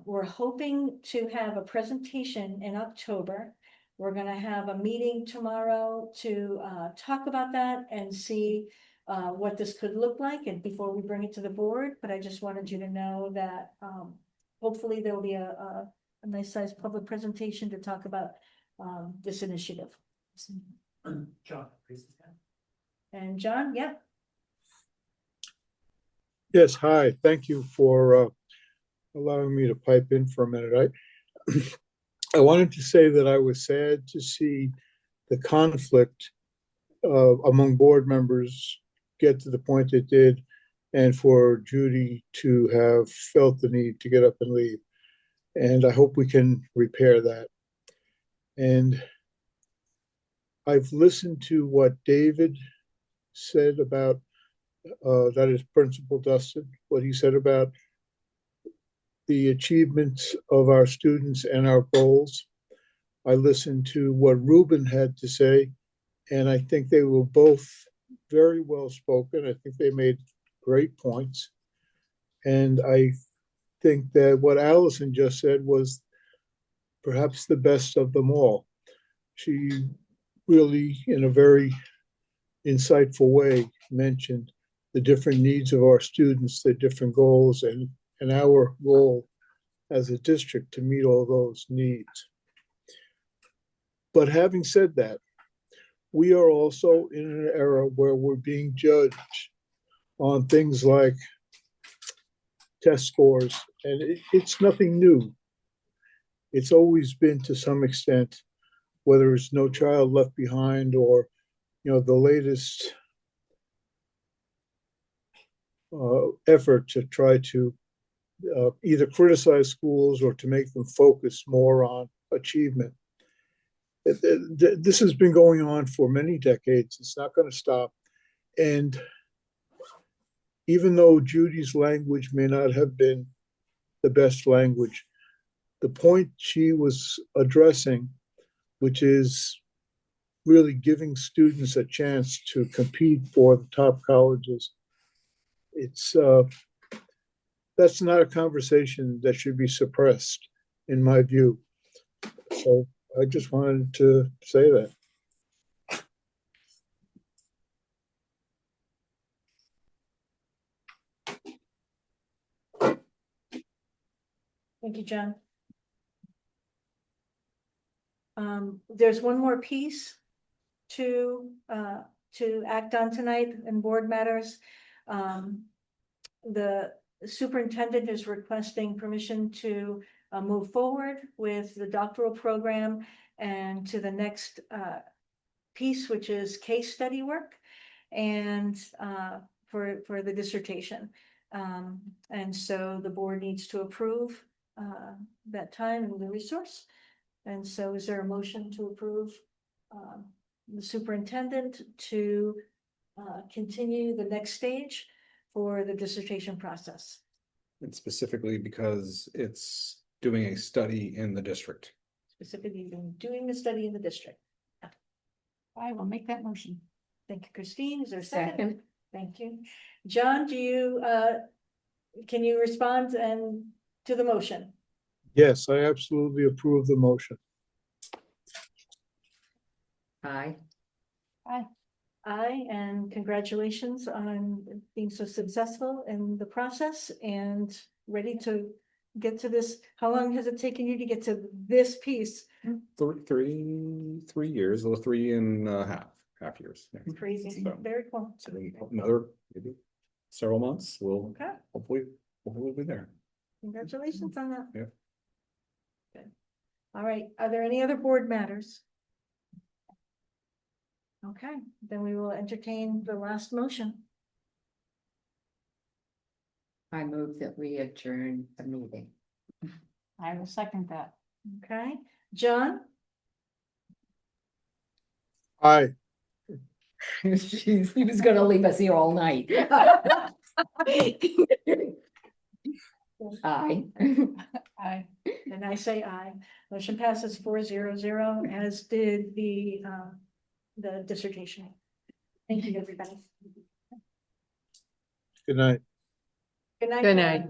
we're hoping to have a presentation in October. We're gonna have a meeting tomorrow to, talk about that and see what this could look like and before we bring it to the board, but I just wanted you to know that hopefully there will be a nice sized public presentation to talk about this initiative. John, please. And John, yeah, Yes, hi. Thank you for allowing me to pipe in for a minute. I wanted to say that I was sad to see the conflict among board members get to the point it did, and for Judy to have felt the need to get up and leave. And I hope we can repair that. And I've listened to what David said about, that is Principal Dustin, what he said about the achievements of our students and our goals. I listened to what Ruben had to say, and I think they were both very well spoken. I think they made great points. And I think that what Allison just said was perhaps the best of them all. She really, in a very insightful way, mentioned the different needs of our students, their different goals, and our role as a district to meet all those needs. But having said that, we are also in an era where we're being judged on things like test scores, and it's nothing new. It's always been, to some extent, whether it's No Child Left Behind or, the latest effort to try to either criticize schools or to make them focus more on achievement. This has been going on for many decades. It's not going to stop. And even though Judy's language may not have been the best language, the point she was addressing, which is really giving students a chance to compete for the top colleges, that's not a conversation that should be suppressed, in my view. So I just wanted to say that. thank you, John. There's one more piece to act on tonight in board matters. The superintendent is requesting permission to move forward with the doctoral program and to the next piece, which is case study work and for the dissertation. And so the board needs to approve that time and the resource. And so is there a motion to approve the superintendent to continue the next stage for the dissertation process? And specifically because it's doing a study in the district. Specifically doing the study in the district. I will make that motion. Thank you, Christine. Is there a second? Second. Thank you. John, can you respond to the motion? Yes, I absolutely approve the motion. Aye. Aye. Aye, and congratulations on being so successful in the process and ready to get to this. How long has it taken you to get to this piece? 3 years, or 3.5 years. Yeah. Crazy, So- very cool. So another maybe several months, we'll Okay, hopefully be there. congratulations on that. Yeah. Good. All right, are there any other board matters? Okay, then we will entertain the last motion. I move that we adjourn the meeting. I will second that. Okay, John, Aye. He was gonna leave us here all night. Aye. aye, and I say aye. Motion passes 4-0-0, as did the dissertation. Thank you, everybody. Good night. Good night. Good night.